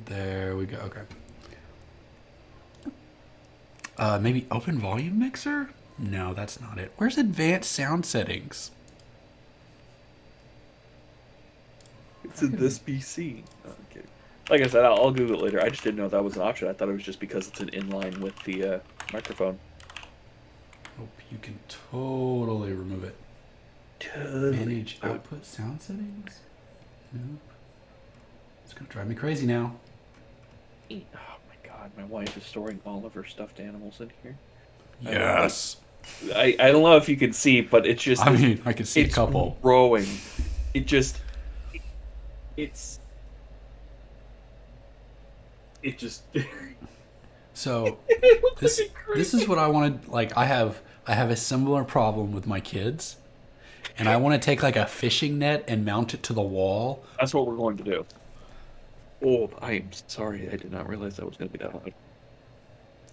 There we go. Okay. Maybe open volume mixer? No, that's not it. Where's advanced sound settings? It's in this PC. Okay. Like I said, I'll Google it later. I just didn't know that was an option. I thought it was just because it's an inline with the microphone. Oh, you can totally remove it. Totally. Manage output sound settings? Nope. It's gonna drive me crazy now. Oh my god, my wife is storing all of her stuffed animals in here. Yes. I don't know if you can see, but it's just. I mean, I can see a It's couple. growing. It just. It's. It just. So It looks this like a this is what I wanted. Like I have a similar problem with my kids, and I want to take like a fishing net and mount it to the wall. That's what we're going to do. Oh, I am sorry. I did not realize that was going to be that loud.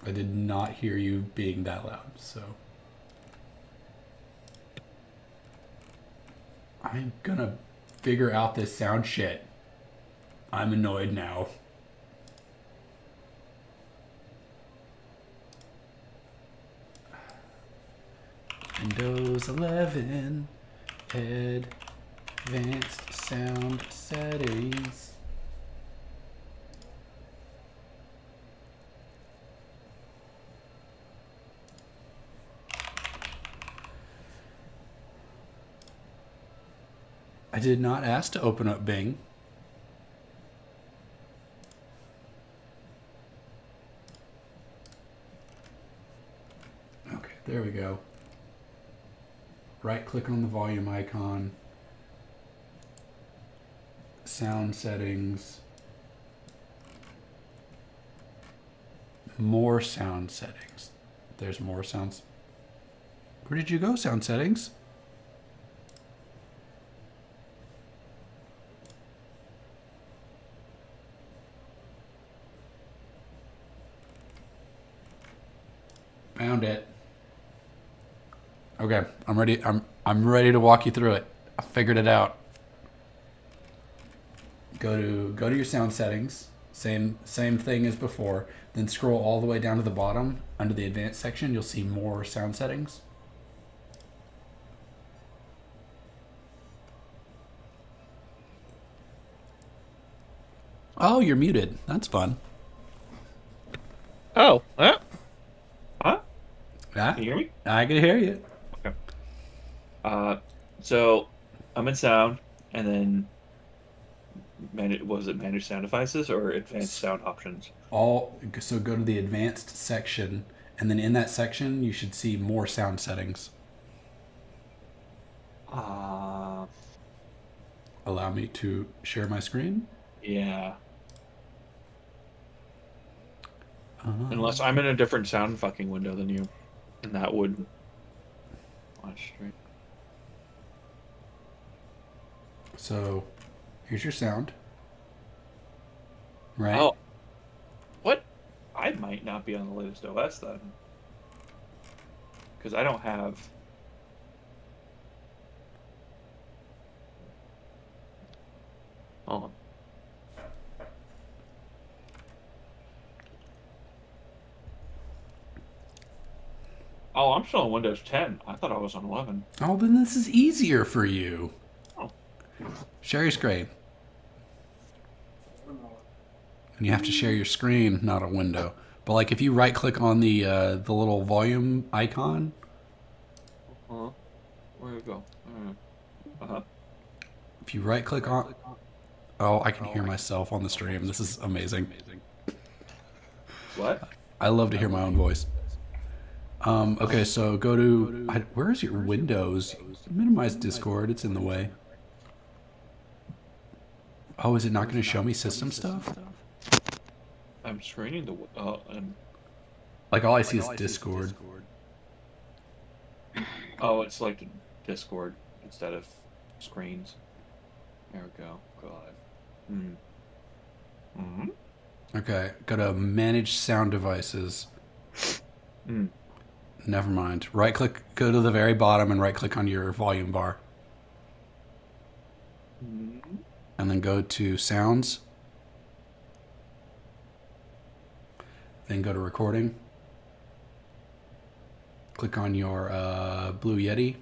I did not hear you being that loud, so I'm gonna figure out this sound shit. I'm annoyed now. Windows 11 advanced sound settings. I did not ask to open up Bing. Okay, there we go. Right click on the volume icon. Sound settings. More sound settings. There's more sounds. Where did you go, sound settings? Found it. Okay, I'm ready. I'm ready to walk you through it. I figured it out. Go to your sound settings. Same thing as before. Then scroll all the way down to the bottom under the advanced section. You'll see more sound settings. Oh, you're muted. That's fun. Oh, huh? Yeah, Can you hear me? I can hear you. Okay. Uh, so I'm in sound, and then was it manage sound devices or advanced sound options? So go to the advanced section, and then in that section you should see more sound settings. Uh, Allow me to share my screen. yeah. Unless Uh, I'm in a different sound fucking window than you, and that would watch straight. so here's your sound, right? Oh, what? I might not be on the latest OS then, because I don't have. Hold on. Oh, I'm still on Windows 10. I thought I was on 11. Oh, then this is easier for you. Oh, Share your screen. And you have to share your screen, not a window. But like if you right click on the little volume icon, huh? Where you go? Uh-huh. if you right click on, oh, I can hear myself on the stream. This is amazing. What? I love to hear my own voice. Okay, so go to where is your Windows? Minimize Discord. It's in the way. Oh, is it not going to show me system stuff? I'm screening the. And Like all I see is Discord. oh, it's like Discord instead of screens. There we go. Go live. Hmm. Okay, go to Manage Sound Devices. Hmm. Never mind. Right click, go to the very bottom and right click on your volume bar. Hmm. And then go to Sounds. Then go to recording. Click on your Blue Yeti.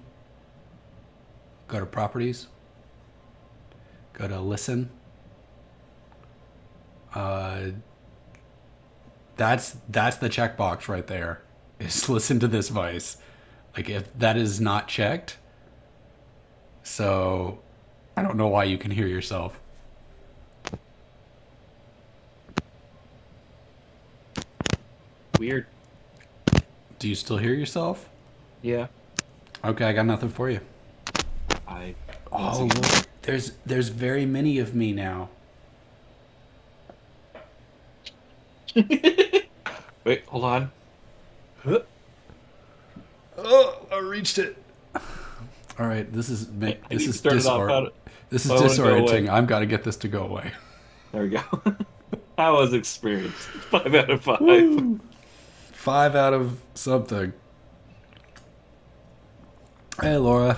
Go to properties. Go to listen. That's the checkbox right there. Is listen to this voice. Like if that is not checked, so I don't know why you can hear yourself. Weird. Do you still hear yourself? Yeah. Okay, I got nothing for you. I. Oh, look, there's very many of me now. Wait, hold on. Huh? Oh, I reached it. All right, this is I need to start it off. This is I wanna go away. disorienting. I've got to get this to go away. There we go. How was experience? 5 out of 5. Woo. 5 out of something. Hey, Laura.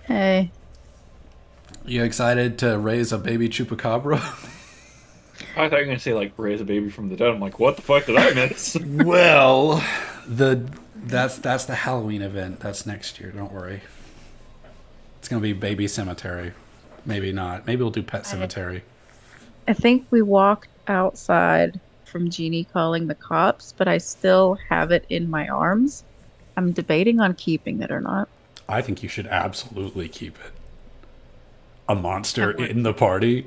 Hey. You excited to raise a baby chupacabra? I thought you were gonna say like raise a baby from the dead. I'm like, what the fuck did I miss? Well, that's the Halloween event. That's next year. Don't worry. It's gonna be baby cemetery. Maybe not. Maybe we'll do pet cemetery. I think we walked outside from Jeannie calling the cops, but I still have it in my arms. I'm debating on keeping it or not. I think you should absolutely keep it. A monster in the party.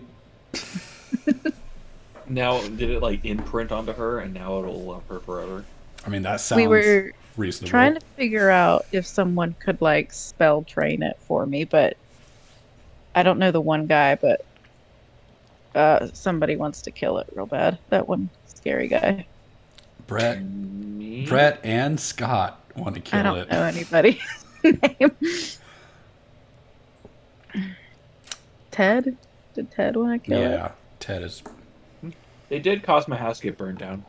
Now, did it like imprint onto her, and now it'll love her forever? I mean, that sounds We were reasonable. trying to figure out if someone could like spell train it for me, but I don't know the one guy, but somebody wants to kill it real bad. That one scary guy. Me? Brett and Scott want to kill I don't it. know anybody's name. Ted? Did Ted want to kill it? Yeah, Ted is. They did cause my house to get burned down.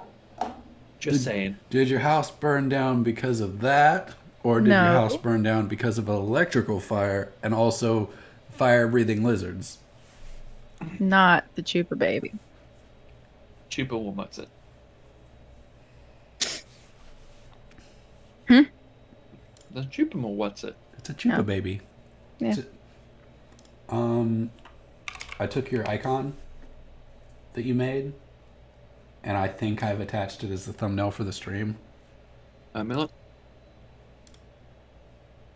Just saying. Did your house burn down because of that? Or did your No. house burn down because of an electrical fire and also fire-breathing lizards? Not the Chupa baby. Chupa will mutts it. Hmm? The Chupa will what's it? It's a Chupa No. baby. Yeah. It's I took your icon that you made, and I think I've attached it as the thumbnail for the stream. Look.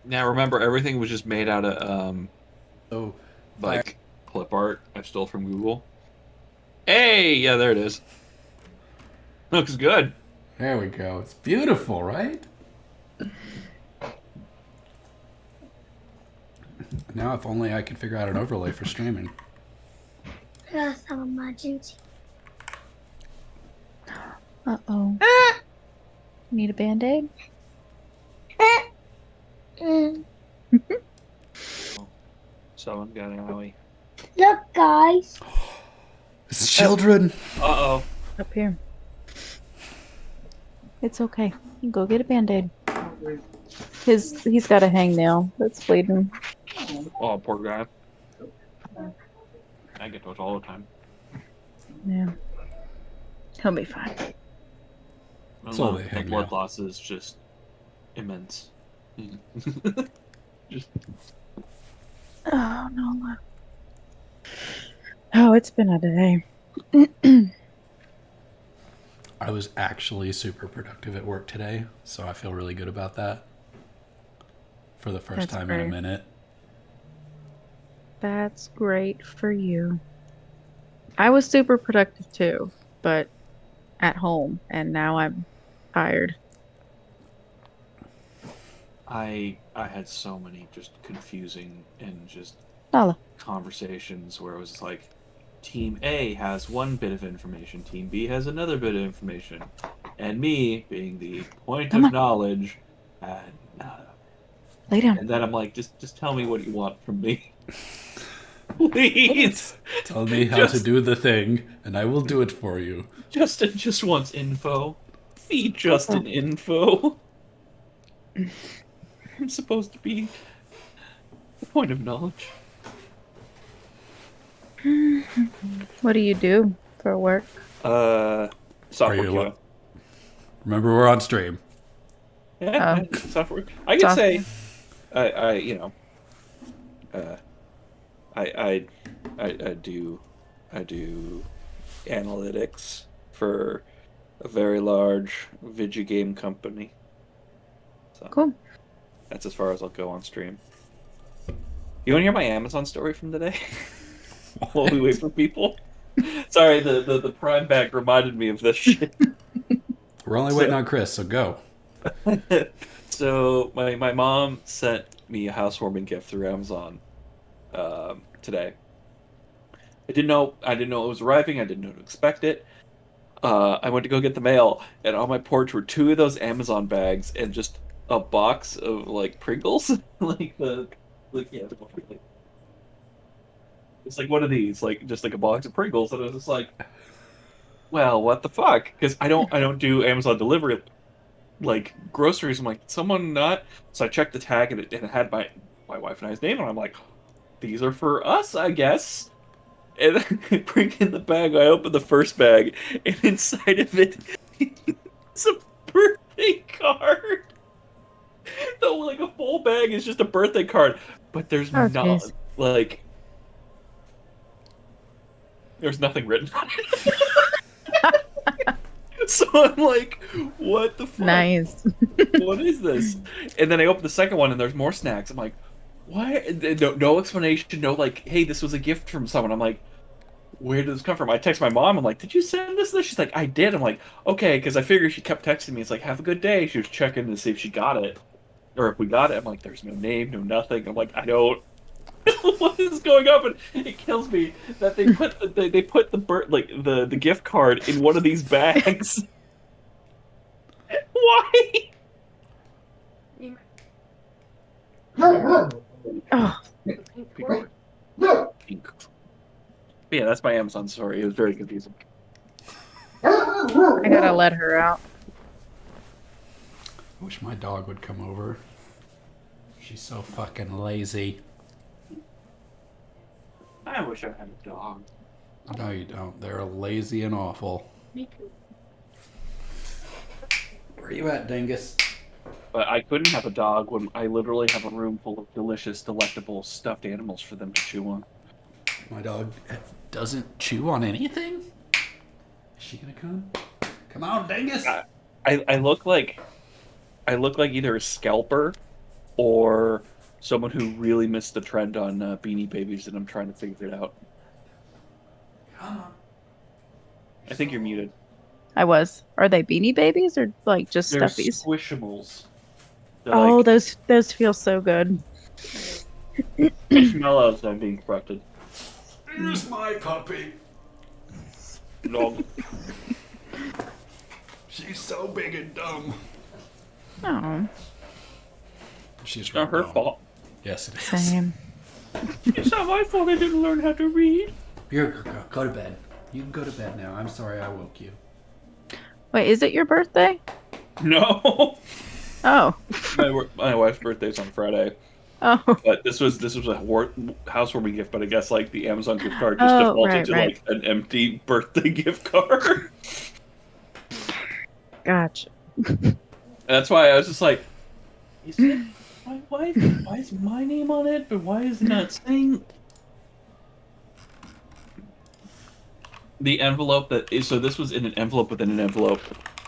Now remember, everything was just made out of So, like clip art I stole from Google. Hey, yeah, there it is. Looks good. there we go. It's beautiful, right? Now, if only I could figure out an overlay for streaming. There's some emergency. Uh-oh. Need a Band-Aid? Someone got an owie. Look, guys. It's children. Uh-oh. Up here. It's okay. You can go get a Band-Aid. He's got a hangnail that's bleeding. Oh, poor guy. I get those all the time. Yeah. He'll be fine. It's all The they hang blood now. loss is just immense. Just Oh, no. Oh, it's been a day. I was actually super productive at work today, so I feel really good about that. For the first That's time in a great. minute. That's great for you. I was super productive too, but at home, and now I'm tired. I had so many just confusing and just Lala. conversations where it was like Team A has one bit of information, Team B has another bit of information, and me, being the point Come of on. knowledge, had nada. Lay down. And then I'm like, just tell me what you want from me. Please! Tell me how to Just- do the thing, and I will do it for you. Justin just wants info. Feed Justin info. I'm supposed to be the point of knowledge. What do you do for work? Software Are you QA. Remember, we're on stream. Yeah, Oh. software. I could Software. say, I you know, I do analytics for a very large video game company. So Cool. that's as far as I'll go on stream. You want to hear my Amazon story from today? While we wait for people. Sorry, the Prime bag reminded me of this shit. We're only waiting on Chris, so go. So my mom sent me a housewarming gift through Amazon today. I didn't know it was arriving. I didn't know to expect it. I went to go get the mail, and on my porch were 2 of those Amazon bags and just a box of like Pringles, it's like one of these, like just like a box of Pringles, and I was just like, well, what the fuck? Because I don't do Amazon delivery like groceries. I'm like, someone not. So I checked the tag, and it had my wife and I's name, and I'm like, these are for us, I guess. And then I bring in the bag. I open the first bag, and inside of it is a birthday card. So like a full bag is just a birthday card, but there's Oh, not jeez. like there's nothing written on it. So I'm like, what the fuck? Nice. What is this? And then I open the second one, and there's more snacks. I'm like, why? No explanation. No, like, hey, this was a gift from someone. I'm like, where did this come from? I text my mom. I'm like, did you send us this? She's like, I did. I'm like, okay, because I figured she kept texting me. It's like, have a good day. She was checking to see if she got it, or if we got it. I'm like, there's no name, no nothing. I'm like, I don't. What is going on? And it kills me that they put the gift card in one of these bags. Why? Oh, Yeah, that's my Amazon story. It was very confusing. I gotta let her out. I wish my dog would come over. She's so fucking lazy. I wish I had a dog. No, you don't. They're lazy and awful. Me too. Where you at, Dingus? But I couldn't have a dog when I literally have a room full of delicious, delectable stuffed animals for them to chew on. My dog doesn't chew on anything? Is she gonna come? Come on, Dingus! I look like either a scalper or someone who really missed the trend on Beanie Babies, and I'm trying to figure it out. Come on. I think you're muted. I was. Are they Beanie Babies or like just They're stuffies? Squishimals. They're Oh, like those feel so good. Squishmallows. I'm being corrupted. Here's my puppy. No. She's so big and dumb. Oh, She's It's not her dumb. fault. Yes, it is. same. It's not my fault I didn't learn how to read. Here, go to bed. You can go to bed now. I'm sorry I woke you. Wait, is it your birthday? No. Oh. My wife's birthday's on Friday, Oh. but this was a housewarming gift. But I guess like the Amazon gift card just Oh, defaulted right. to like an empty birthday gift card. Gotcha. And that's why I was just like, is it my wife? Why is my name on it? But why is it not saying the envelope that is? So this was in an envelope within an envelope.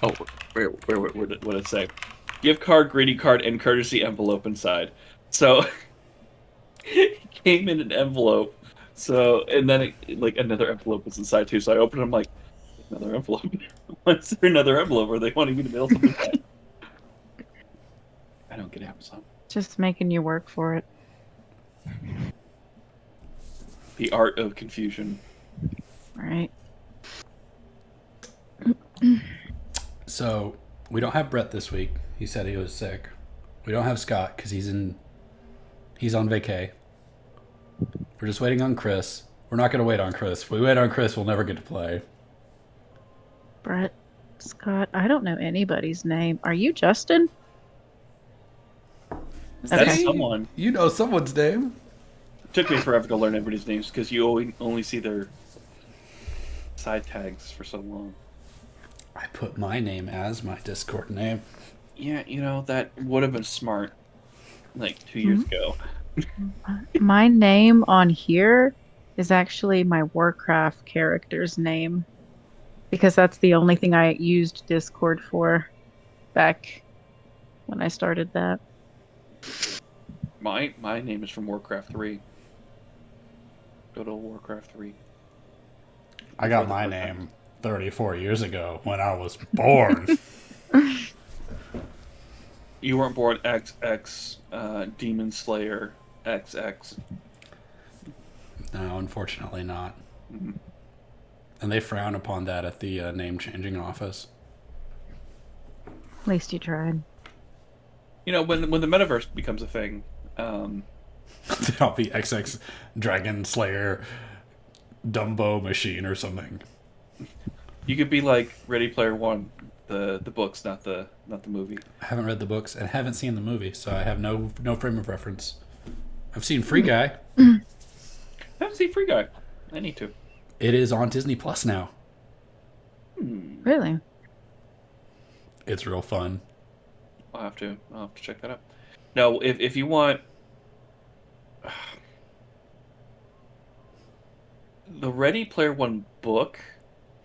Oh, where did it say? Gift card, greeting card, and courtesy envelope inside. So it came in an envelope. So and then like another envelope was inside too. So I opened it. I'm like, another envelope. Why is there another envelope? Are they wanting me to mail something back? I don't get Amazon. Just making you work for it. The art of confusion. Right. So, we don't have Brett this week. He said he was sick. We don't have Scott because he's on vacay. We're just waiting on Chris. We're not going to wait on Chris. If we wait on Chris, we'll never get to play. Brett, Scott, I don't know anybody's name. Are you Justin? That's Okay. someone. You know someone's name. It took me forever to learn everybody's names because you only see their side tags for so long. I put my name as my Discord name. Yeah, that would have been smart, like 2 years ago. My name on here is actually my Warcraft character's name because that's the only thing I used Discord for back when I started that. My name is from Warcraft 3. Go to Warcraft 3. I got my name 34 years ago when I was born. You weren't born XX, Demon Slayer XX. No, unfortunately not. Mhm. And they frown upon that at the name changing office. At least you tried. When the metaverse becomes a thing, I'll be XX Dragon Slayer Dumbo Machine or something. you could be like Ready Player One, the books, not the movie. I haven't read the books and haven't seen the movie, so I have no frame of reference. I've seen Free Guy. I haven't seen Free Guy. I need to. It is on Disney Plus now. Really? It's real fun. I'll have to check that out. No, if you want, the Ready Player One book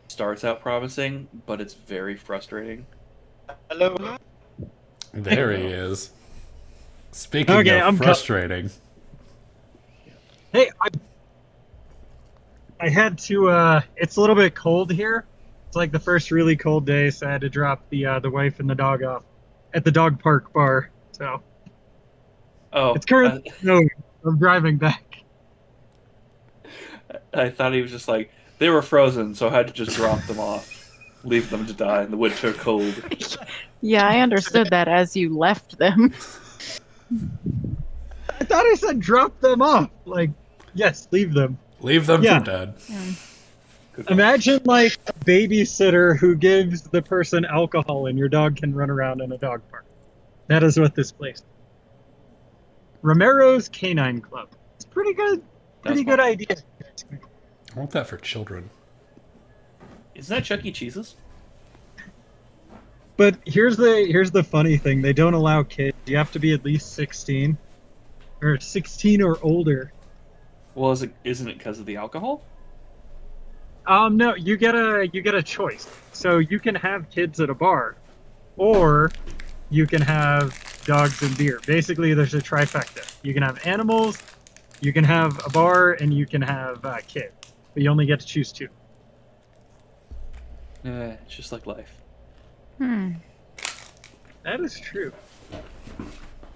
starts out promising, but it's very frustrating. Hello. There he is. Speaking Okay, of I'm frustrating. Hey, I had to. It's a little bit cold here. It's like the first really cold day, so I had to drop the wife and the dog off at the dog park bar. So Oh, it's currently snowing. I'm driving back. I thought he was just like, they were frozen, so I had to just drop them off, leave them to die in the winter cold. Yeah, I understood that as you left them. I thought I said drop them off. Like, yes, leave them. Leave them Yeah. for dead. Good one. Imagine like a babysitter who gives the person alcohol and your dog can run around in a dog park. That is what this place is. Romero's Canine Club. It's pretty good. Pretty That's good fine. idea. I want that for children. Isn't that Chuck E. Cheese's? But here's the funny thing. They don't allow kids. You have to be at least 16 or 16 or older. Well, isn't it because of the alcohol? No, you get a choice. So you can have kids at a bar, or you can have dogs and beer. Basically, there's a trifecta. You can have animals, you can have a bar, and you can have kids. But you only get to choose two. It's just like life. That is true.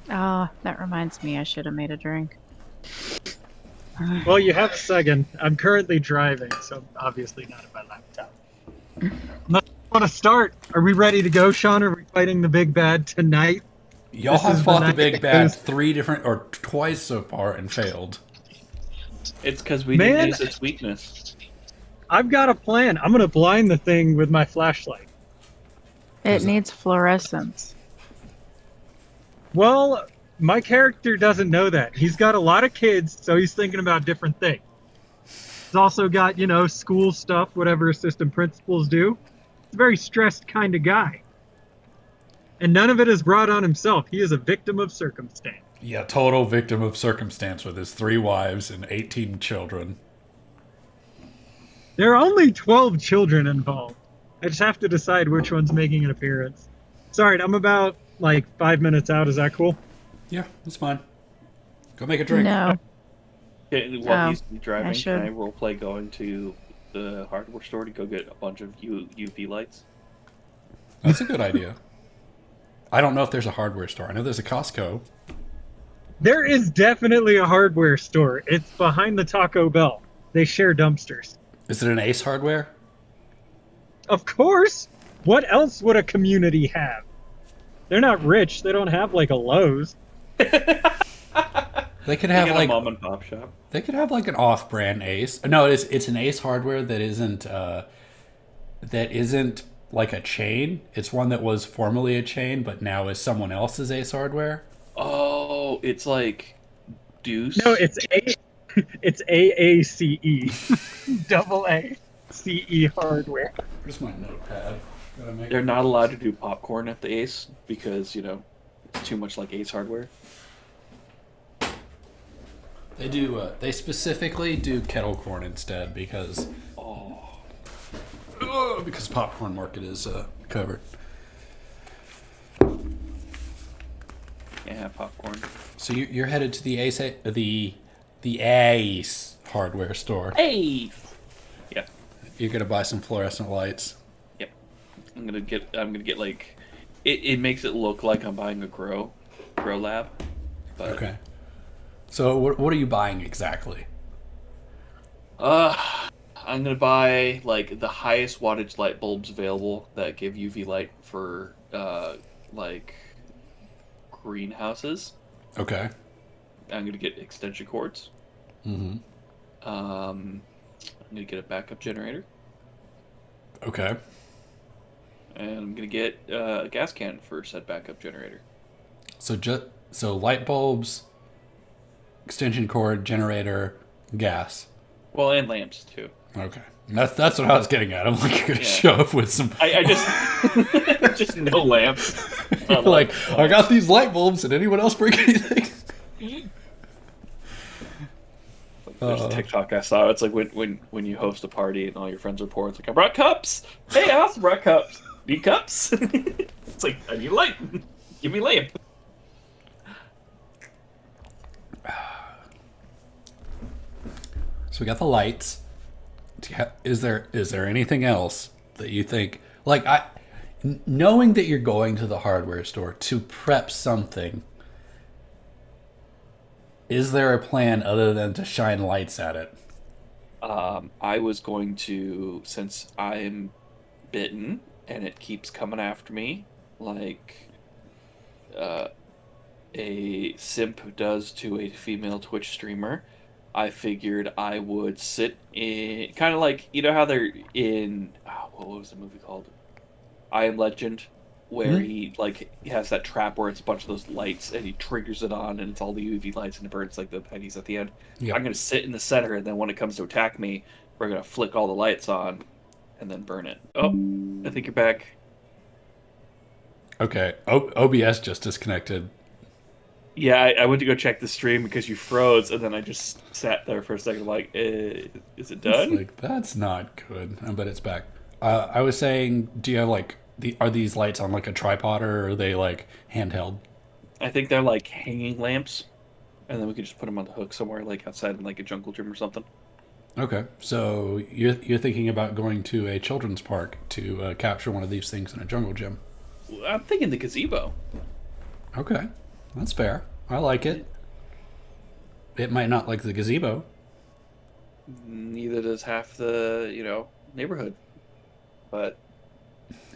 Oh, that reminds me, I should have made a drink. Well, you have a second. I'm currently driving, so obviously not at my laptop. Let's want to start. Are we ready to go, Sean? Are we fighting the big bad tonight? Y'all This have is fought the the big night bad that twice so far and failed. It's because we Man. didn't use its weakness. I've got a plan. I'm gonna blind the thing with my flashlight. It needs fluorescence. Well, my character doesn't know that. He's got a lot of kids, so he's thinking about different things. He's also got, school stuff, whatever assistant principals do. He's a very stressed kind of guy. And none of it is brought on himself. He is a victim of circumstance. Yeah, total victim of circumstance with his 3 wives and 18 children. There are only 12 children involved. I just have to decide which one's making an appearance. Sorry, I'm about, 5 minutes out. Is that cool? Yeah, that's fine. Go make a drink. No. Okay, while Oh, he's driving, should. can I roleplay going to the hardware store to go get a bunch of UV lights? That's a good idea. I don't know if there's a hardware store. I know there's a Costco. There is definitely a hardware store. It's behind the Taco Bell. They share dumpsters. Is it an Ace Hardware? Of course! What else would a community have? They're not rich. They don't have a Lowe's. They could have Get a like mom and pop shop. they could have like an off-brand Ace. No, it's an Ace Hardware that isn't like a chain. It's one that was formerly a chain, but now is someone else's Ace Hardware. Oh, it's like Deuce. No, it's AACE. Double A. CE hardware. Where's my notepad? They're not allowed to do popcorn at the Ace because, it's too much like Ace hardware. They do. They specifically do kettle corn instead because because popcorn market is covered. Yeah, popcorn. So you're headed to the Ace hardware store. Ace. Yeah, You're gonna buy some fluorescent lights. I'm gonna get like, it makes it look like I'm buying a grow lab. But, Okay. So what are you buying exactly? I'm gonna buy like the highest wattage light bulbs available that give UV light for like greenhouses. Okay. I'm gonna get extension cords. Mm-hmm. I'm gonna get a backup generator, Okay. and I'm gonna get a gas can for said backup generator. So light bulbs, extension cord, generator, gas. Well, and lamps too. Okay. That's what I was getting at. I'm like, you're gonna Yeah. show up with some. I just just no lamps. Not like, I got these light bulbs. Did anyone else bring anything? There's a TikTok I saw. It's like when you host a party and all your friends are poor. It's like, I brought cups. Hey, I also brought cups. Need cups? It's like, I need light. Give me lamp. So we got the lights. Is there anything else that you think like knowing that you're going to the hardware store to prep something? Is there a plan other than to shine lights at it? I was going to, since I'm bitten and it keeps coming after me, like a simp does to a female Twitch streamer, I figured I would sit in, kind of like, you know how they're in, what was the movie called? I Am Legend, where he has that trap where it's a bunch of those lights and he triggers it on and it's all the UV lights and it burns like the pennies at the end. Yep. I'm going to sit in the center, and then when it comes to attack me, we're going to flick all the lights on and then burn it. Oh, I think you're back. Okay. OBS just disconnected. Yeah, I went to go check the stream because you froze, and then I just sat there for a second like, is it done? It's like, that's not good. But it's back. I was saying, do you have are these lights on like a tripod or are they like handheld? I think they're like hanging lamps, and then we could just put them on the hook somewhere, like outside in like a jungle gym or something. Okay, so you're thinking about going to a children's park to capture one of these things in a jungle gym. I'm thinking the gazebo. Okay, that's fair. I like it. It might not like the gazebo. Neither does half the, neighborhood. But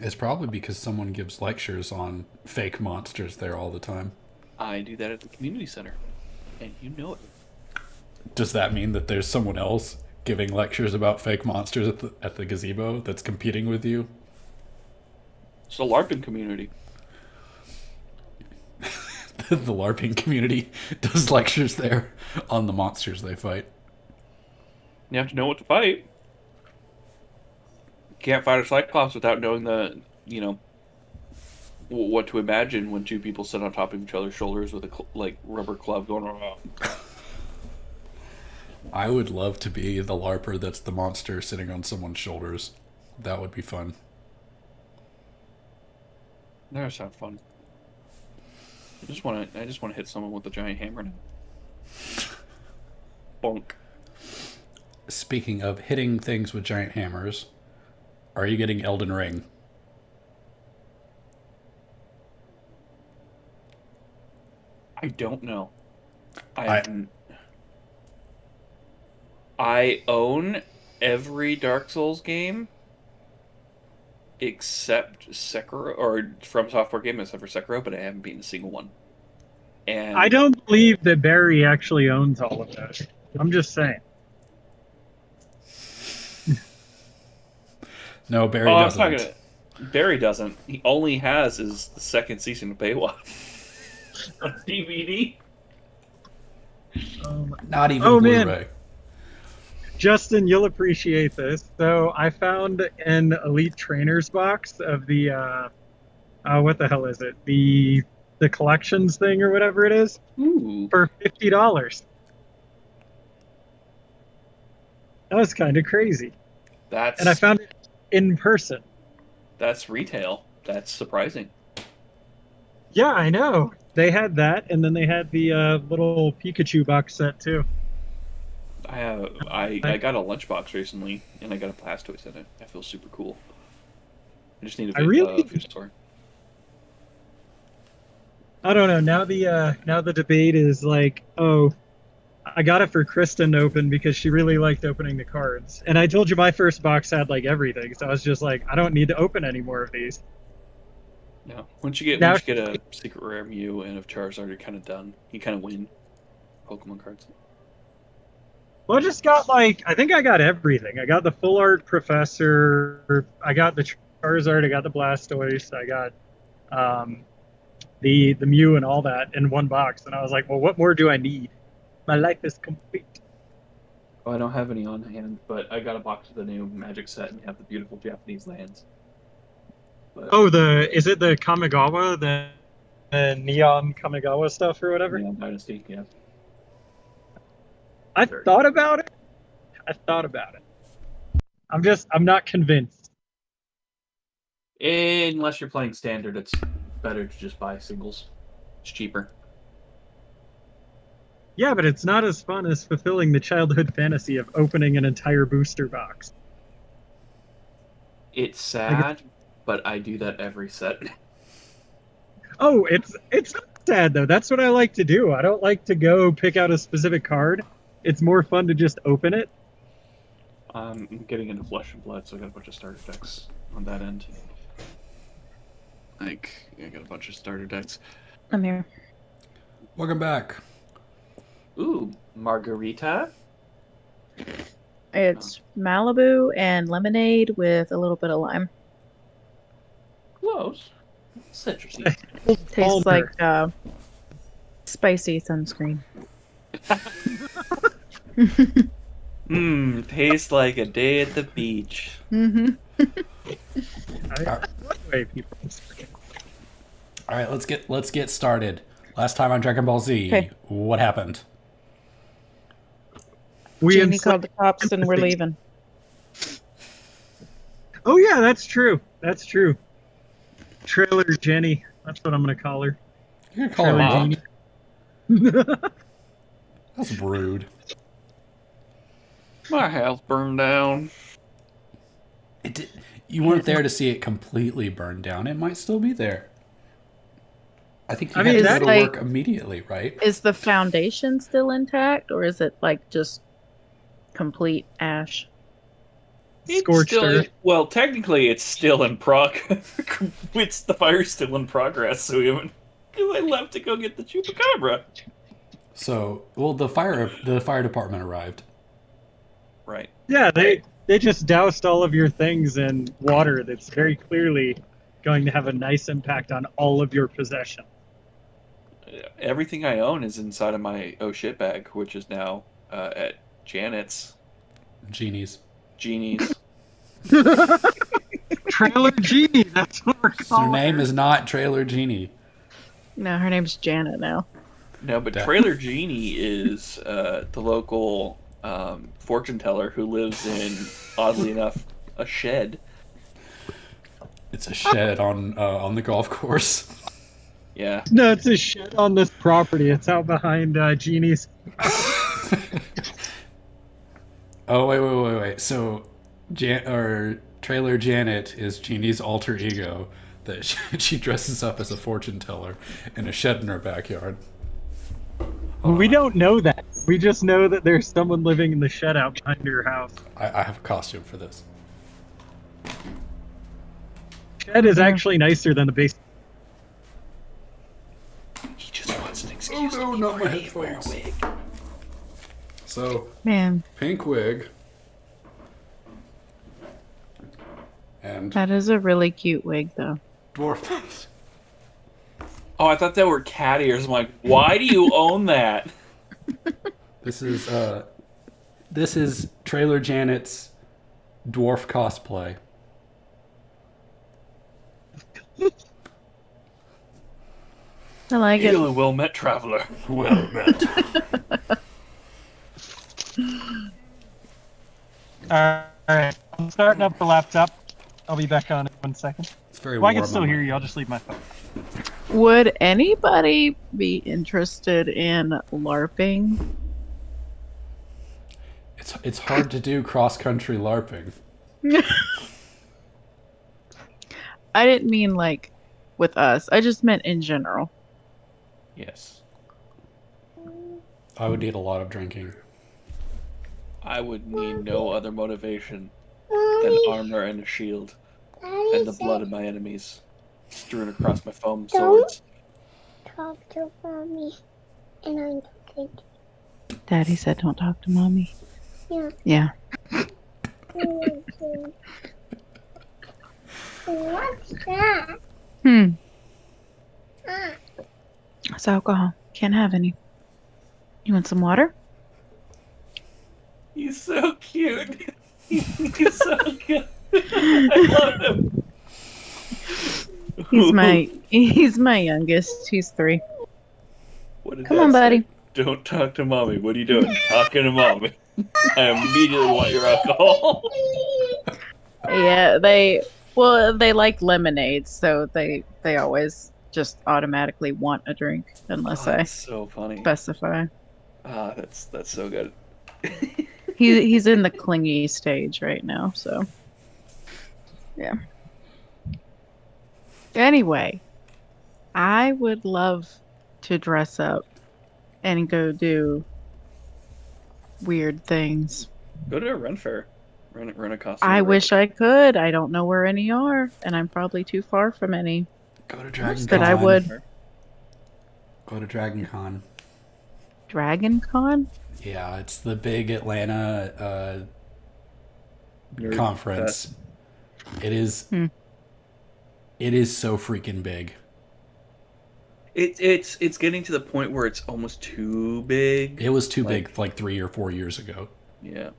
It's probably because someone gives lectures on fake monsters there all the time. I do that at the community center, and you know it. Does that mean that there's someone else giving lectures about fake monsters at the gazebo that's competing with you? It's a LARPing community. The LARPing community does lectures there on the monsters they fight. You have to know what to fight. You can't fight a Cyclops without knowing what to imagine when two people sit on top of each other's shoulders with a rubber club going around. I would love to be the LARPer that's the monster sitting on someone's shoulders. That would be fun. That sounds fun. I just want to hit someone with a giant hammer now. Bonk. Speaking of hitting things with giant hammers, are you getting Elden Ring? I don't know. I own every Dark Souls game except Sekiro, or From Software game except for Sekiro, but I haven't beaten a single one. And I don't believe that Barry actually owns all of those. I'm just saying. No, Barry I'm doesn't. not gonna. Barry doesn't. He only has is the second season of Baywatch on DVD. Not even Oh, man. Blu-ray. Justin, you'll appreciate this. So I found an Elite Trainers box of the what the hell is it? The collections thing or whatever it is Ooh, for $50. That was kind of crazy. that's And I found it in person. that's retail. That's surprising. Yeah, I know. They had that, and then they had the little Pikachu box set too. I got a lunchbox recently, and I got a Blastoise in it. I feel super cool. I just need a I really- Venusaur. I don't know. Now the debate is like, oh, I got it for Kristen to open because she really liked opening the cards. And I told you my first box had like everything, so I was just like, I don't need to open any more of these. No, once you Now- get a secret rare Mew and if Charizard, you're kind of done. You kind of win Pokemon cards. Well, I just got like, I think I got everything. I got the full art Professor. I got the Charizard. I got the Blastoise. I got the Mew and all that in one box. And I was like, well, what more do I need? My life is complete. Oh, I don't have any on hand, but I got a box of the new Magic set and have the beautiful Japanese lands. But, Oh, is it the Kamigawa, the Neon Kamigawa stuff or whatever? Neon Dynasty, yeah. I thought about it. I'm not convinced. Unless you're playing standard, it's better to just buy singles. It's cheaper. Yeah, but it's not as fun as fulfilling the childhood fantasy of opening an entire booster box. It's sad, but I do that every set. Oh, it's not sad though. That's what I like to do. I don't like to go pick out a specific card. It's more fun to just open it. I'm getting into Flesh and Blood, so I got a bunch of starter decks on that end. I got a bunch of starter decks. I'm here. Welcome back. Ooh, Margarita. It's Malibu and lemonade with a little bit of lime. Close. Citrusy. Tastes like spicy sunscreen. Tastes like a day at the beach. Mm-hmm. I like the way people. All right, let's get started. Last time on Dragon Ball Z, Okay. what happened? We Jamie enslaved called the cops and we're empathy. leaving. Oh yeah, that's true. That's true. Trailer Jenny. That's what I'm gonna call her. You're gonna call her Trailer mom? Jenny. That's rude. My house burned down. You weren't there to see it completely burned down. It might still be there. I think you I had mean, to go it's to like- work immediately, right? Is the foundation still intact or is it like just complete ash? Scorched still, earth. well, technically, it's still in it's the fire's still in progress, so we haven't. Because I left to go get the chupacabra. So, well, the fire department arrived. Right. Yeah, they just doused all of your things in water that's very clearly going to have a nice impact on all of your possessions. Everything I own is inside of my oh shit bag, which is now at Janet's. Genies. Genie's. Trailer Genie, that's what we're Her calling name her. is not Trailer Genie. No, her name's Janet now. No, but That- Trailer Genie is the local fortune teller who lives in, oddly enough, a shed. It's a shed on the golf course. Yeah. No, it's a shed on this property. It's out behind Genie's. Oh wait. So, Trailer Janet is Genie's alter ego that she dresses up as a fortune teller in a shed in her backyard. We don't know that. We just know that there's someone living in the shed out behind your house. I have a costume for this. Shed is actually nicer than the base. He just wants an excuse. Oh no, not my headphones. So, Man, pink wig. And that is a really cute wig though. dwarf face. Oh, I thought they were cat ears. I'm like, why do you own that? This is This is Trailer Janet's dwarf cosplay. I like it. Hail a well-met traveler. Well met. Alright, I'm starting up the laptop. I'll be back on in 1 second. It's very Well, I warm. can still on hear my- you. I'll just leave my phone. Would anybody be interested in LARPing? It's hard to do cross country LARPing. I didn't mean like with us. I just meant in general. Yes. I would need a lot of drinking. I would need no other motivation than Mommy, armor and a shield Daddy and the said blood of my enemies strewn across my foam Don't. swords. talk to mommy, and I'm talking to Daddy said don't talk to mommy. you. Yeah. What's that? Hmm. Ah, It's alcohol. Can't have any. You want some water? He's so cute. He's so good. I love him. He's my youngest. He's 3. What did Come Dad on, say? buddy. Don't talk to mommy. What are you doing? Talking to mommy. I immediately want your alcohol. Yeah, they like lemonade, so they always just automatically want a drink unless Oh, I that's so funny. specify. Ah, that's so good. He's in the clingy stage right now, so yeah. Anyway, I would love to dress up and go do weird things. Go to a run fair. Run a costume. I run. wish I could. I don't know where any are, and I'm probably too far from any. Go to Dragon But I Con. would. Go to Dragon Con. Dragon Con? Yeah, it's the big Atlanta Nerd conference. fest. It is. Hmm. It is so freaking big. It's getting to the point where it's almost too big. It was too Like- big like 3 or 4 years ago. Yeah.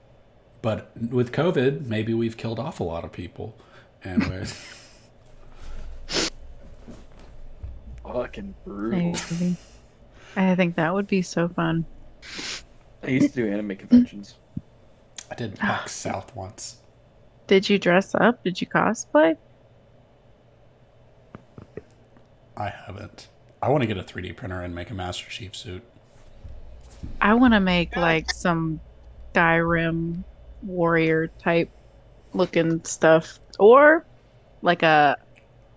But with COVID, maybe we've killed off a lot of people. And we're Fucking brutal. Maybe. I think that would be so fun. I used to do anime conventions. I did PAX South once. Did you dress up? Did you cosplay? I haven't. I want to get a 3D printer and make a Master Chief suit. I want to make like some Skyrim warrior type looking stuff, or like I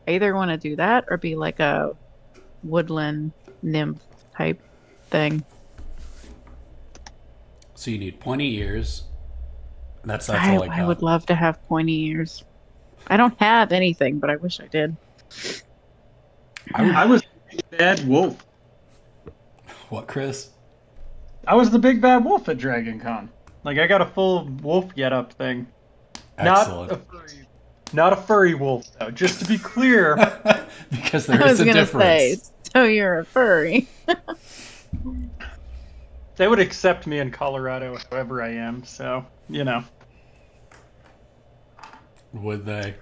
either want to do that or be like a woodland nymph type thing. So you need pointy ears. That's all I got. I would love to have pointy ears. I don't have anything, but I wish I did. I was the big bad wolf. What, Chris? I was the big bad wolf at Dragon Con. Like, I got a full wolf get-up thing. Excellent. Not a furry wolf, though. Just to be clear, Because I there was is a gonna difference. say, so you're a furry. they would accept me in Colorado however I am, so, you know. Would they?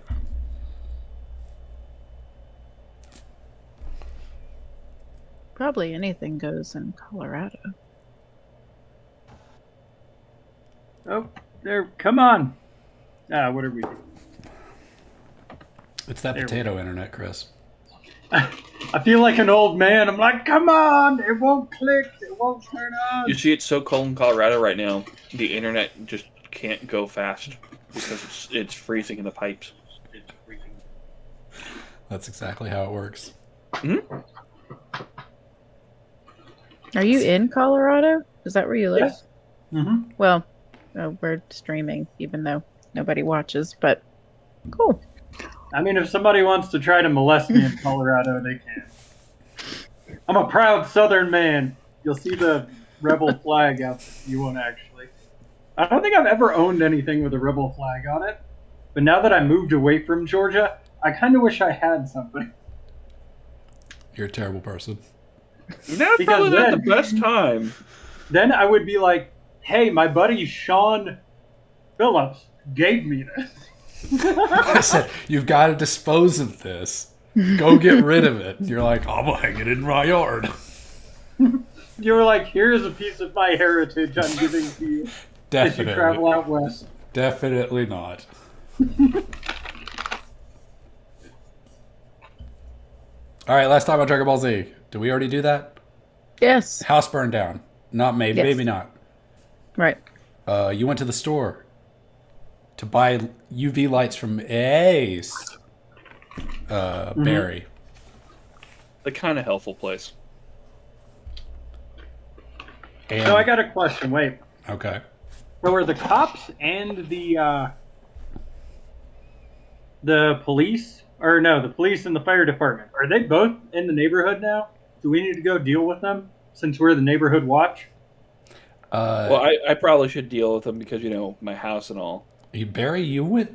Probably anything goes in Colorado. Oh, there, come on. What are we doing? It's that There we potato internet, Chris. I feel like an old man. I'm like, come on, it won't click, it won't turn on. You see, it's so cold in Colorado right now. The internet just can't go fast because it's freezing in the pipes. It's freezing. That's exactly how it works. Are you in Colorado? Is that where you live? Yes. Mm-hmm. Well, we're streaming, even though nobody watches, but cool. I mean, if somebody wants to try to molest me in Colorado, they can. I'm a proud Southern man. You'll see the rebel flag out there. You won't actually. I don't think I've ever owned anything with a rebel flag on it. But now that I moved away from Georgia, I kind of wish I had something. You're a terrible person. Now's Because probably not the then- best time. Then I would be like, hey, my buddy Sean Phillips gave me this. I said, you've got to dispose of this. Go get rid of it. You're like, I'm going to hang it in my yard. You were like, here's a piece of my heritage I'm giving to you as you travel Definitely. out west. Definitely not. All right, last time on Dragon Ball Z. Did we already do that? Yes. House burned down. Not maybe, Yes. maybe not. Right. You went to the store to buy UV lights from Ace Barry. The kind of helpful place. And, So I got a question. Wait. okay. So are the cops and the police, or no, the police and the fire department, are they both in the neighborhood now? Do we need to go deal with them since we're the neighborhood watch? Well, I probably should deal with them because, you know, my house and all. Barry, you went.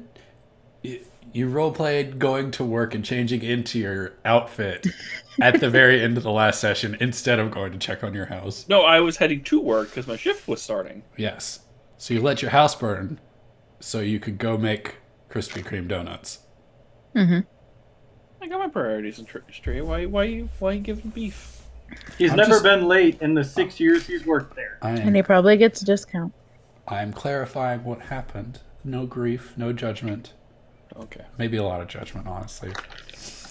You role played going to work and changing into your outfit at the very end of the last session instead of going to check on your house. No, I was heading to work because my shift was starting. Yes. So you let your house burn so you could go make Krispy Kreme donuts. Mm-hmm. I got my priorities straight. Why you giving beef? He's I'm never just- been late in the 6 years he's worked there. And he probably gets a discount. I'm clarifying what happened. No grief, no judgment. Okay. Maybe a lot of judgment, honestly.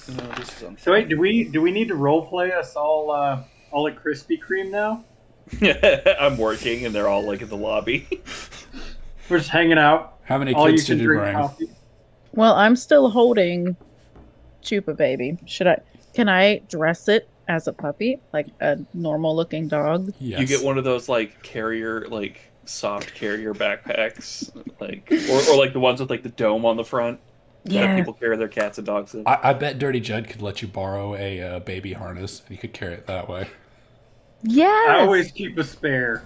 No, this is So wait, do we need to role play us all at Krispy Kreme now? I'm working and they're all like in the lobby. We're just hanging out. How many All kids you can did you drink bring? coffee. Well, I'm still holding Chupa Baby. Can I dress it as a puppy? Like a normal looking dog? Yes. You get one of those like carrier, like soft carrier backpacks, like or like the ones with like the dome on the front that Yeah. people carry their cats and dogs in. I bet Dirty Judd could let you borrow a baby harness and you could carry it that way. Yes. I always keep a spare.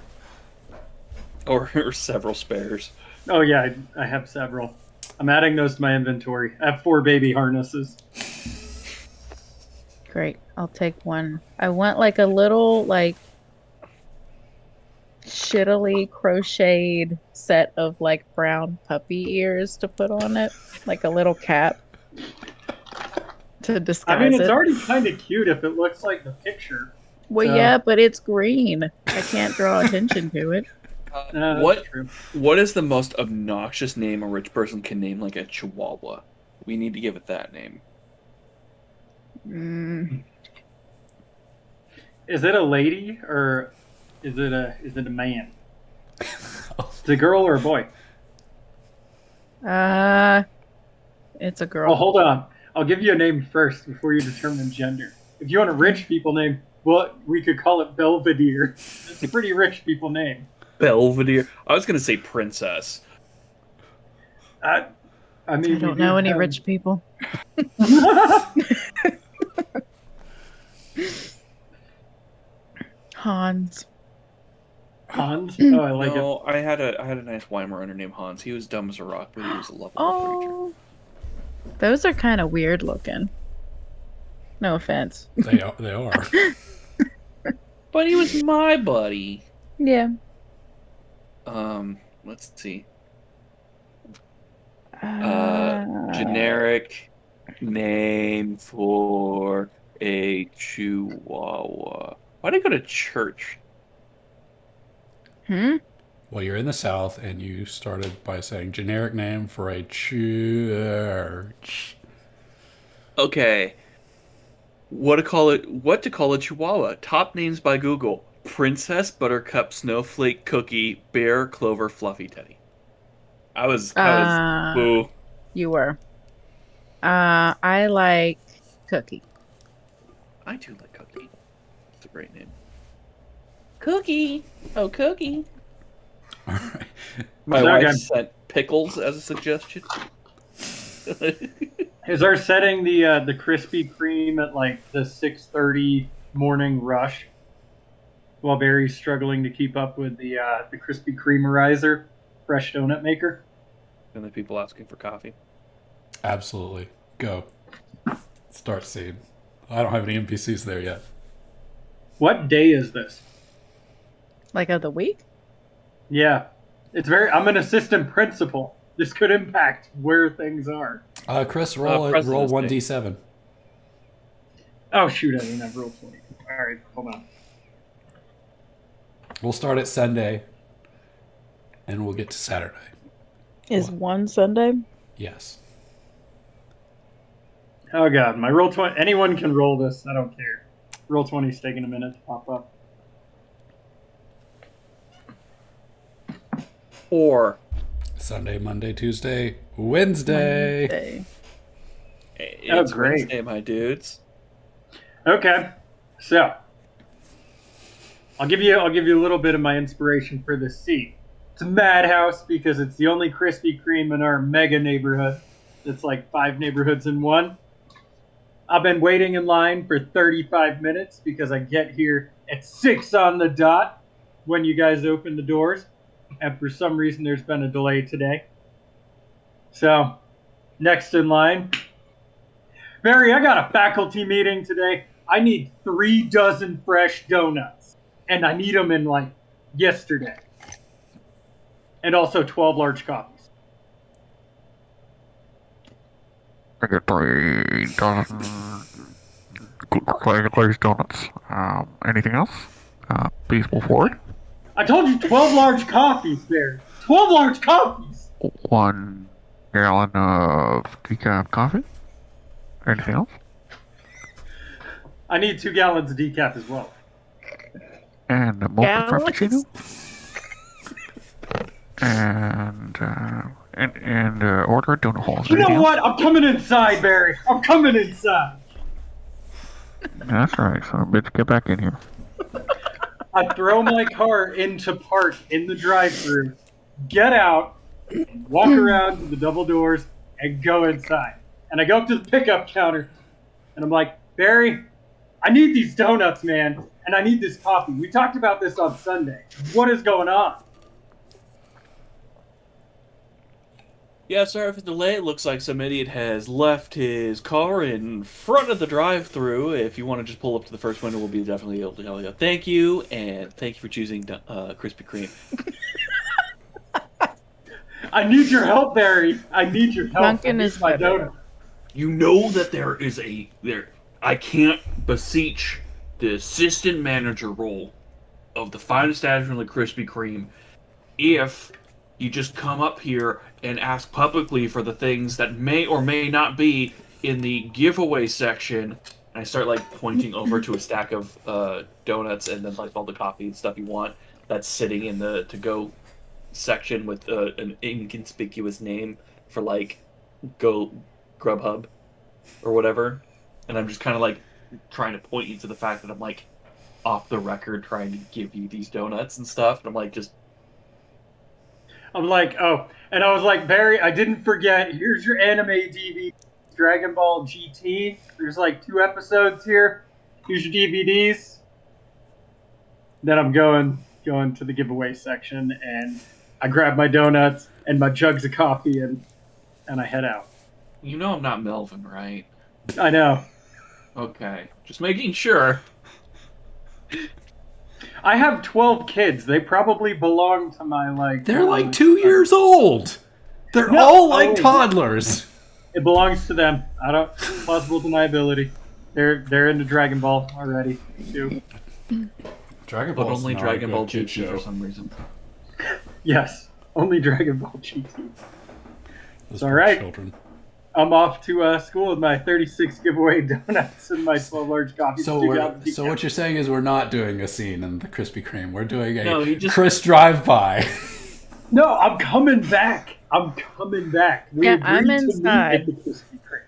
Or several spares. Oh yeah, I have several. I'm adding those to my inventory. I have 4 baby harnesses. Great. I'll take one. I want like a little like shittily crocheted set of like brown puppy ears to put on it, like a little cap to disguise I mean, it's it. already kind of cute if it looks like the picture. Well, so- yeah, but it's green. I can't draw attention to it. That's What true. what is the most obnoxious name a rich person can name like a chihuahua? We need to give it that name. Mm, Is it a lady or is it a man? Is it a girl or a boy? it's a girl. Oh, hold on. I'll give you a name first before you determine gender. If you want a rich people name, well, we could call it Belvedere. It's a pretty rich people name. Belvedere. I was gonna say princess. I mean, I don't know any rich people. Hans. Hans. Oh, I like it. No, I had a nice Weimaraner named Hans. He was dumb as a rock, but he was a lovable creature. Oh, those are kind of weird looking. No offense. They are. But he was my buddy. Yeah. Let's see. Uh, Generic name for a chihuahua. Why'd I go to church? Hmm? Well, you're in the South, and you started by saying generic name for a church. Okay. What to call a chihuahua? Top names by Google. Princess, Buttercup, Snowflake, Cookie, Bear, Clover, Fluffy Teddy. I was boo. You were. I like Cookie. I do like Cookie. It's a great name. Cookie. Oh, Cookie. All right. My So wife again- sent pickles as a suggestion. Is our setting the Krispy Kreme at like the 6:30 morning rush, while Barry's struggling to keep up with the Krispy Kremerizer, fresh donut maker? And the people asking for coffee. Absolutely. Go. Start scene. I don't have any NPCs there yet. What day is this? Like of the week? Yeah. It's very. I'm an assistant principal. This could impact where things are. Chris, roll President's roll Day. 1d7. Oh shoot! I didn't have roll 20. All right, hold on. We'll start at Sunday, and we'll get to Saturday. Is one Sunday? Yes. Oh god, my roll 20. Anyone can roll this. I don't care. Roll 20 is taking a minute to pop up. 4. Sunday, Monday, Tuesday, Wednesday. Wednesday. It's great. Wednesday, my dudes. Okay, so I'll give you a little bit of my inspiration for this seat. It's a madhouse because it's the only Krispy Kreme in our mega neighborhood. It's like 5 neighborhoods in one. I've been waiting in line for 35 minutes because I get here at 6 on the dot when you guys open the doors. And for some reason, there's been a delay today. So, next in line. Barry, I got a faculty meeting today. I need 3 dozen fresh donuts. And I need them in, like, yesterday. And also 12 large coffees. I get 3 dozen glazed donuts. Anything else? Please move forward. I told you 12 large coffees, Barry. 12 large coffees! 1 gallon of decaf coffee. Anything else? I need 2 gallons of decaf as well. And a mocha Gallons? frappuccino. And order a donut hole. You know what? I'm coming inside, Barry. I'm coming inside. That's right. So, bitch, get back in here. I throw my car into park in the drive-thru, get out, walk around to the double doors, and go inside. And I go up to the pickup counter, and I'm like, Barry, I need these donuts, man, and I need this coffee. We talked about this on Sunday. What is going on? Yeah, sorry for the delay. It looks like some idiot has left his car in front of the drive-thru. If you want to just pull up to the first window, we'll be definitely able to tell you. Thank you, and thank you for choosing Krispy Kreme. I need your help, Barry. I need your help. Dunkin' I need is my better. donut. You know that there is I can't beseech the assistant manager role of the fine establishment like Krispy Kreme if you just come up here and ask publicly for the things that may or may not be in the giveaway section. And I start like pointing over to a stack of donuts and then like all the coffee and stuff you want that's sitting in the to-go section with an inconspicuous name for like Go Grubhub or whatever. And I'm just kind of like trying to point you to the fact that I'm like off the record trying to give you these donuts and stuff. And I'm like just I'm like, oh, and I was like, Barry, I didn't forget. Here's your anime DVD, Dragon Ball GT. There's like 2 episodes here. Here's your DVDs. Then I'm going to the giveaway section, and I grab my donuts and my jugs of coffee, and I head out. You know I'm not Melvin, right? I know. Okay. Just making sure. I have 12 kids. They probably belong to my, like... They're like 2 years old. They're No. all like Oh. toddlers. It belongs to them. I don't... Plausible deniability. They're into Dragon Ball already, too. Dragon But Ball only Dragon Ball GT for some reason. Yes. Only Dragon Ball GT. Those all poor right. Children. I'm off to school with my 36 giveaway donuts and my 12 large coffees. So what you're saying is we're not doing a scene in the Krispy Kreme. We're doing a No, you just- Chris drive-by. No, I'm coming back. We Yeah, agreed I'm to meet inside. at the Krispy Kreme.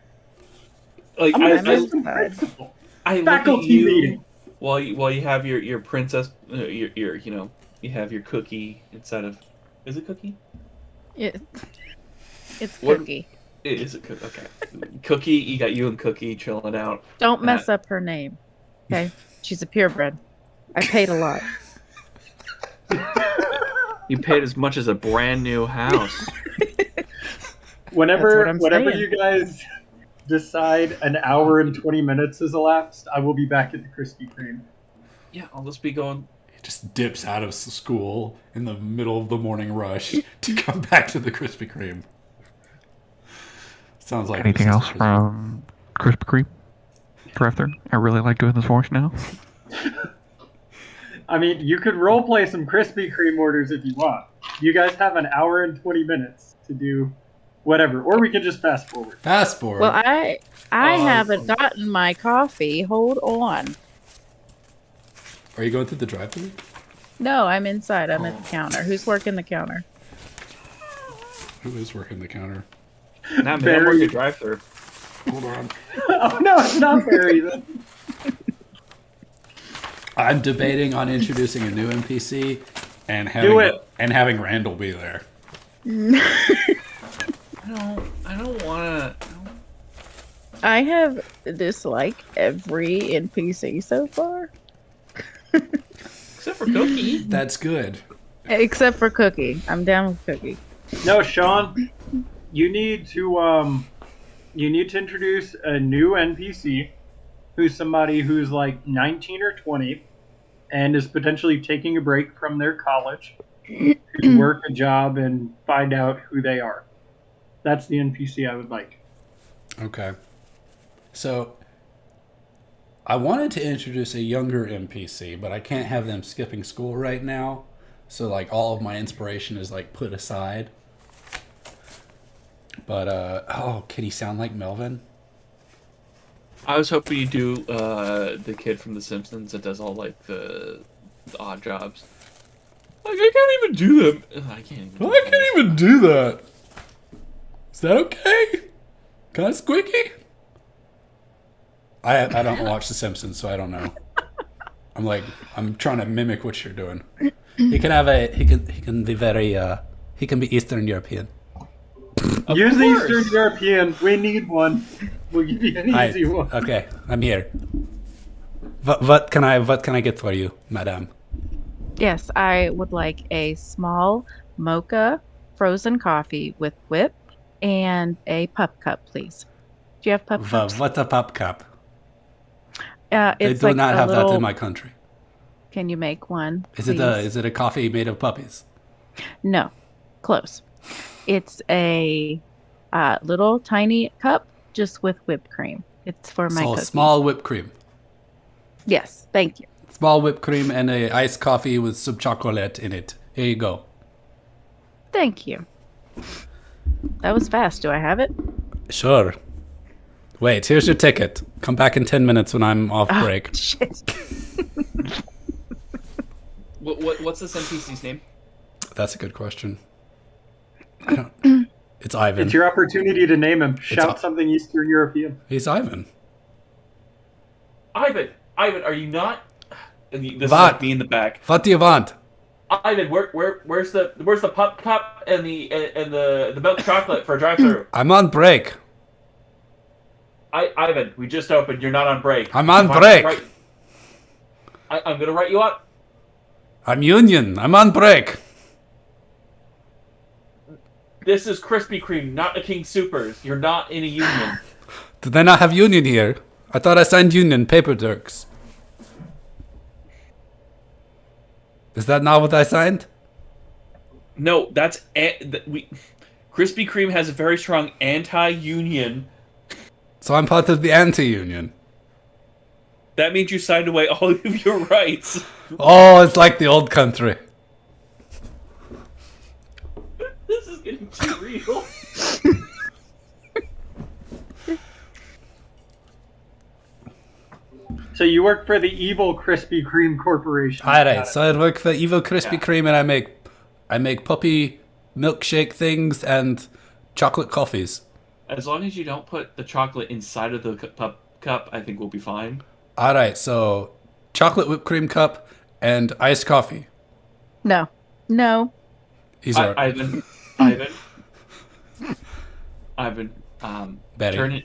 Like I'm I- an I'm assistant inside. principal. I look at Faculty you meeting. while you have your princess your you have your cookie inside of is it cookie? It's What- Cookie. Is it cookie? Okay. Cookie, you got you and Cookie chilling out. Don't mess up her name. Okay? She's a purebred. I paid a lot. You paid as much as a brand new house. Whenever That's what I'm saying. you guys decide an hour and 20 minutes has elapsed, I will be back at the Krispy Kreme. Yeah, I'll just be going. just dips out of school in the middle of the morning rush to come back to the Krispy Kreme. Sounds like Anything this is else his- from Krispy Kreme? Drafter? I really like doing this voice now. I mean, you could roleplay some Krispy Kreme orders if you want. You guys have an hour and 20 minutes to do whatever, or we could just fast forward. Fast forward. Well, I haven't gotten my coffee. Hold on. Are you going through the drive-thru? No, I'm inside. I'm at the counter. Who's working the counter? Who is working the counter? Not me. I'm Barry. working drive-through. Hold on. Oh no, it's not Barry. I'm debating on introducing a new NPC and Do it. having Randall be there. I don't want to. I have disliked every NPC so far, Except for Cookie. That's good. except for Cookie. I'm down with Cookie. No, Sean, you need to introduce a new NPC who's somebody who's like 19 or 20 and is potentially taking a break from their college to work a job and find out who they are. That's the NPC I would like. Okay. So, I wanted to introduce a younger NPC, but I can't have them skipping school right now. So, like, all of my inspiration is, like, put aside. But, can he sound like Melvin? I was hoping you'd do the kid from The Simpsons that does all like the odd jobs. Like I can't even do them. I can't even. Do I can't even do that. Is that okay? Kind of squeaky? I don't watch The Simpsons, so I don't know. I'm trying to mimic what you're doing. He can be very he can be Eastern European. Use the course. Eastern European. We need one. We'll give you an easy one. Okay, I'm here. What can I get for you, madame? Yes, I would like a small mocha frozen coffee with whip and a pup cup, please. Do you have pup cups? What's a pop cup? They They do not have that in my country. Can you make one? Is please? it a coffee made of puppies? No, close. It's a little tiny cup just with whipped cream. It's for my So cookie. small whipped cream. Yes, thank you. Small whipped cream and a iced coffee with some chocolate in it. Here you go. Thank you. That was fast. Do I have it? Sure. Wait, here's your ticket. Come back in 10 minutes when I'm off Ah, break. shit. What's this NPC's name? That's a good question. I don't. It's Ivan. It's your opportunity to name him. Shout It's- something Eastern European. He's Ivan. Ivan, are you not? This is What? like me in the back. What do you want? Ivan, where's the pup cup and the milk chocolate for a drive-through? I'm on break. Ivan, we just opened. You're not on break. I'm on Fine, break. right. I'm gonna write you up. I'm union. I'm on break. This is Krispy Kreme, not a King Supers. You're not in a union. Do they not have union here? I thought I signed union paper dirks. Is that not what I signed? No, we. Krispy Kreme has a very strong anti-union. So I'm part of the anti-union. That means you signed away all of your rights. Oh, it's like the old country. This is getting too real. So you work for the evil Krispy Kreme Corporation. All Got right, it. so I work for Evil Krispy Yeah. Kreme, and I make puppy milkshake things and chocolate coffees. As long as you don't put the chocolate inside of the cup, I think we'll be fine. All right, so chocolate whipped cream cup and iced coffee. No. No. These are Ivan, Betty.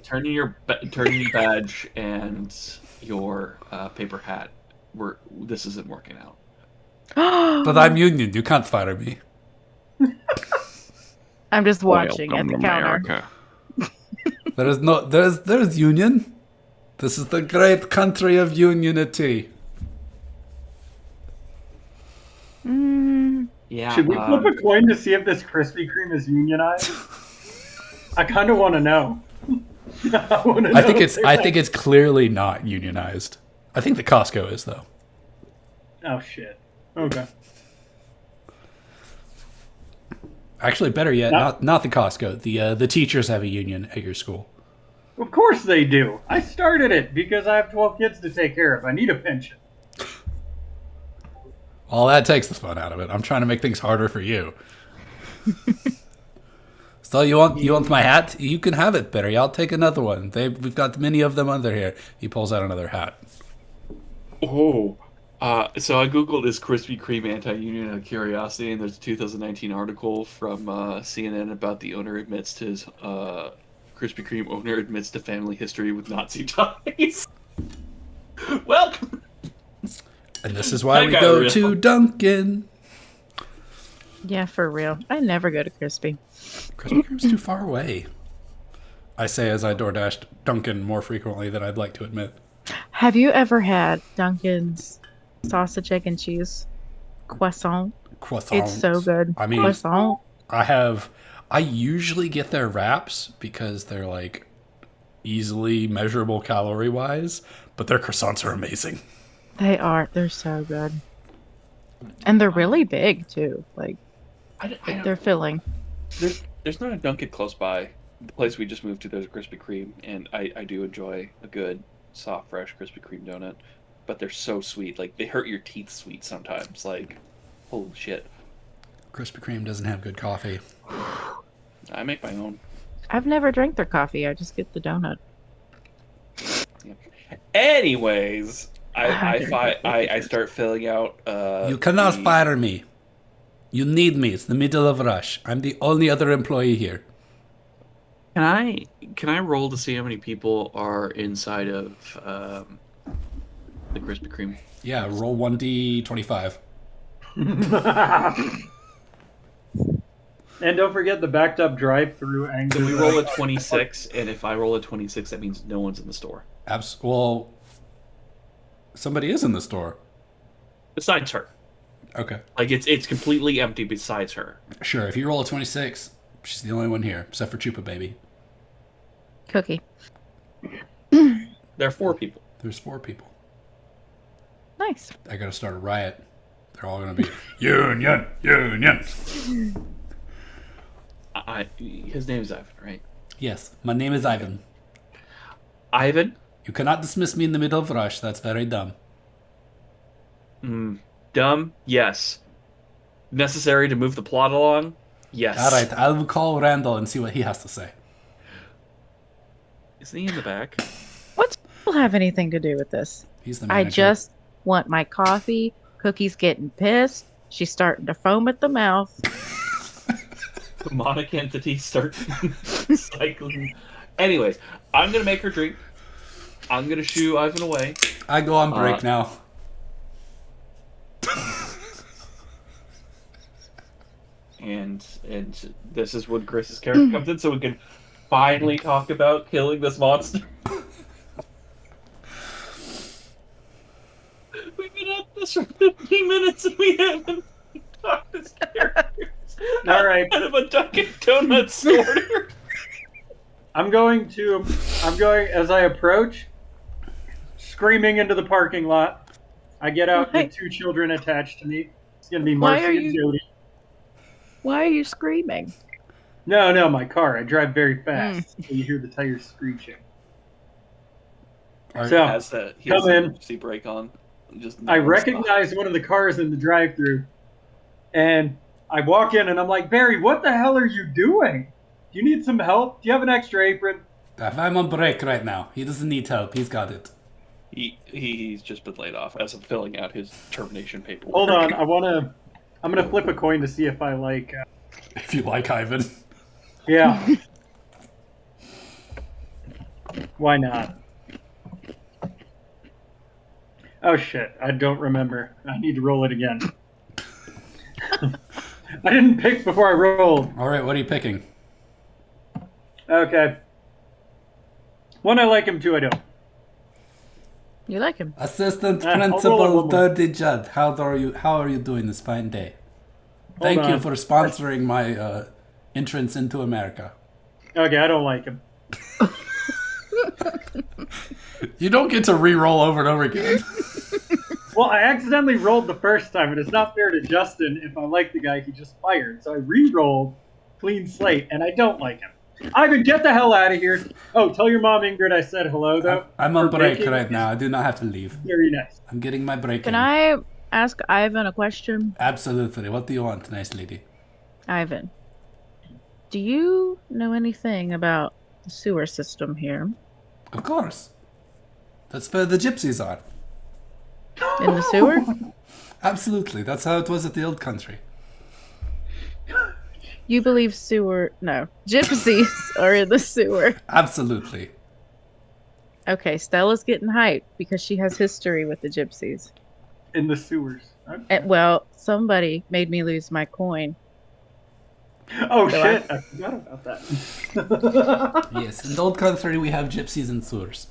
turn in your badge and your paper hat. This isn't working out. But I'm union. You can't fire me. I'm just watching at Welcome the to counter. America. There's union. This is the great country of unity. Yeah. Should we flip a coin to see if this Krispy Kreme is unionized? I kind of want to know. I think it's clearly not unionized. I think the Costco is though. Oh shit. Okay. Actually, better yet, No. not the Costco. The teachers have a union at your school. Of course they do. I started it because I have 12 kids to take care of. I need a pension. Well, that takes the fun out of it. I'm trying to make things harder for you. So you want my hat? You can have it, Barry. I'll take another one. We've got many of them under here. He pulls out another hat. Oh. So I googled is Krispy Kreme anti-union out of curiosity, and there's a 2019 article from CNN about the owner admits to his Krispy Kreme owner admits to family history with Nazi ties. Well, And this is why That we got go real. to Dunkin'. Yeah, for real. I never go to Crispy. Krispy Kreme's too far away. I say as I DoorDashed Dunkin' more frequently than I'd like to admit. Have you ever had Dunkin's sausage, egg, and cheese croissant? Croissant. It's so good. I mean, Croissant. I usually get their wraps because they're like easily measurable calorie wise, but their croissants are amazing. They are. They're so good. And they're really big too. Like they're filling. there's not a Dunkin' close by. The place we just moved to, there's a Krispy Kreme, and I do enjoy a good, soft, fresh Krispy Kreme donut. But they're so sweet. Like, they hurt your teeth sweet sometimes. Like, holy shit. Krispy Kreme doesn't have good coffee. I make my own. I've never drank their coffee. I just get the donut. Anyways, How dare I start filling out. You cannot the- fire me. You need me. It's the middle of rush. I'm the only other employee here. Can I roll to see how many people are inside of the Krispy Kreme? Yeah, roll 1d25. And don't forget the backed up drive-through angle. So we roll a 26, and if I roll a 26, that means no one's in the store Well, somebody is in the store. besides her. Okay. Like, it's completely empty besides her. Sure, if you roll a 26, she's the only one here, except for Chupa Baby. Cookie. There are 4 people. There's 4 people. Nice. I gotta start a riot. They're all gonna be union. His name's Ivan, right? Yes, my name is Ivan. Ivan? You cannot dismiss me in the middle of rush. That's very dumb. Dumb? Yes. Necessary to move the plot along? Yes. All right, I'll call Randall and see what he has to say. Isn't he in the back? What's will have anything to do with this? He's the I manager. just want my coffee. Cookie's getting pissed. She's starting to foam at the mouth. Demonic entities start cycling. Anyways, I'm gonna make her drink. I'm gonna shoo Ivan away. I go on break now. And this is when Chris's character comes in, so we can finally talk about killing this monster. We've been at this for 15 minutes and we haven't talked this character. All right. Out of a Dunkin' Donuts store. I'm going as I approach, screaming into the parking lot. I get out, Why? get 2 children attached to me. It's gonna be Why Marcy are and you- Jody. Why are you screaming? No, my car. I drive very fast, so you hear the tires screeching. All right. So He has Come the in. emergency brake on. Just I nonstop. recognize one of the cars in the drive-thru, and I walk in and I'm like, Barry, what the hell are you doing? Do you need some help? Do you have an extra apron? I'm on break right now. He doesn't need help. He's got it. He's just been laid off as of filling out his termination paperwork. Hold on, I'm gonna flip a coin to see if I like. If you like Ivan. Yeah. Why not? Oh shit, I don't remember. I need to roll it again. I didn't pick before I rolled. All right, what are you picking? Okay. One I like him, two I don't. You like him? Assistant I'll roll Principal one more. Dirty Judd, how are you doing this fine day? Thank you on. for sponsoring my entrance into America. Okay, I don't like him. You don't get to re-roll over and over again. Well, I accidentally rolled the first time, and it's not fair to Justin if I like the guy he just fired. So I re-rolled, clean slate, and I don't like him. Ivan, get the hell out of here. Oh, tell your mom Ingrid I said hello, though. I'm on For break breaking- right now. I do not have to leave. Very nice. I'm getting my break Can in. I ask Ivan a question? Absolutely. What do you want, nice lady? Ivan, do you know anything about the sewer system here Of course. That's where the gypsies are. in the sewer? Absolutely. That's how it was at the old country. You believe gypsies are in the sewer. Absolutely. Okay, Stella's getting hyped because she has history with the gypsies. In the sewers. Okay. And, well, somebody made me lose my coin. Oh, So shit. I forgot about that. Yes, in the old country we have gypsies and sewers.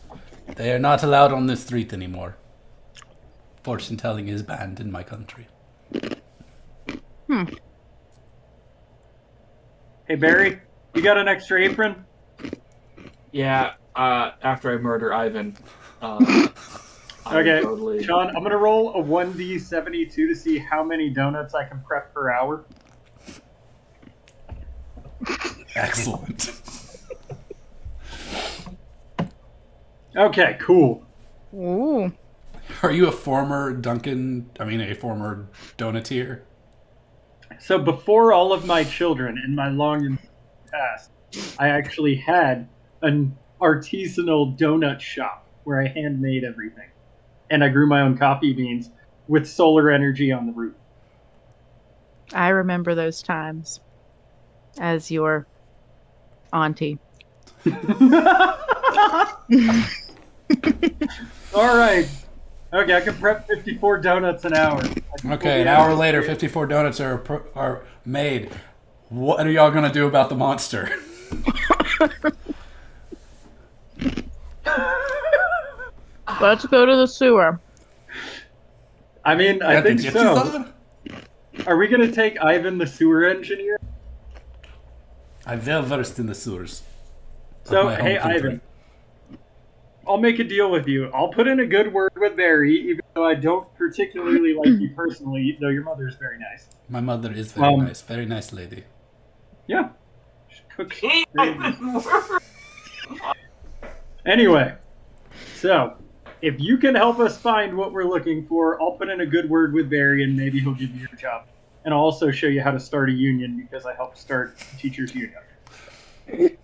They are not allowed on the street anymore. Fortune telling is banned in my country. Hey, Barry, you got an extra apron? Yeah. After I murder Ivan. I Okay, Totally... Sean, I'm going to roll a 1d72 to see how many donuts I can prep per hour. Excellent. Okay, cool. Ooh. Are you a former a former donatier? So before all of my children in my long and past, I actually had an artisanal donut shop where I handmade everything. And I grew my own coffee beans with solar energy on the roof. I remember those times as your auntie. All right. Okay, I can prep 54 donuts an hour. Okay, an hour later, 54 donuts are made. What are y'all gonna do about the monster? Let's go to the sewer. I mean, I Got the think gypsies so. on? Are we going to take Ivan the sewer engineer? I'm well versed in the sewers. of So, my home hey, country. Ivan. I'll make a deal with you. I'll put in a good word with Barry, even though I don't particularly like you personally, though your mother is very nice. My mother is very Um, nice, very nice lady. Yeah. She cooks very nice. Anyway, so if you can help us find what we're looking for, I'll put in a good word with Barry and maybe he'll give you your job. And I'll also show you how to start a union because I helped start the teachers' union.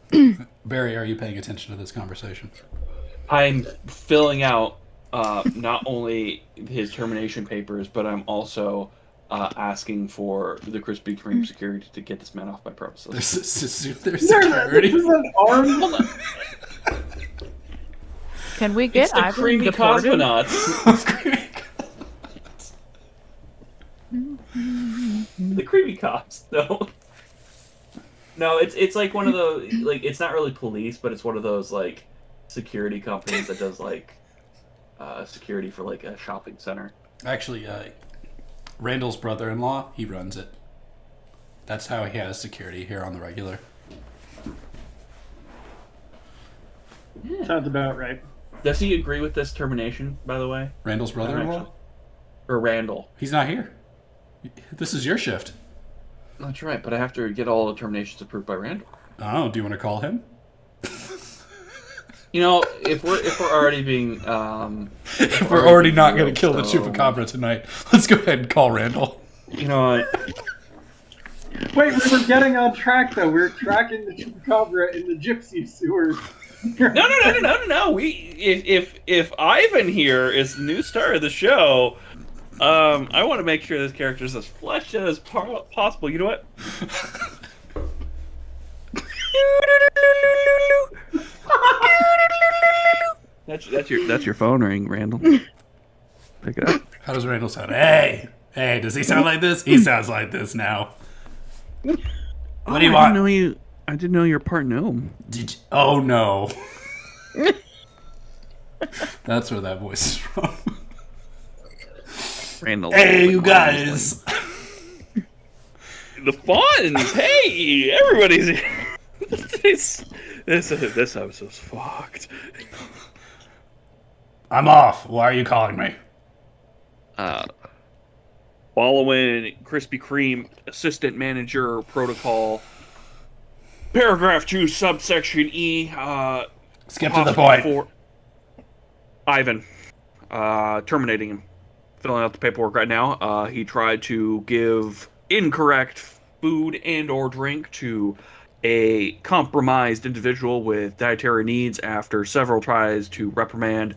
Barry, are you paying attention to this conversation? I'm filling out not only his termination papers, but I'm also asking for the Krispy Kreme security to get this man off my premises. There's security. This is an armed Hold on. Can we get It's the Ivan creamy deported? cosmonauts. The creamy cops, no. No, it's like one of those, like, it's not really police, but it's one of those, like, security companies that does, like, security for, like, a shopping center. Actually, Randall's brother-in-law, he runs it. That's how he has security here on the regular. Sounds about right. Does he agree with this termination, by the way? Randall's brother-in-law? Actually. Or Randall? He's not here. This is your shift. That's right, but I have to get all the terminations approved by Randall. Oh, do you want to call him? You know, if we're already being If we're already not going to kill the So- chupacabra tonight, let's go ahead and call Randall. you know what? Wait, we were getting on track though. We were tracking the chupacabra in the gypsy sewers. No. If Ivan here is the new star of the show, I want to make sure this character is as fleshed out as possible. You know what? That's your phone ring, Randall. Pick it up. How does Randall sound? Hey, does he sound like this? He sounds like this now. What do you want? I didn't know you're part gnome. Oh no. That's where that voice is from. Randall. Hey, you guys! The Fonz! Hey, everybody's here. this episode's fucked. I'm off. Why are you calling me? Following Krispy Kreme assistant manager protocol, paragraph 2, subsection E. Skip to the point. For Ivan, terminating him. Filling out the paperwork right now. He tried to give incorrect food and or drink to a compromised individual with dietary needs after several tries to reprimand.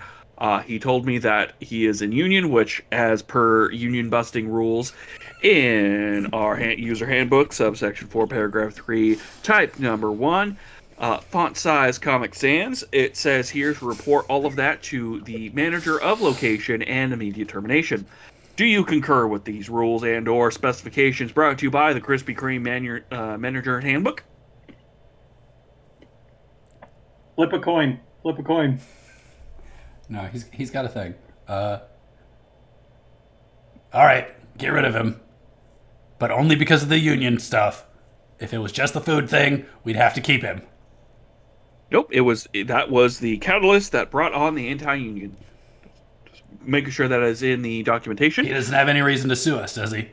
He told me that he is in union, which, as per union busting rules in our user handbook, subsection 4, paragraph 3, type number 1, font size Comic Sans, it says here to report all of that to the manager of location and immediate termination. Do you concur with these rules and or specifications brought to you by the Krispy Kreme manager handbook? Flip a coin. Flip a coin. No, he's got a thing. All right, get rid of him. But only because of the union stuff. If it was just the food thing, we'd have to keep him. Nope, that was the catalyst that brought on the anti-union. Just making sure that is in the documentation. He doesn't have any reason to sue us, does he?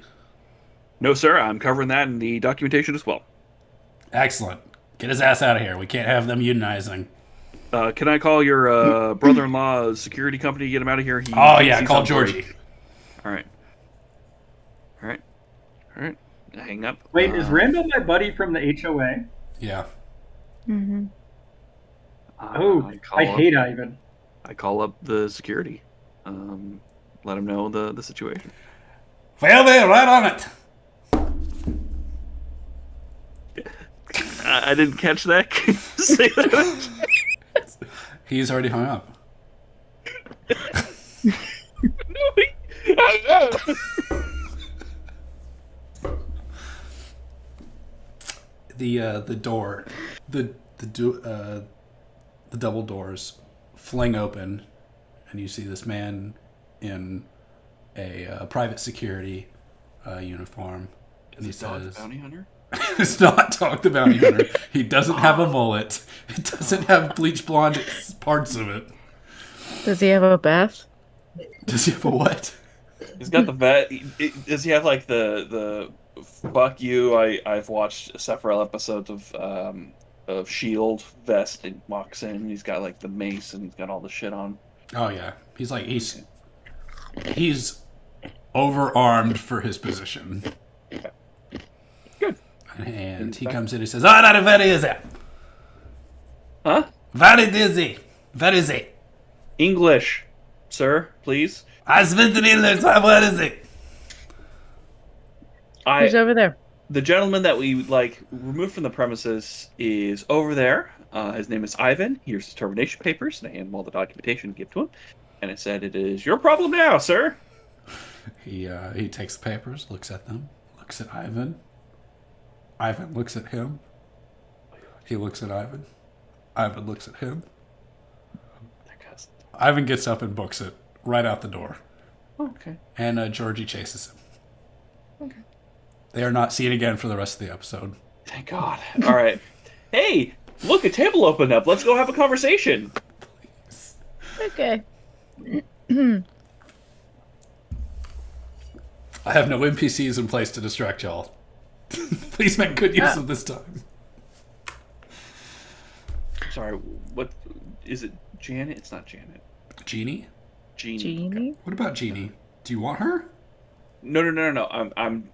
No, sir, I'm covering that in the documentation as well. Excellent. Get his ass out of here. We can't have them unionizing. Can I call your brother-in-law's security company to get him out of here? Oh, yeah, call Georgie. All right. Hang up. Wait, is Randall my buddy from the HOA? Yeah. Mm-hmm. I hate Ivan. I call up the security. Let him know the situation. Well, they're right on it. I didn't catch that. Can you say that? He's already hung up. The door, the double doors fling open, and you see this man in a private security uniform, and he says, Bounty hunter? "It's not Dog the Bounty Hunter. He doesn't have a mullet. It doesn't have bleach blonde parts of it. Does he have a bath? Does he have a what? He's got the vet. Does he have like the fuck you? I've watched several episodes of Shield vest and walks in. He's got like the mace and he's got all the shit on. Oh yeah, he's overarmed for his position. Good. And he comes in and says, "Ah, that where is it? Huh? Where is he? Where is he? English, sir, please. I spent an English. Where is he?" Who's over there? The gentleman that we removed from the premises is over there. His name is Ivan. Here's his termination papers, and I hand him all the documentation to give to him. And it said, "It is your problem now, sir." He takes the papers, looks at them, looks at Ivan. Ivan looks at him. He looks at Ivan. Ivan looks at him. Ivan gets up and books it right out the door. Oh, okay. And Georgie chases him. Okay. They are not seen again for the rest of the episode. Thank God. All right. Hey, look, a table opened up. Let's go have a conversation. Okay. I have no NPCs in place to distract y'all. Please make good use of this time. Sorry, what is it? Janet? It's not Janet. Jeannie? Jeannie. Genie? What about Jeannie? Do you want her? No. I'm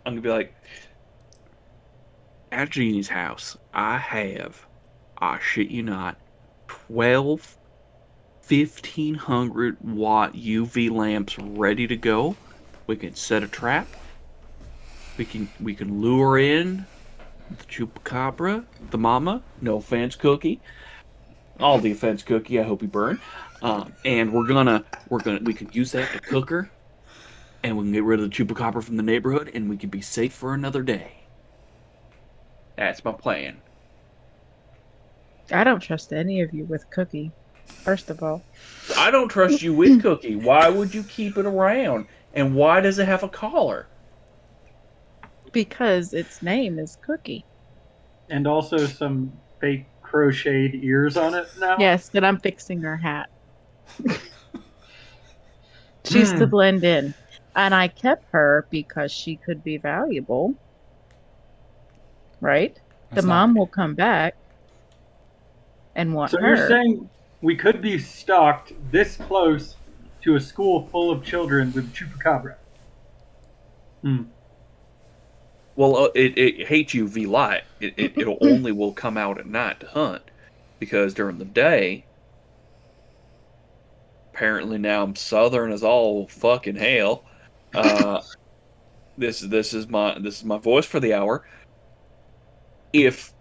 gonna be like, at Jeannie's house, I have, I shit you not, 12 1,500 watt UV lamps ready to go. We can set a trap. We can lure in the chupacabra, the mama. No offense, Cookie. All the offense, Cookie. I hope you burn. And we can use that to cook her, and we can get rid of the chupacabra from the neighborhood, and we can be safe for another day. That's my plan. I don't trust any of you with Cookie. First of all, I don't trust you with Cookie. Why would you keep it around? And why does it have a collar? because its name is Cookie. And also some fake crocheted ears on it now. Yes, and I'm fixing her hat. She's to blend in. And I kept her because she could be valuable. Right? That's the not- mom will come back and want So her. you're saying we could be stalked this close to a school full of children with chupacabra? Well, it hates UV light. It'll only will come out at night to hunt, because during the day, apparently now I'm southern as all fucking hell. This is my voice for the hour. If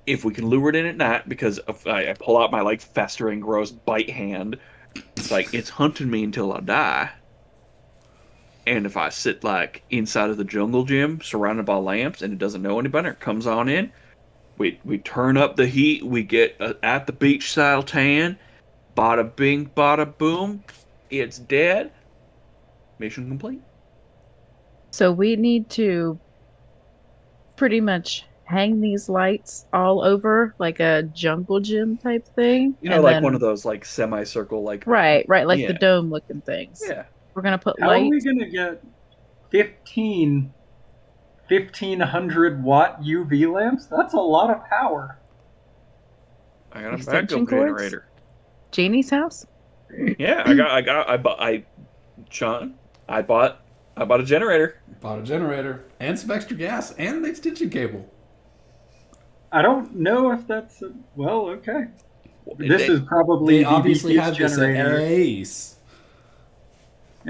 we can lure it in at night, because I pull out my like festering gross bite hand, it's like it's hunting me until I die. And if I sit like inside of the jungle gym, surrounded by lamps, and it doesn't know any better, it comes on in. We turn up the heat. We get at the beach style tan. Bada bing, bada boom. It's dead. Mission complete. So we need to pretty much hang these lights all over like a jungle gym type thing. You know, and like then- one of those like semicircle, like Right, like Yeah. the dome looking things. yeah. We're gonna put How are we lights. going to get 1,500 watt UV lamps? That's a lot of power. I got a Extension backup cords? generator. Jeannie's house? Yeah, Sean, I bought a generator. Bought a generator and some extra gas and an extension cable. I don't know if that's well, okay. This They- is probably They the obviously DP's have this at generator. Ace.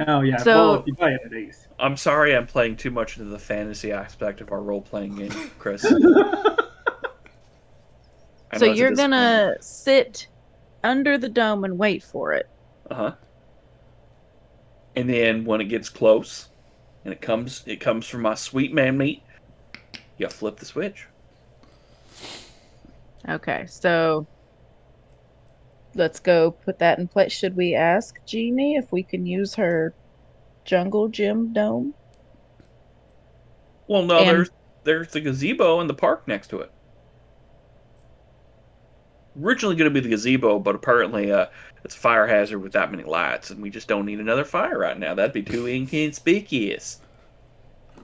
Oh yeah. So- well, if you buy it at Ace. I'm sorry, I'm playing too much into the fantasy aspect of our role playing game, Chris. I So know it's a you're gonna sit under the dome and wait for it. Uh-huh. And then when it gets close, and it comes from my sweet man meat, you flip the switch. Okay, so let's go put that in place. Should we ask Jeannie if we can use her jungle gym dome? Well, no, And- there's the gazebo in the park next to it. Originally going to be the gazebo, but apparently it's a fire hazard with that many lights, and we just don't need another fire right now. That'd be too inconspicuous.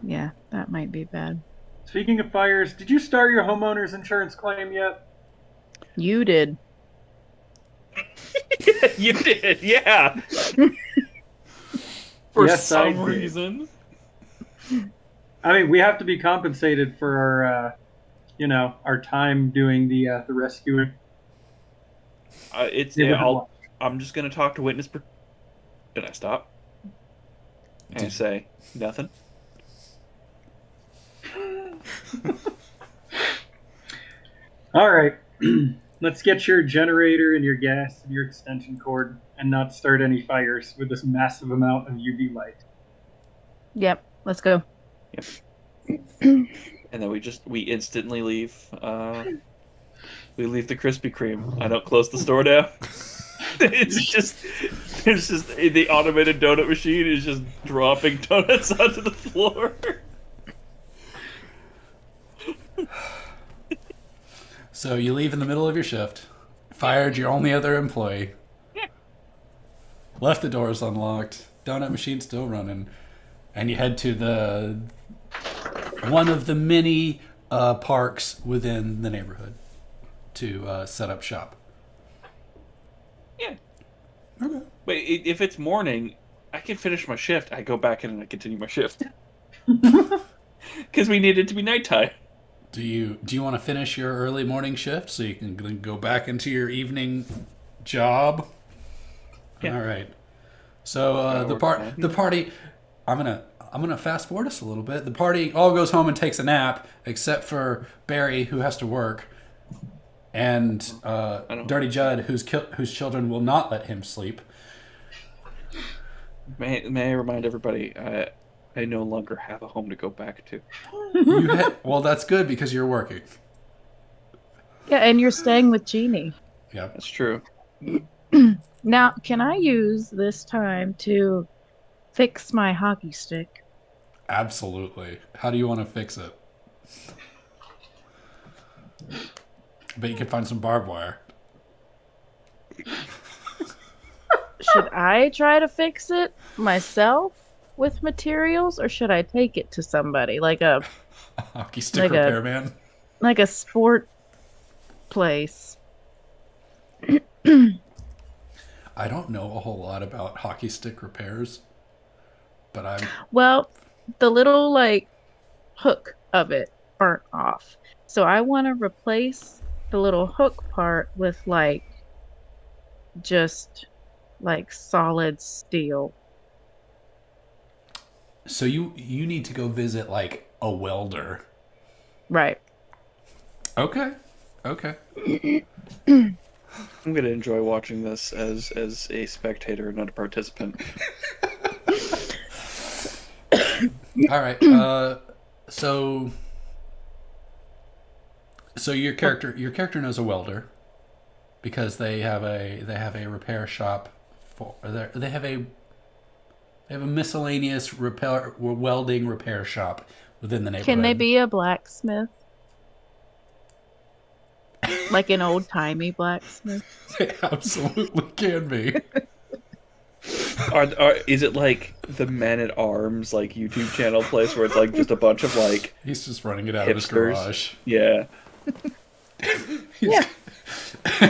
Yeah, that might be bad. Speaking of fires, did you start your homeowner's insurance claim yet? You did. You did, yeah. For Yes, I some did. reason. I mean, we have to be compensated for our, our time doing the rescuing. It's Yeah, yeah, but- I'm just going to talk to witness. Did I stop? And say nothing? All right, let's get your generator and your gas and your extension cord, and not start any fires with this massive amount of UV light. Yep, let's go. And then we instantly leave. We leave the Krispy Kreme. I don't close the store down. It's just the automated donut machine is just dropping donuts onto the floor. So you leave in the middle of your shift, fired your only other employee, left the doors unlocked, donut machine still running, and you head to the one of the many parks within the neighborhood to set up shop. Yeah. Okay. But if it's morning, I can finish my shift. I go back in and I continue my shift. Because we need it to be nighttime. Do you want to finish your early morning shift so you can then go back into your evening job? Yeah. All right. So That works fine. the party. I'm gonna fast forward us a little bit. The party all goes home and takes a nap, except for Barry, who has to work, and don't- Dirty Judd, whose children will not let him sleep. May I remind everybody, I no longer have a home to go back to. Well, that's good because you're working. Yeah, and you're staying with Jeannie. Yep. That's true. Now, can I use this time to fix my hockey stick? Absolutely. How do you want to fix it? Bet you can find some barbed wire. Should I try to fix it myself with materials, or should I take it to somebody like a Hockey stick Like a- repairman. sport place? I don't know a whole lot about hockey stick repairs, but I'm Well, the little like hook of it burnt off. So I want to replace the little hook part with like just like solid steel. so you need to go visit like a welder. Right. Okay. Okay. I'm gonna enjoy watching this as a spectator, not a participant. All right. So your character knows a welder because they have a repair shop for they have a miscellaneous welding repair shop within the neighborhood. Can they be a blacksmith? Like an old timey blacksmith? They absolutely can be. Is it like the Men at Arms like YouTube channel place where it's like just a bunch of like He's just running it out of his hipsters? garage. Yeah.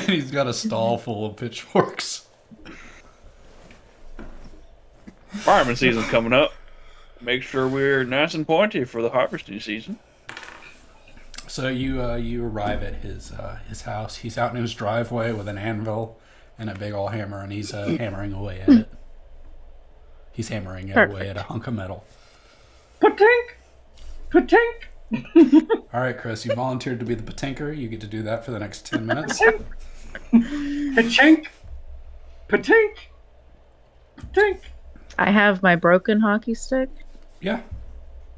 He's got a stall full of pitchforks. Farming season's coming up. Make sure we're nice and pointy for the harvesting season. So you arrive at his house. He's out in his driveway with an anvil and a big old hammer, and he's hammering away at it. He's hammering away at a hunk of metal. Patink! Patink! All right, Chris, you volunteered to be the patinker. You get to do that for the next 10 minutes. Patink! Patink! Patink! I have my broken hockey stick. Yeah,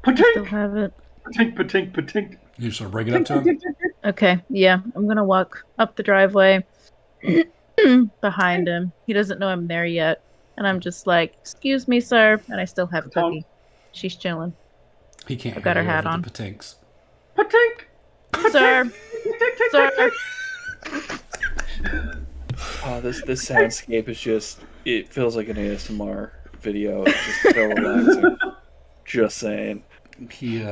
Still Patink! have it. Patink, patink, patink. you sort of bring it up to him. Okay, yeah. I'm gonna walk up the driveway behind him. He doesn't know I'm there yet. And I'm just like, excuse me, sir. And I still have Cookie. She's chilling. He can't I've got hear her you hat over on. the patinks. Patink! Sir, sir. Oh, this soundscape is just, it feels like an ASMR video. It's just so relaxing. Just saying. He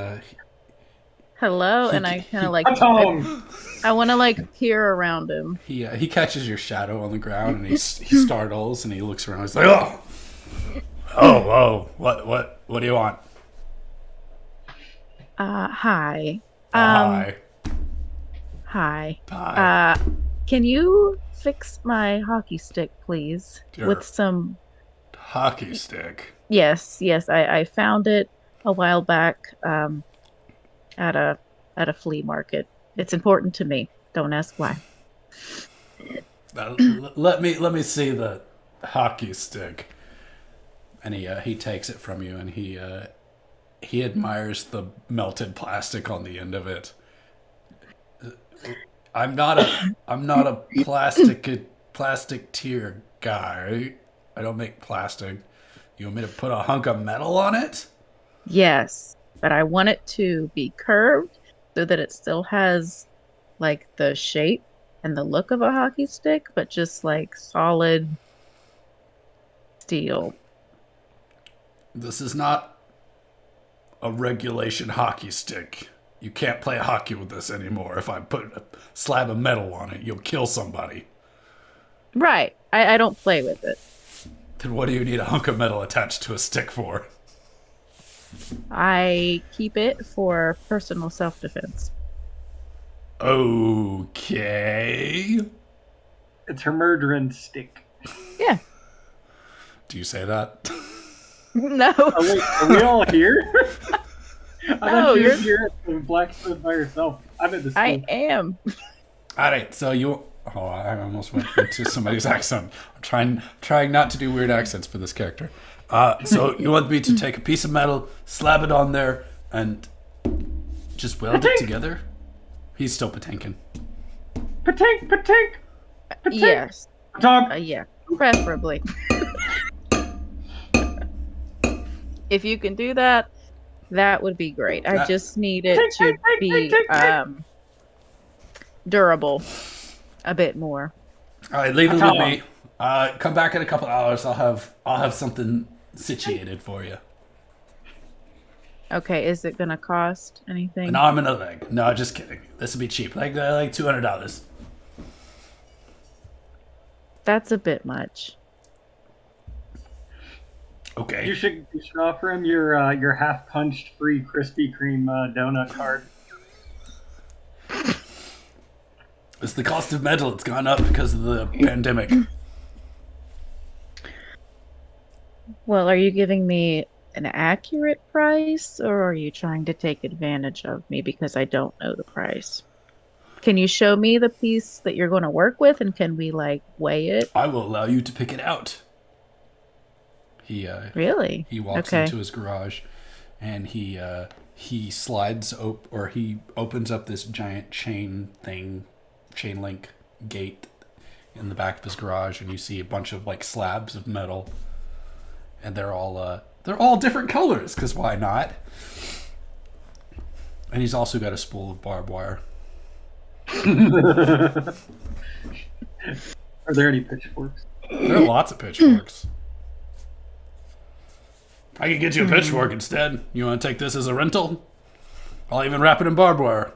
Hello, and I kind of like, Patong! I want to like peer around him. he catches your shadow on the ground, and he startles, and he looks around. He's like, oh, what do you want? Hi. Hi. Hi. Hi. Can you fix my hockey stick, please? Sure. With some. Hockey stick. Yes. I found it a while back. At a flea market. It's important to me. Don't ask why. Let me see the hockey stick. And he takes it from you, and he admires the melted plastic on the end of it. I'm not a plastic tier guy. I don't make plastic. You want me to put a hunk of metal on it? Yes, but I want it to be curved so that it still has like the shape and the look of a hockey stick, but just like solid steel. This is not a regulation hockey stick. You can't play hockey with this anymore. If I put a slab of metal on it, you'll kill somebody. Right. I don't play with it. Then what do you need a hunk of metal attached to a stick for? I keep it for personal self-defense. Okay. It's her murdering stick. Yeah. Do you say that? No. Oh, wait, are we all here? I No, thought she was you're- here at the blacksmith by herself. I'm at the school. I am. All right, so you... Oh, I almost went into somebody's accent. I'm trying not to do weird accents for this character. So you want me to take a piece of metal, slab it on there, and just weld it together? He's still patinking. Patink, patink, patink. Yes. Dog. Yeah, preferably. If you can do that, that would be great. I That- just need it to be durable a bit more. All right, leave it with Tom. me. Come back in a couple hours. I'll have something situated for you. Okay, is it gonna cost anything? An arm and a leg. No, just kidding. This would be cheap. Like $200. That's a bit much. Okay. You should offer him your half punched free Krispy Kreme donut card. It's the cost of metal. It's gone up because of the pandemic. Well, are you giving me an accurate price, or are you trying to take advantage of me because I don't know the price? Can you show me the piece that you're going to work with, and can we like weigh it? I will allow you to pick it out. Really? He walks Okay. into his garage, and he slides or he opens up this giant chain link gate in the back of his garage, and you see a bunch of like slabs of metal, and they're all different colors because why not? And he's also got a spool of barbed wire. Are there any pitchforks? There are lots of pitchforks. I can get you a pitchfork instead. You want to take this as a rental? I'll even wrap it in barbed wire.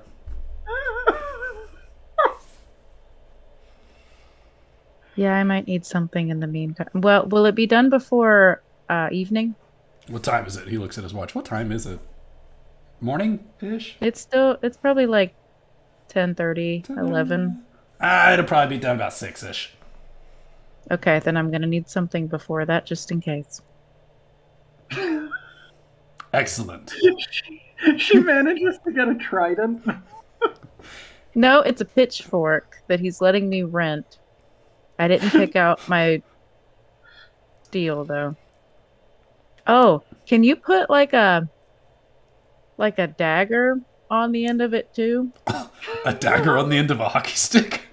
Yeah, I might need something in the meantime. Well, will it be done before evening? What time is it? He looks at his watch. What time is it? Morning-ish? It's probably like 10:30, 11. It'll probably be done about 6-ish. Okay, then I'm gonna need something before that just in case. Excellent. She manages to get a trident. No, it's a pitchfork that he's letting me rent. I didn't pick out my steel though. Oh, can you put like a dagger on the end of it too? A dagger on the end of a hockey stick?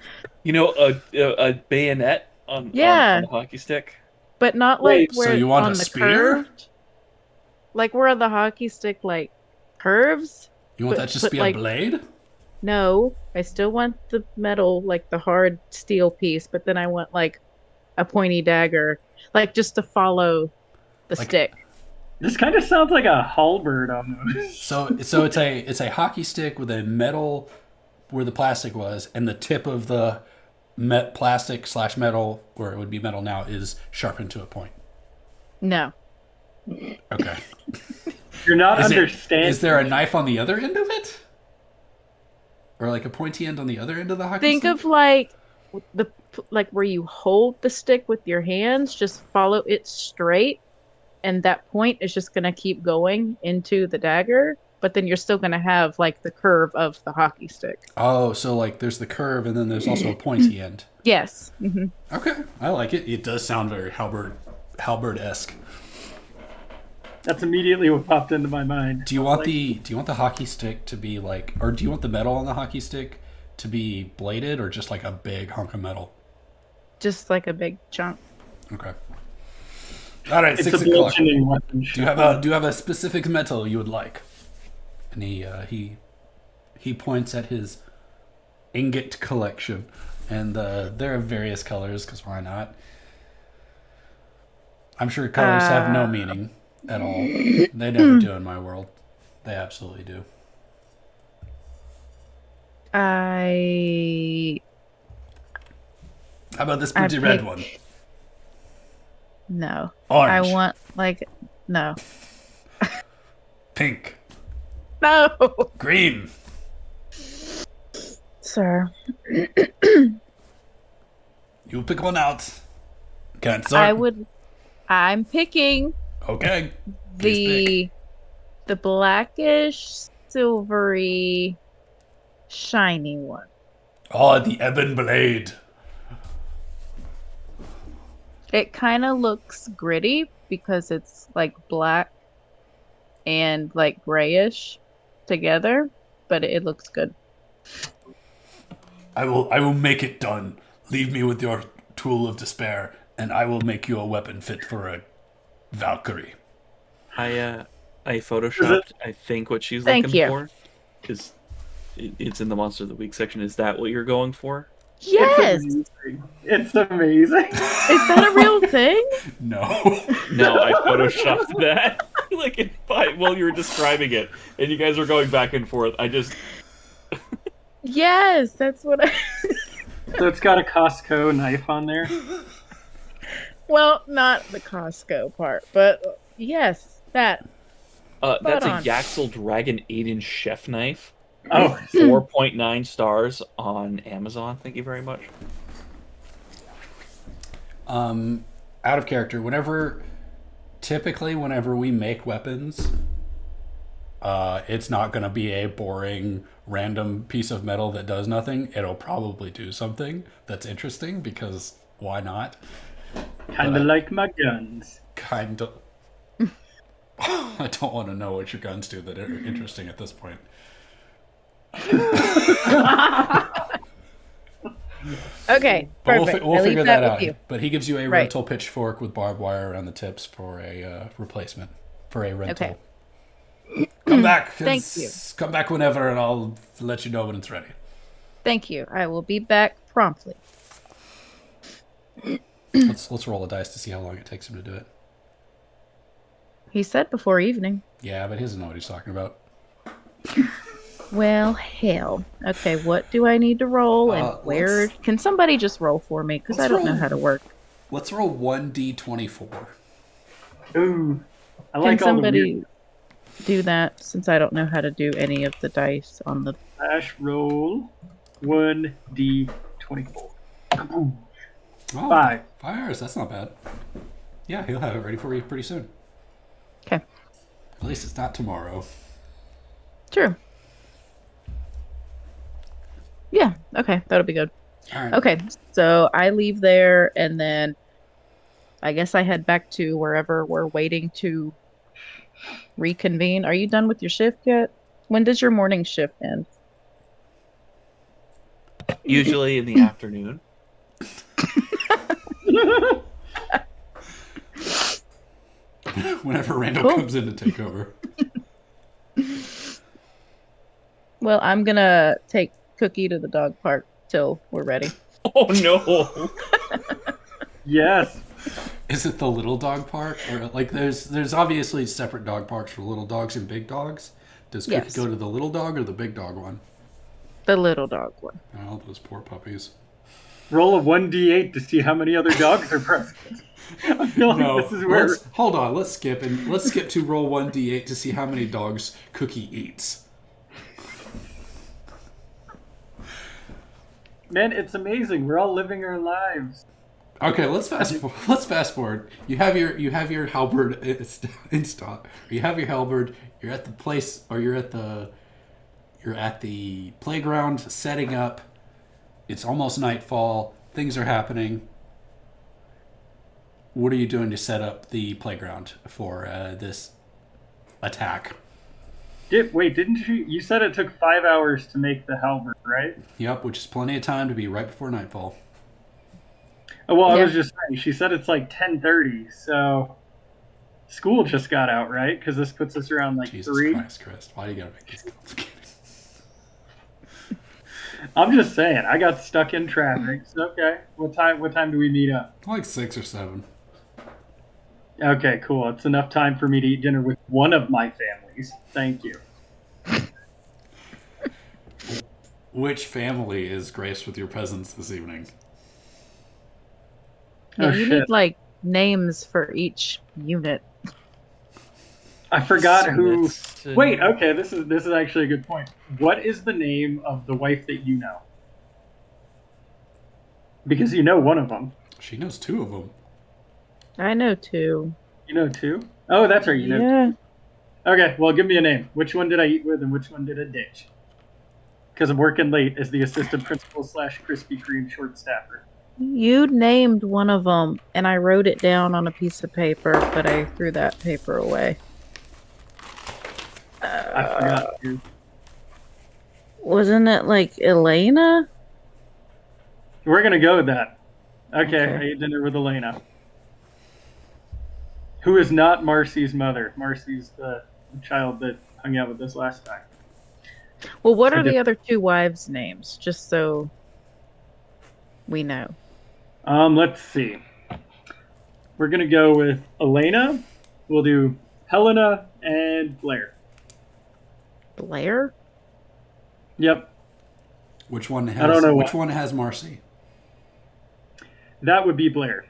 You know, a bayonet on Yeah. on a hockey stick. But not like Wait, where so you want on a the spear? curved. Like where the hockey stick like curves? You want But- that just but to be like- a blade? No, I still want the metal, like the hard steel piece, but then I want like a pointy dagger, like just to follow the Like- stick. This kind of sounds like a halberd almost. So it's a hockey stick with a metal where the plastic was, and the tip of the plastic/metal, or it would be metal now, is sharpened to a point. No. Okay. You're not Is understanding. there a knife on the other end of it? Or like a pointy end on the other end of the hockey Think stick? of like where you hold the stick with your hands, just follow it straight, and that point is just gonna keep going into the dagger, but then you're still gonna have like the curve of the hockey stick. Oh, so like there's the curve and then there's also a pointy end. Yes. Hmm. Okay, I like it. It does sound very halberd-esque. That's immediately what popped into my mind. Do you want the hockey stick to be like, or do you want the metal on the hockey stick to be bladed, or just like a big hunk of metal? Just like a big chunk. Okay. All right, It's 6 a o'clock. bludgeoning weapon. Do you have a specific metal you would like? And he points at his ingot collection, and there are various colors because why not? I'm sure colors have no meaning at all. They never do in my world. They absolutely do. I How about this I pretty red pick- one? no. Orange, I want like no. pink, No, green. sir. You pick one out. Can't I start. would. I'm picking Okay. Please the blackish, silvery, shiny one. Oh, the ebon blade. It kind of looks gritty because it's like black and like grayish together, but it looks good. I will make it done. Leave me with your tool of despair, and I will make you a weapon fit for a Valkyrie. I photoshopped. I think what she's Thank looking you. for is it's in the Monster of the Week section. Is that what you're going for? Yes. It's amazing. Is that a real thing? No. No, I photoshopped that like while you were describing it, and you guys were going back and forth. I just Yes, that's what I. So it's got a Costco knife on there. Well, not the Costco part, but yes, that. that's a on. Yaxel Dragon 8-inch chef knife. Oh, 4.9 stars on Amazon. Thank you very much. Out of character. Typically, whenever we make weapons, it's not going to be a boring, random piece of metal that does nothing. It'll probably do something that's interesting because why not? kind of like my guns. Kind of. I don't want to know what your guns do that are interesting at this point. Okay, But perfect. we'll I leave figure that that with out. you. But he gives you a Right. rental pitchfork with barbed wire around the tips for a replacement, for a rental. Okay. Come back. Thank you. Come back whenever, and I'll let you know when it's ready. Thank you. I will be back promptly. Let's roll a dice to see how long it takes him to do it. He said before evening. Yeah, but he doesn't know what he's talking about. Well, hell. Okay, what do I need to roll and where? let's- Can somebody just roll for me? Because I let's don't know roll. how to work. Let's roll 1d24. Ooh, I Can like all the somebody weird do that since I don't know how to do any of the dice on the. slash roll 1d24. Kaboom. Oh, 5. 5 hours. That's not bad. Yeah, he'll have it ready for you pretty soon. Okay. At least it's not tomorrow. True. Yeah, okay, that'll be good. All right. Okay, so I leave there and then I guess I head back to wherever we're waiting to reconvene. Are you done with your shift yet? When does your morning shift end? Usually in the afternoon. Whenever Randall Cool. comes in to take over. Well, I'm gonna take Cookie to the dog park till we're ready. Oh no! Yes. Is it the little dog park, or like there's obviously separate dog parks for little dogs and big dogs? Does Cookie Yes. go to the little dog or the big dog one? The little dog one. Oh, those poor puppies. Roll a 1d8 to see how many other dogs are present. I feel like No, this is where. hold on. Let's skip to roll 1d8 to see how many dogs Cookie eats. Man, it's amazing. We're all living our lives. Okay, let's fast forward. You have your halberd in stock. You have your halberd. You're at the place, or you're at the playground setting up. It's almost nightfall. Things are happening. What are you doing to set up the playground for this attack? Didn't you? You said it took 5 hours to make the halberd, right? Yep, which is plenty of time to be right before nightfall. Oh, well, I Yeah. was just saying. She said it's like 10:30, so school just got out, right? Because this puts us around like Jesus 3. Christ, Chris. Why do you gotta make this complicated? I'm just saying. I got stuck in traffic. So, okay. What time do we meet up? Like 6 or 7. Okay, cool. It's enough time for me to eat dinner with one of my families. Thank you. Which family is graced with your presence this evening? Yeah, Oh, you shit. need like names for each unit. I forgot who. Smithson. Wait. Okay. This is actually a good point. What is the name of the wife that you know? Because you know one of them. She knows 2 of them. I know two. You know two. Oh, that's right. You know. Yeah. Okay. Well, give me a name. Which one did I eat with, and which one did I ditch? Because I'm working late as the assistant principal / Krispy Kreme short staffer. You named one of them, and I wrote it down on a piece of paper, but I threw that paper away. I forgot. to. Wasn't it like Elena? We're gonna go with that. Okay, Okay. I ate dinner with Elena. Who is not Marcy's mother. Marcy's the child that hung out with us last time. Well, what I are did- the other two wives' names? Just so we know. Let's see. We're gonna go with Elena. We'll do Helena and Blair. Blair? Yep, Which one has? I don't know Which why. one has Marcy? that would be Blair.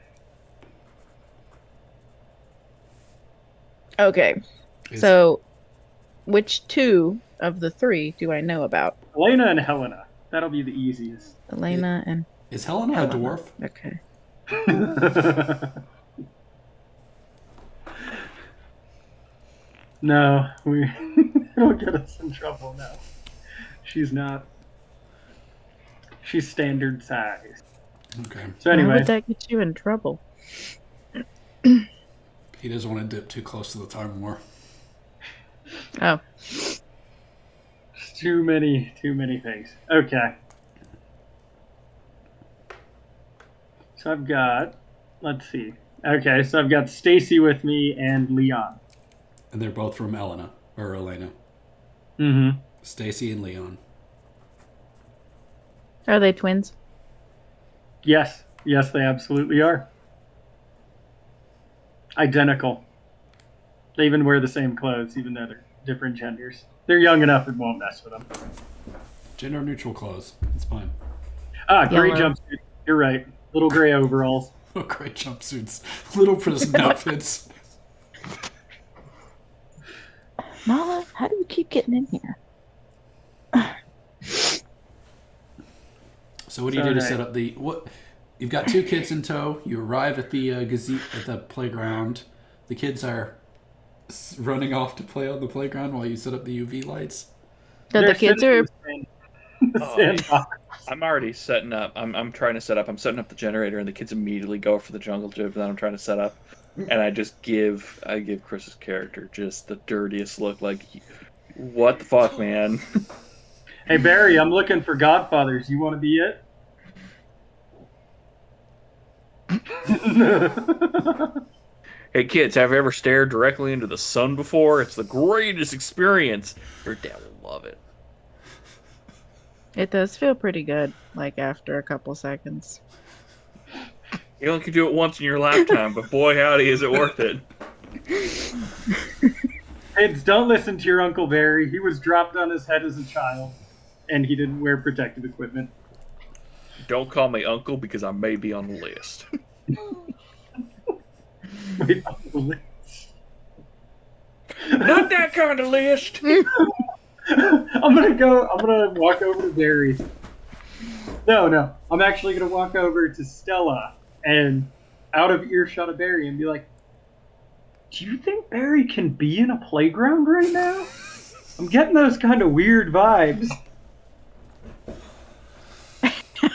Okay. Is- So, which two of the three do I know about? Elena and Helena. That'll be the easiest. Elena and is Helena a Helena. dwarf? Okay. No, we it'll get us in trouble now. She's not. She's standard size. Okay. So Why anyway, would that get you in trouble? He doesn't want to dip too close to the Time War. Oh, too many things. Okay. So I've got, let's see. Okay, so I've got Stacy with me and Leon. And they're both from Elena or Elena. Mm-hmm. Stacy and Leon. are they twins? Yes, they absolutely are. Identical. They even wear the same clothes, even though they're different genders. They're young enough it won't mess with them. Gender neutral clothes. It's fine. Ah, gray Yellow. jumpsuit. You're right. Little gray overalls. Oh, great jumpsuits. Little prison outfits. Nala, how do you keep getting in here? So what do you do to Sorry. set up the what? You've got two kids in tow. You arrive at the at the playground. The kids are running off to play on the playground while you set up the UV lights. So the They're kids sitting are. in the Oh, sandbox. I'm already setting up. I'm trying to set up. I'm setting up the generator, and the kids immediately go for the jungle gym that I'm trying to set up. And I give Chris's character just the dirtiest look. Like, what the fuck, man? Hey Barry, I'm looking for Godfathers. You want to be it? Hey kids, have you ever stared directly into the sun before? It's the greatest experience. Your dad will love it. It does feel pretty good, like after a couple seconds. You only can do it once in your lifetime, but boy howdy is it worth it. Kids, don't listen to your Uncle Barry. He was dropped on his head as a child, and he didn't wear protective equipment. Don't call me uncle because I may be on the list. Wait, Not that kind of list. I'm gonna walk over to Barry. No. I'm actually gonna walk over to Stella and out of earshot of Barry and be like, do you think Barry can be in a playground right now? I'm getting those kind of weird vibes.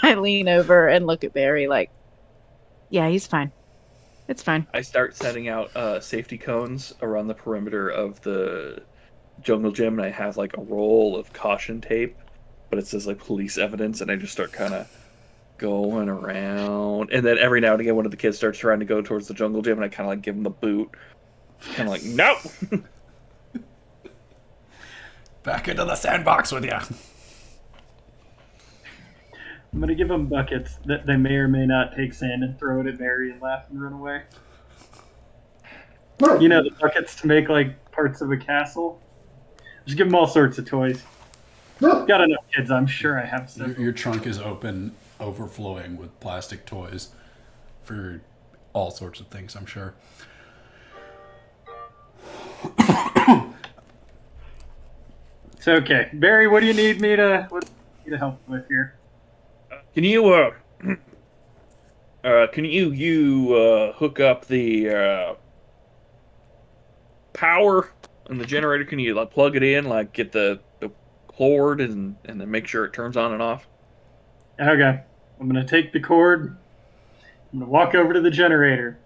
I lean over and look at Barry like, yeah, he's fine. It's fine. I start setting out safety cones around the perimeter of the jungle gym, and I have like a roll of caution tape, but it says like police evidence, and I just start kind of going around, and then every now and again one of the kids starts trying to go towards the jungle gym, and I kind of like give them the boot, kind of like no. Back into the sandbox with you. I'm gonna give them buckets that they may or may not take sand and throw it at Barry and laugh and run away. You know, the buckets to make like parts of a castle. Just give them all sorts of toys. Got enough kids, I'm sure I have some. Your trunk is open, overflowing with plastic toys for all sorts of things, I'm sure. So okay, Barry, what do you need me to help with here? Can you hook up the power in the generator? Can you like plug it in, like get the cord and then make sure it turns on and off? Okay, I'm gonna take the cord. I'm gonna walk over to the generator.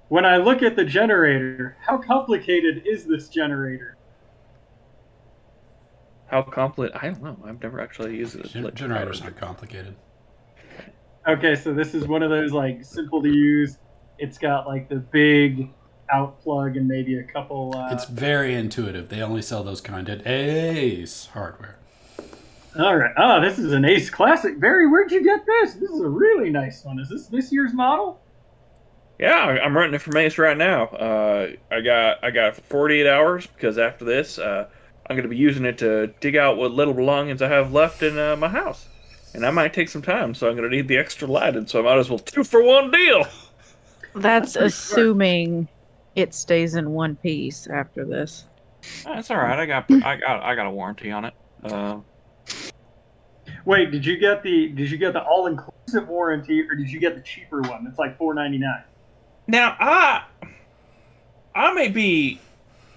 When I look at the generator, how complicated is this generator? How complicated? I don't know. I've never actually used it. Generators aren't complicated. Okay, so this is one of those like simple to use. It's got like the big out plug and maybe a couple. It's very intuitive. They only sell those kind at Ace Hardware. All right. Oh, this is an Ace Classic. Barry, where'd you get this? This is a really nice one. Is this year's model? Yeah, I'm renting it from Ace right now. I got it for 48 hours because after this, I'm going to be using it to dig out what little belongings I have left in my house, and I might take some time, so I'm going to need the extra lighted. So I might as well 2-for-1 deal. That's assuming it stays in one piece after this. That's all right. I got a warranty on it. Wait, did you get the all inclusive warranty or did you get the cheaper one? It's like $4.99. Now I may be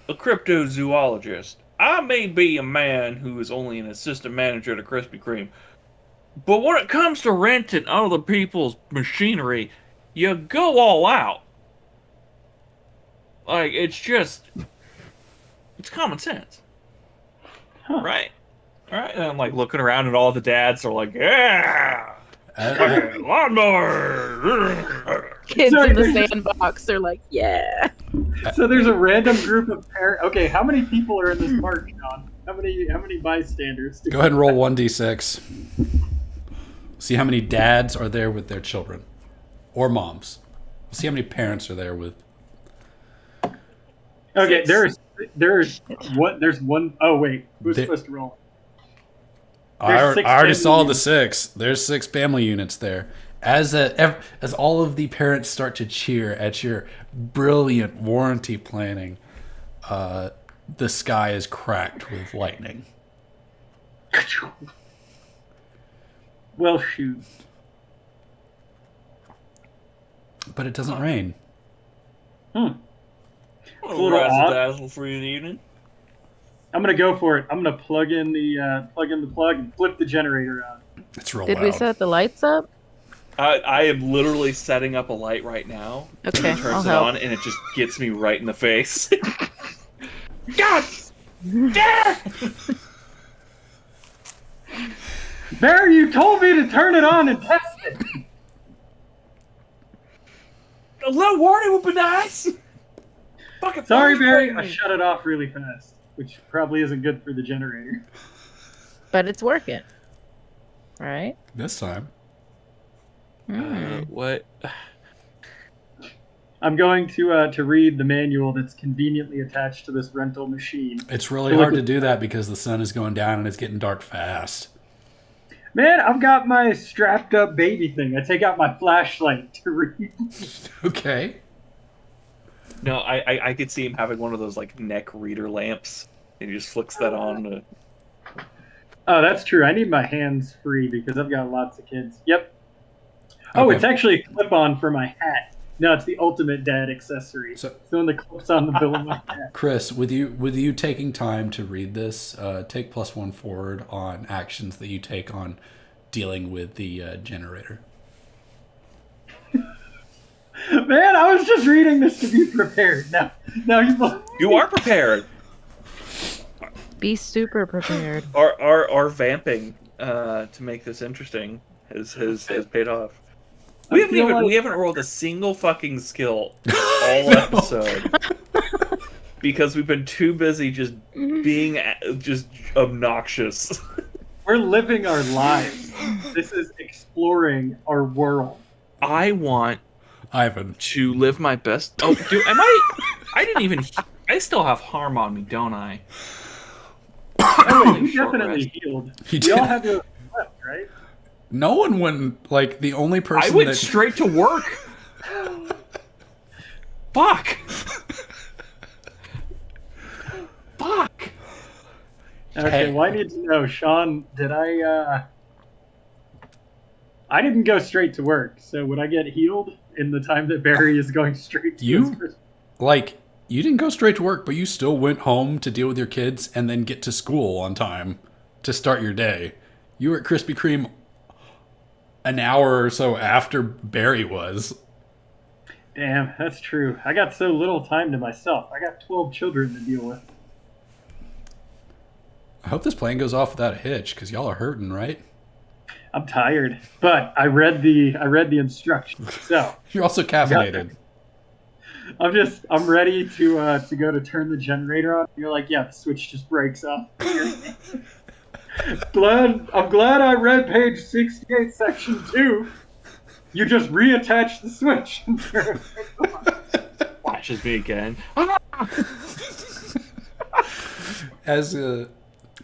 a cryptozoologist. I may be a man who is only an assistant manager at a Krispy Kreme. But when it comes to renting other people's machinery, you go all out. Like, it's common sense. Huh. Right? Right? And I'm like looking around and all the dads are like, yeah! Lawnmower! Kids Sorry, in the there's- sandbox are like, yeah. So there's a random group of parents. Okay, how many people are in this park, Sean? How many bystanders? Go ahead and roll 1d6. See how many dads are there with their children. Or moms. See how many parents are there with... Okay, there's one. Oh wait, who's There- supposed to roll? I There's 6 already family saw the units. 6. There's 6 family units there. As all of the parents start to cheer at your brilliant warranty planning, the sky is cracked with lightning. Well, shoot. But it doesn't rain. A A little little odd. razzle-dazzle for you in the evening. I'm gonna go for it. I'm gonna plug in the plug and flip the generator on. It's real Did loud. we set the lights up? I am literally setting up a light right now. Okay, It I'll turns it help. on and it just gets me right in the face. God! Damn! Barry, you told me to turn it on and test it. A little warning would be nice. Fucking Sorry, fire Barry. spraying I me. shut it off really fast, which probably isn't good for the generator. But it's working. Right? This time. What? I'm going to read the manual that's conveniently attached to this rental machine. It's really hard to do that because the sun is going down and it's getting dark fast. Man, I've got my strapped up baby thing. I take out my flashlight to read. Okay. No, I could see him having one of those like neck reader lamps, and he just flicks that on. Oh, that's true. I need my hands free because I've got lots of kids. Yep. Oh, Okay. it's actually a clip-on for my hat. No, it's the ultimate dad accessory. So- It's the one that clips on the bill of my hat. Chris, with you taking time to read this, take +1 forward on actions that you take on dealing with the generator. Man, I was just reading this to be prepared. Now You are prepared. Be super prepared. Our vamping to make this interesting has paid off. We haven't rolled a single fucking skill all episode because we've been too busy just being just obnoxious. We're living our lives. This is exploring our world. I want Ivan. to live my best. Oh, dude, I didn't even. I still have harm on me, don't I? Oh, wait, you Short definitely rest. healed. He We all did. have to left, right? No one went, like, the only I person went that... straight to work. Fuck. Fuck. Okay, Hey. well, I need to know, Sean, did I didn't go straight to work, so would I get healed in the time that Barry is going straight to You? his first- Like, you didn't go straight to work, but you still went home to deal with your kids and then get to school on time to start your day. You were at Krispy Kreme an hour or so after Barry was. Damn, that's true. I got so little time to myself. I got 12 children to deal with. I hope this plane goes off without a hitch, because y'all are hurting, right? I'm tired, but I read the instructions. So You're also caffeinated. I'm ready to go to turn the generator on. You're like, yeah, the switch just breaks off. I'm glad I read page 68, section 2. You just reattach the switch and turn it on. Flashes me again.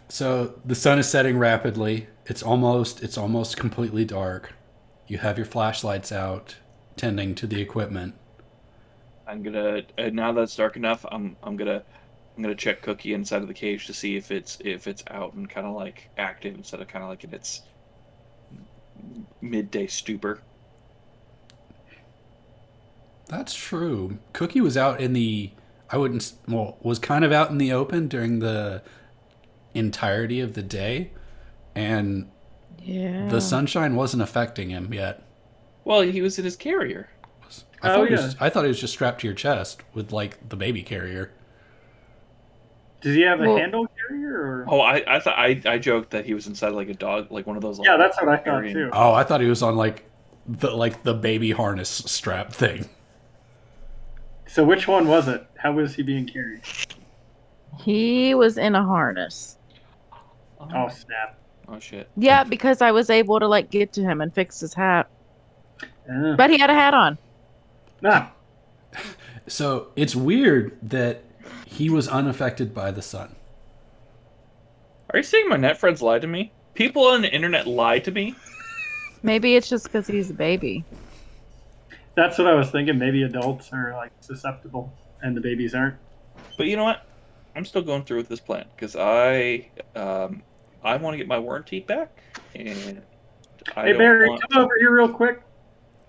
So the sun is setting rapidly. It's almost completely dark. You have your flashlights out, tending to the equipment. I'm gonna now that it's dark enough. I'm gonna check Cookie inside of the cage to see if it's out and kind of like active instead of kind of like in its midday stupor. That's true. Cookie was out in the was kind of out in the open during the entirety of the day, and Yeah. the sunshine wasn't affecting him yet. Well, he was in his carrier. I thought he was just strapped to your chest with like the baby carrier. Does he have a Well- handle carrier or? Oh, I thought I joked that he was inside like a dog, like one of those. Like, Yeah, that's what I thought carrying- too. Oh, I thought he was on like the baby harness strap thing. So which one was it? How was he being carried? He was in a harness. Oh snap! Oh shit. Yeah, because I was able to like get to him and fix his hat. But he had a hat on. Ah, So it's weird that he was unaffected by the sun. Are you saying my net friends lied to me? People on the internet lie to me? Maybe it's just because he's a baby. that's what I was thinking. Maybe adults are like susceptible, and the babies aren't. But you know what? I'm still going through with this plan because I want to get my warranty back, and I Hey don't Barry, want- come over here real quick.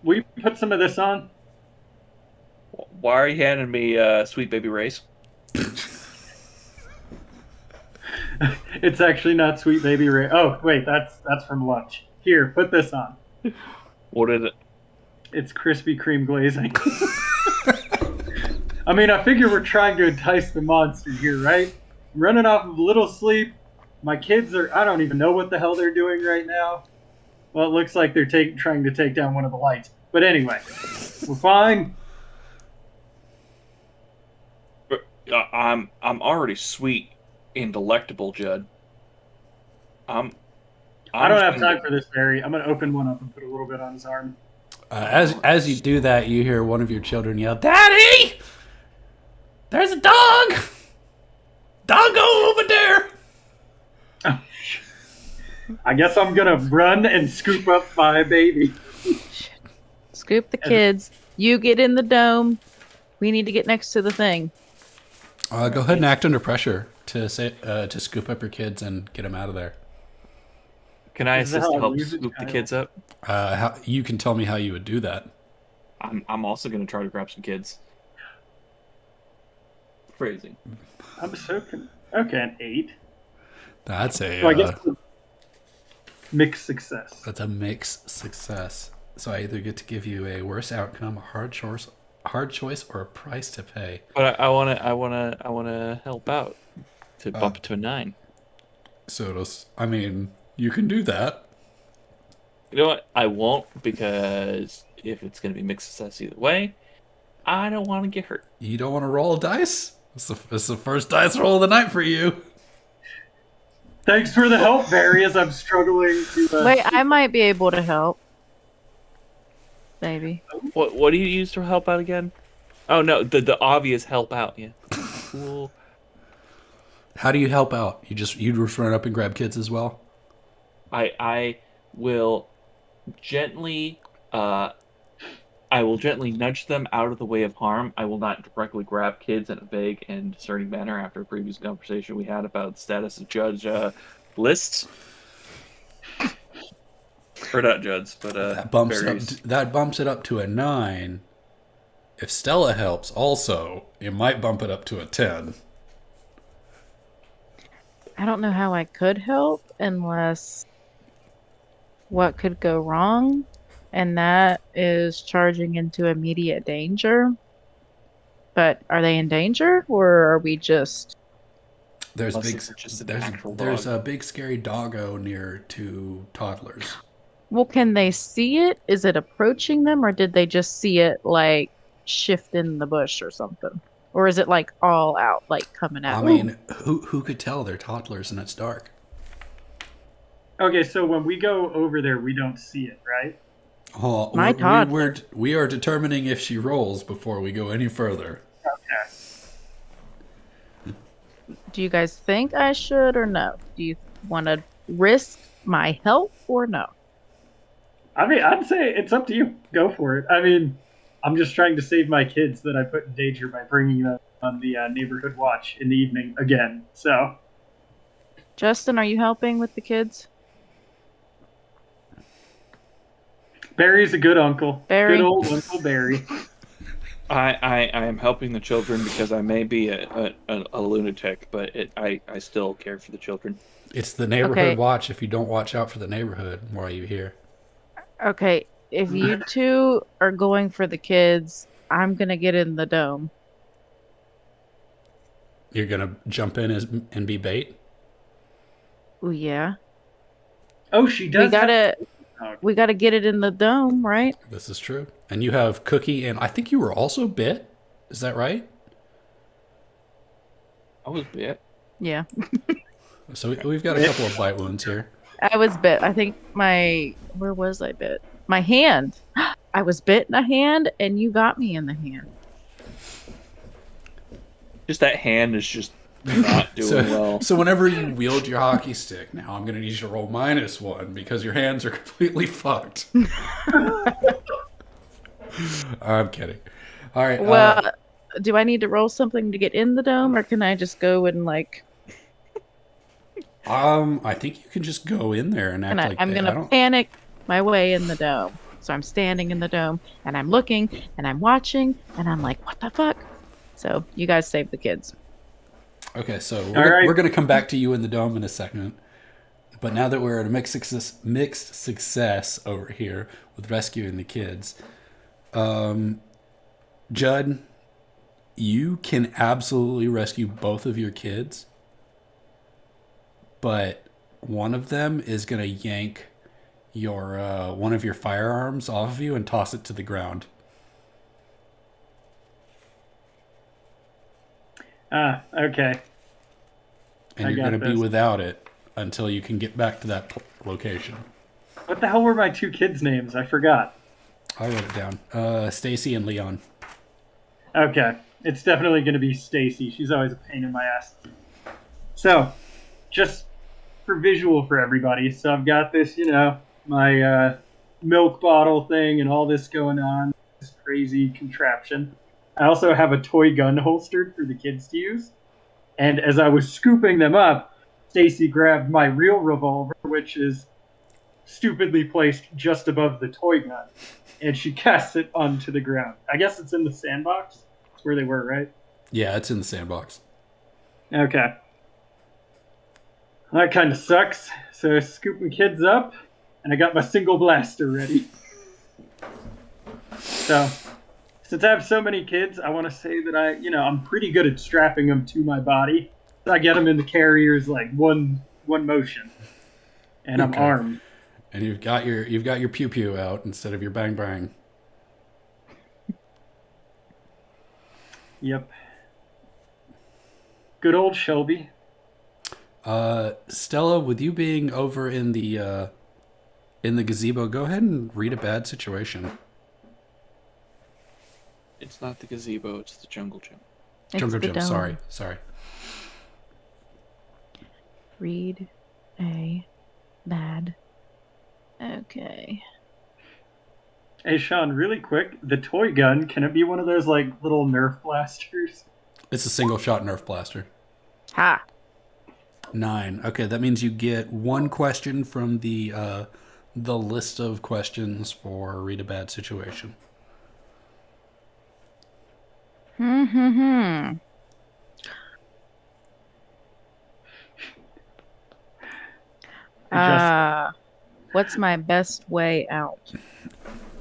Will you put some of this on? Why are you handing me Sweet Baby Ray's? It's actually not Sweet Baby Ray. Oh wait, that's from lunch. Here, put this on. What is it? It's Krispy Kreme glazing. I mean, I figure we're trying to entice the monster here, right? I'm running off of a little sleep. My kids I don't even know what the hell they're doing right now. Well, it looks like they're trying to take down one of the lights. But anyway, we're fine. I'm already sweet and delectable, Judd. I don't have time for this, Barry. I'm gonna open one up and put a little bit on his arm. As you do that, you hear one of your children yell, "Daddy! There's a dog! Doggo over there!" I guess I'm gonna run and scoop up my baby. Scoop the kids. You get in the dome. We need to get next to the thing. Go ahead and act under pressure to scoop up your kids and get them out of there. Can I Is that assist to how help music scoop the child- kids up? You can tell me how you would do that. I'm also going to try to grab some kids. Phrasing. I'm so okay, an 8. That's So I guess mixed success. that's a mixed success. So I either get to give you a worse outcome, a hard choice, or a price to pay. But I wanna help out to bump it to a 9. So you can do that. You know what? I won't, because if it's gonna be mixed success either way, I don't want to get hurt. You don't want to roll a dice? It's the first dice roll of the night for you. Thanks for the help, Barry, as I'm struggling to. Wait, I might be able to help. Maybe. What do you use to help out again? Oh no, the obvious help out. Yeah. Cool. How do you help out? You just run up and grab kids as well? I will gently nudge them out of the way of harm. I will not directly grab kids in a vague and discerning manner after a previous conversation we had about the status of Judge lists. Or not Judds, but That bumps Barry's. it up to a 9. If Stella helps also, it might bump it up to a 10. I don't know how I could help unless what could go wrong, and that is charging into immediate danger. But are they in danger, or are we just... There's Unless it's just an actual there's dog. a big scary doggo near 2 toddlers. Well, can they see it? Is it approaching them, or did they just see it like shift in the bush or something? Or is it like all out, like coming I out? mean, who could tell? They're toddlers and it's dark. Okay, so when we go over there, we don't see it, right? Oh, My toddler. we are determining if she rolls before we go any further. Do you guys think I should or no? Do you want to risk my help or no? I mean, I'd say it's up to you. Go for it. I mean, I'm just trying to save my kids that I put in danger by bringing them on the neighborhood watch in the evening again. So, Justin, are you helping with the kids? Barry's a good uncle. Barry? Good old Uncle Barry. I am helping the children because I may be a lunatic, but I still care for the children. It's the neighborhood Okay. watch. If you don't watch out for the neighborhood while you're here, Okay, if you two are going for the kids, I'm gonna get in the dome. you're gonna jump in and be bait. Ooh, yeah. Oh, she does. We gotta get it in the dome, right? This is true. And you have Cookie, and I think you were also bit. Is that right? I was bit. Yeah. So we've got a couple of bite wounds here. I was bit. I think where was I bit? My hand. I was bit in the hand and you got me in the hand. Just that hand is just not doing So, well. so whenever you wield your hockey stick, now I'm going to need you to roll -1 because your hands are completely fucked. I'm kidding. All right. Well, do I need to roll something to get in the dome or can I just go and like I think you can just go in there and act and like I'm that. I gonna don't. panic my way in the dome. So I'm standing in the dome and I'm looking and I'm watching and I'm like, what the fuck? So you guys save the kids. Okay, so All right. we're going to come back to you in the dome in a second. But now that we're at a mixed success over here with rescuing the kids, Judd, you can absolutely rescue both of your kids, but one of them is going to yank your one of your firearms off of you and toss it to the ground. Okay. And I you're got going to be this. without it until you can get back to that location. What the hell were my two kids' names? I forgot. I wrote it down. Stacy and Leon. Okay. It's definitely going to be Stacy. She's always a pain in my ass. So, just for visual for everybody. So I've got this, my milk bottle thing and all this going on. This crazy contraption. I also have a toy gun holstered for the kids to use. And as I was scooping them up, Stacy grabbed my real revolver, which is stupidly placed just above the toy gun, and she cast it onto the ground. I guess it's in the sandbox. That's where they were, right? Yeah, it's in the sandbox. Okay. That kind of sucks. So scooping kids up, and I got my single blaster ready. So, since I have so many kids, I want to say that I'm pretty good at strapping them to my body. So I get them in the carriers like one motion, and I'm Okay. armed. And you've got your pew pew out instead of your bang bang. Yep. Good old Shelby. Stella, with you being over in the gazebo, go ahead and read a bad situation. It's not the gazebo, it's the jungle gym. It's Jungle the Gym. dome. Sorry. Read a bad. Okay. Hey Sean, really quick, the toy gun, can it be one of those like little Nerf blasters? It's a single shot Nerf blaster. Ha. 9. Okay, that means you get one question from the list of questions for read a bad situation. Hmm. What's my best way out?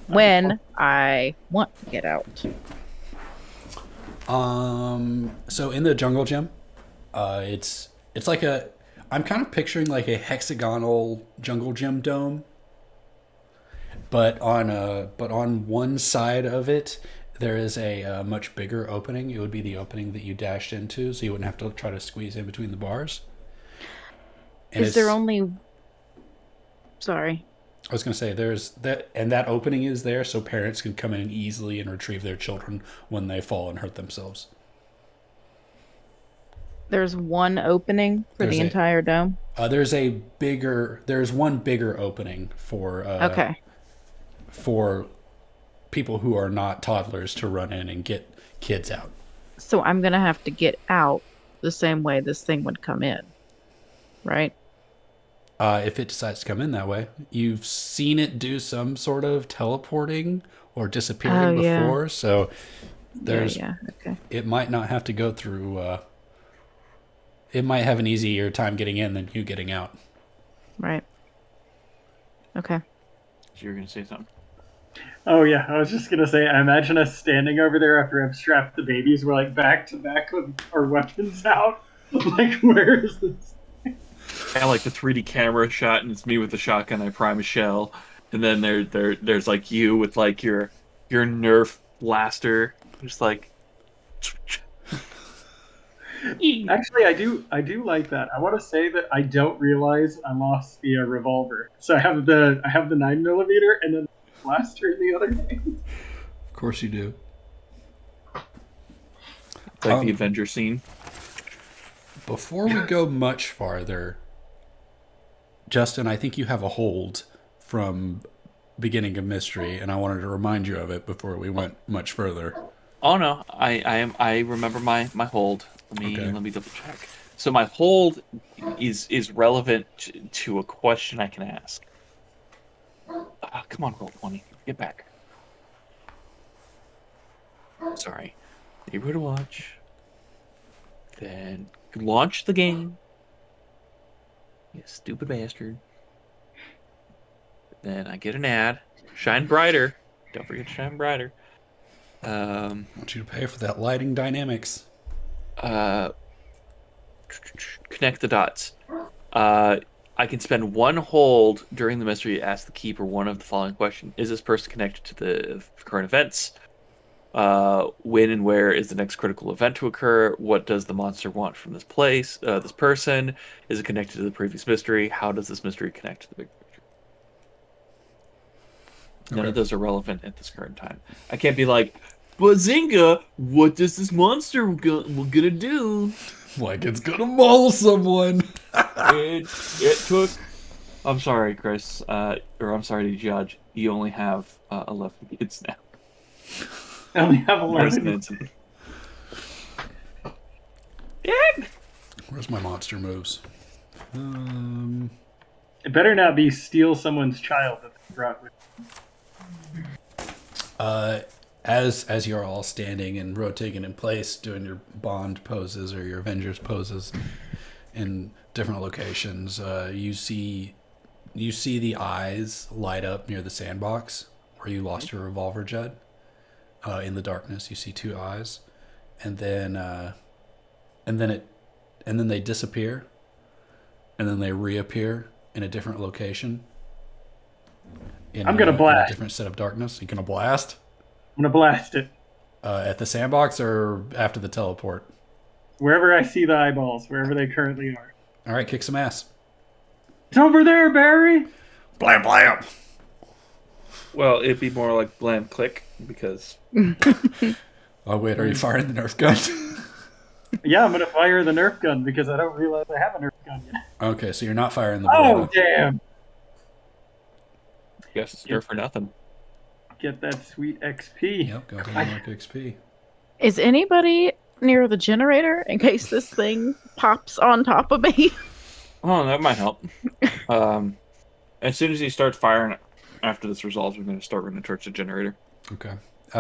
When I want to get out. So in the jungle gym, it's like I'm kind of picturing like a hexagonal jungle gym dome, but on one side of it, there is a much bigger opening. It would be the opening that you dashed into, so you wouldn't have to try to squeeze in between the bars. And Is there it's- only? Sorry. I was going to say there's that, and that opening is there so parents can come in easily and retrieve their children when they fall and hurt themselves. There's one opening for There's the a- entire dome. There's one bigger opening for Okay. for people who are not toddlers to run in and get kids out. So I'm gonna have to get out the same way this thing would come in, right? If it decides to come in that way, you've seen it do some sort of teleporting or disappearing Oh, yeah. before, so there's Yeah. Okay. it might not have to go through. It might have an easier time getting in than you getting out. Right. Okay. You were gonna say something. Oh yeah, I was just gonna say, I imagine us standing over there after I've strapped the babies. We're like back to back with our weapons out. Like, where is this? Kind of like the 3D camera shot, and it's me with the shotgun. I prime a shell, and then there's like you with like your Nerf blaster, just like. Actually, I do like that. I want to say that I don't realize I lost the revolver. So I have the 9mm and then the blaster in the other hand. Of course you do. It's like the Avenger scene. Before we go much farther, Justin, I think you have a hold from beginning of mystery, and I wanted to remind you of it before we went much further. Oh no, I remember my hold. Okay. Let me double check. So my hold is relevant to a question I can ask. Come on, roll 20. Get back. Sorry. Neighborhood watch. Then launch the game. You stupid bastard. Then I get an ad. Shine brighter. Don't forget to shine brighter. I want you to pay for that lighting dynamics. Connect the dots. I can spend one hold during the mystery to ask the keeper one of the following questions. Is this person connected to the current events? When and where is the next critical event to occur? What does the monster want from this place, this person? Is it connected to the previous mystery? How does this mystery connect to the big picture? None of those are relevant at this current time. I can't be like, Bazinga, what does this monster gonna do? Like it's gonna maul someone. It took. I'm sorry, Chris. Or I'm sorry to judge. You only have 11 kids now. I only have Where's 11. Nansen? Where's my monster moves? It better not be steal someone's child that they brought with. As you're all standing and rotating in place, doing your Bond poses or your Avengers poses in different locations, you see the eyes light up near the sandbox where you lost your revolver, Judd. In the darkness, you see two eyes, and then they disappear, and then they reappear in a different location. I'm gonna in a blast. different set of darkness. You gonna blast I'm gonna blast it. at the sandbox or after the teleport? Wherever I see the eyeballs, wherever they currently are. All right, kick some ass. It's over there, Barry! Blam blam. Well, it'd be more like blam click because Oh wait, are you firing the Nerf gun? Yeah, I'm gonna fire the Nerf gun because I don't realize I have a Nerf gun yet. Okay, so you're not firing the. Oh, Beretta. damn! guess it's there for nothing. Get that sweet XP. Yep, go ahead and mark XP. Is anybody near the generator in case this thing pops on top of me? Oh, that might help. As soon as he starts firing, after this resolves, we're going to start running towards the generator. Okay.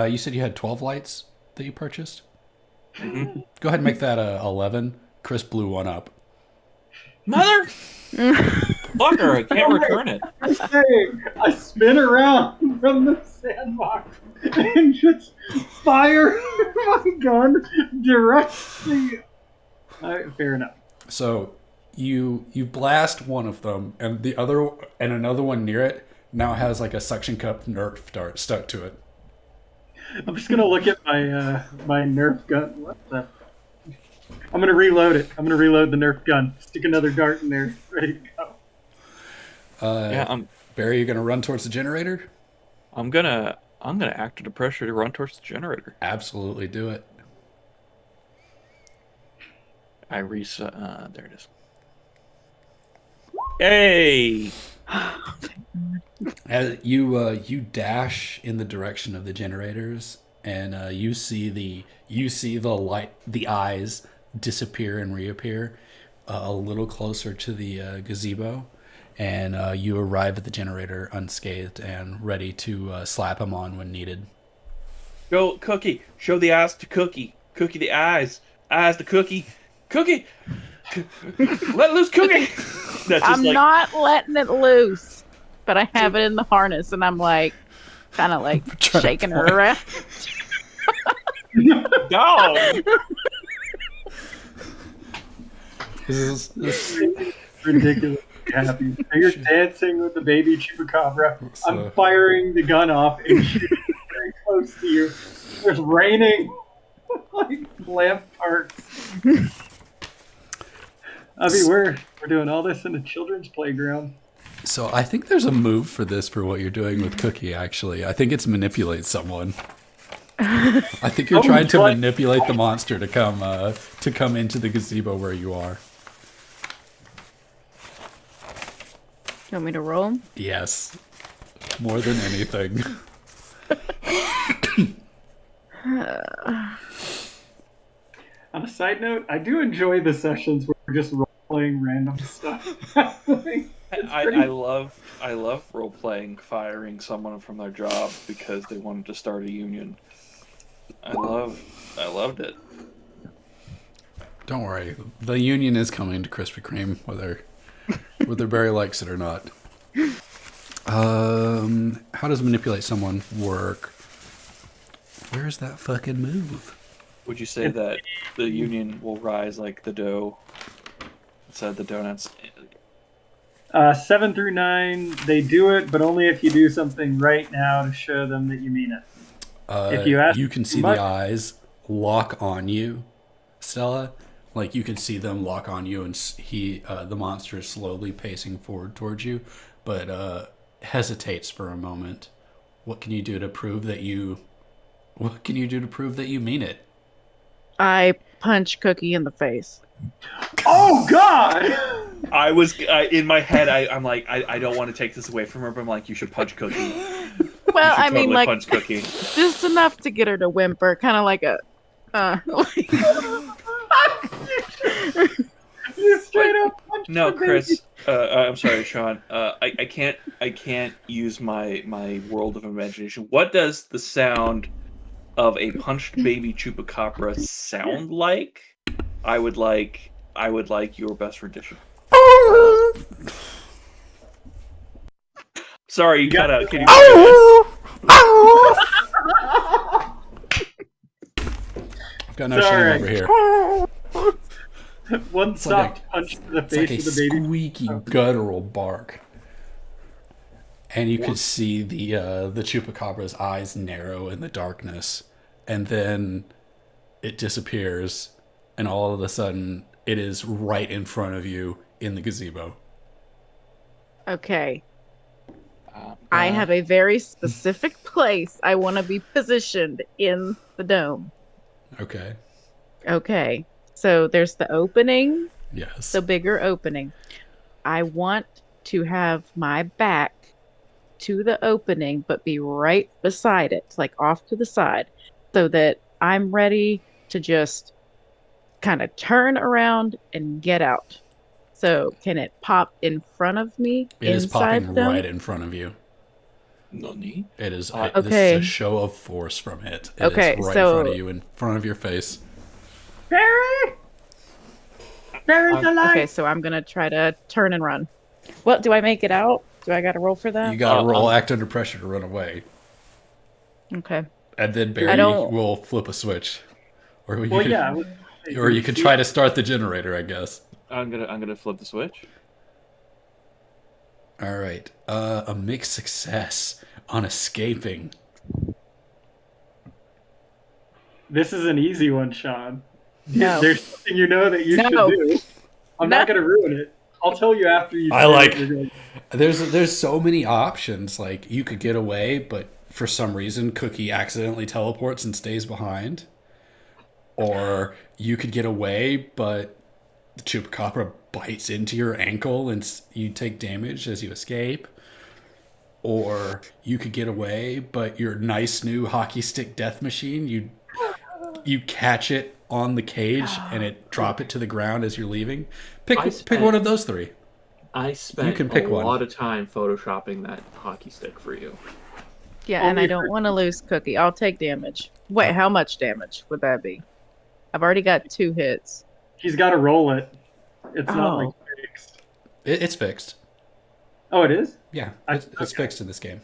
You said you had 12 lights that you purchased. Mhm. Go ahead and make that 11. Chris blew one up. Mother fucker! I can't return it. I spin around from the sandbox and just fire my gun directly. Fair enough. So you blast one of them, and another one near it now it has like a suction cup Nerf dart stuck to it. I'm just gonna look at my Nerf gun. What the? I'm gonna reload it. I'm gonna reload the Nerf gun. Stick another dart in there. Ready to go. Yeah, Barry, you gonna run towards the generator? I'm gonna act under pressure to run towards the generator. Absolutely do it. I reset. There it is. Hey! As you dash in the direction of the generators, and you see the light, the eyes disappear and reappear a little closer to the gazebo, and you arrive at the generator unscathed and ready to slap him on when needed. Go, Cookie. Show the eyes to Cookie. Cookie the eyes. Eyes to Cookie. Cookie! Let loose Cookie! That's just I'm like, not letting it loose, but I have it in the harness, and I'm like, kind of like Trying to shaking her point. around. dog! This is Ridiculous. Happy. So you're dancing with the baby chupacabra. So- I'm firing the gun off and shooting very close to you. There's raining like lamp parts. I mean, we're doing all this in a children's playground. So I think there's a move for this for what you're doing with Cookie, actually. I think it's manipulate someone. I think you're trying to what? manipulate the monster to come into the gazebo where you are. You want me to roll? Yes. More than anything. On a side note, I do enjoy the sessions where we're just role-playing random stuff. I love role playing firing someone from their job because they wanted to start a union. I loved it. Don't worry. The union is coming to Krispy Kreme, whether Barry likes it or not. How does manipulate someone work? Where's that fucking move? Would you say that the union will rise like the dough inside the donuts? 7 through 9, they do it, but only if you do something right now to show them that you mean it. If you ask you can see much- the eyes lock on you, Stella. Like you can see them lock on you, and the monster is slowly pacing forward towards you, but hesitates for a moment. What can you do to prove that you? What can you do to prove that you mean it? I punch Cookie in the face. Oh, God! I was in my head. I'm like, I don't want to take this away from her, but I'm like, you should punch Cookie. You Well, should I mean, totally like, punch Cookie. just enough to get her to whimper, kind of like a, like, You straight up punched No, the baby. Chris. I'm sorry, Sean. I can't use my world of imagination. What does the sound of a punched baby chupacabra sound like? I would like your best rendition. Sorry, you cut out. Can you? I've got no Sorry. shame over here. One like soft punch to the It's like face a of the baby. squeaky, guttural bark. And you could see the chupacabra's eyes narrow in the darkness, and then it disappears, and all of a sudden, it is right in front of you in the gazebo. okay, I have a very specific place I want to be positioned in the dome. Okay. Okay, so there's the opening, Yes. the bigger opening. I want to have my back to the opening, but be right beside it, like off to the side, so that I'm ready to just kind of turn around and get out. So can it pop in front of me? It is inside popping them? right in front of you. Nani? It is. This Okay. is a show of force from it. It Okay, is right so- in front of you, in front of your face. Barry! Barry's alive! Okay, so I'm gonna try to turn and run. What, do I make it out? Do I gotta roll for that? You gotta roll act under pressure to run away, Okay. and then Barry don't- will flip a switch, or you Well, could, yeah. or you could try to start the generator, I guess. I'm gonna flip the switch. All right. A mixed success on escaping. This is an easy one, Sean. No. There's something you know that you No. should do. I'm not going to ruin it. I'll tell you after you. I say like- what you're doing. There's so many options. Like you could get away, but for some reason Cookie accidentally teleports and stays behind. Or you could get away, but the Chupacabra bites into your ankle and you take damage as you escape. Or you could get away, but your nice new hockey stick death machine, you catch it on the cage and it drop it to the ground as you're leaving. Pick one of those three. I spent You can pick a one. lot of time photoshopping that hockey stick for you. Yeah, and Only I don't want to lose Cookie. I'll take damage. Wait, how much damage would that be? I've already got 2 hits. He's got to roll it. It's not Oh. like fixed. It's fixed. Oh, it is? Yeah, I- it's okay. fixed in this game.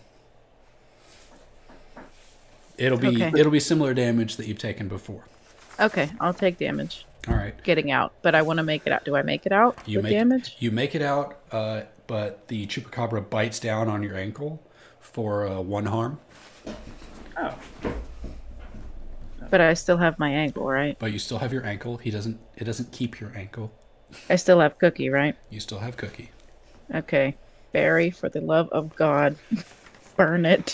It'll Okay. be similar damage that you've taken before. Okay, I'll take damage. All right. Getting out, but I want to make it out. Do I make it out with damage? You make it out, but the Chupacabra bites down on your ankle for 1 harm. Oh. But I still have my ankle, right? But you still have your ankle. It doesn't keep your ankle. I still have Cookie, right? You still have Cookie. Okay. Barry, for the love of God, burn it.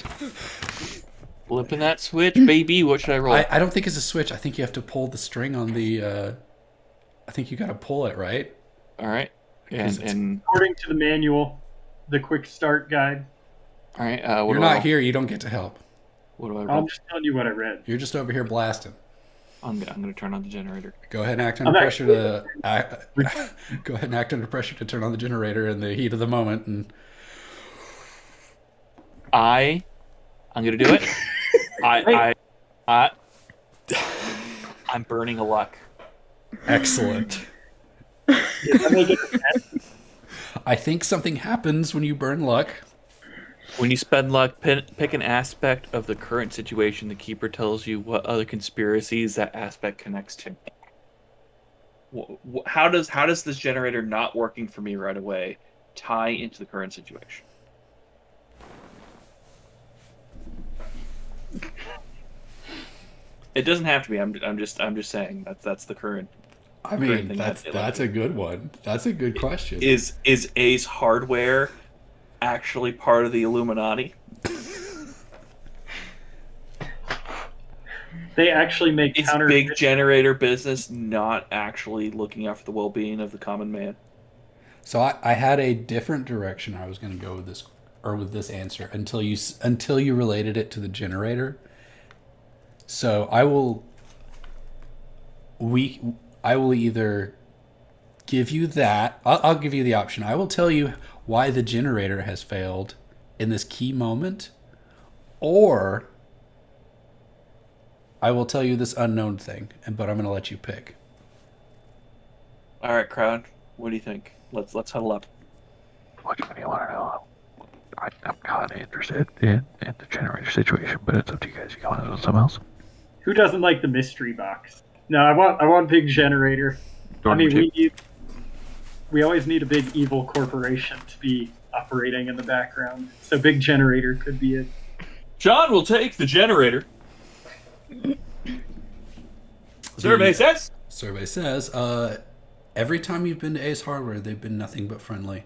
Flipping that switch, baby. What should I roll? I don't think it's a switch. I think you have to pull the string on the. I think you got to pull it, right? All right. Because And According to the manual, the quick start guide, all right. What You're do I not roll? here. You don't get to help. What do I roll? I'm just telling you what I read. You're just over here blasting. I'm gonna turn on the generator. Go ahead and act under I'm pressure to. Go ahead and act under pressure to turn on the generator in the heat of the moment, and I'm gonna do it. I'm burning a luck. excellent. I make it a 10. I think something happens when you burn luck. When you spend luck, pick an aspect of the current situation. The keeper tells you what other conspiracies that aspect connects to. How does this generator not working for me right away tie into the current situation? It doesn't have to be. I'm just saying that's the current. I Great mean, thing that's that they let a good one. That's a good question. Is Ace Hardware actually part of the Illuminati? They actually make Is counter. big generator business not actually looking out for the well-being of the common man? So I had a different direction I was going to go with this with this answer until you related it to the generator. So I will either give you that. I'll give you the option. I will tell you why the generator has failed in this key moment, or I will tell you this unknown thing, but I'm going to let you pick. All right, crowd. What do you think? Let's huddle up. Which one do you want to know? I'm kind of interested in the generator situation, but it's up to you guys. You want to know something else? Who doesn't like the mystery box? No, I want big generator. I mean, we always need a big evil corporation to be operating in the background. So big generator could be it. John will take the generator. Survey says. Survey says, every time you've been to Ace Hardware, they've been nothing but friendly.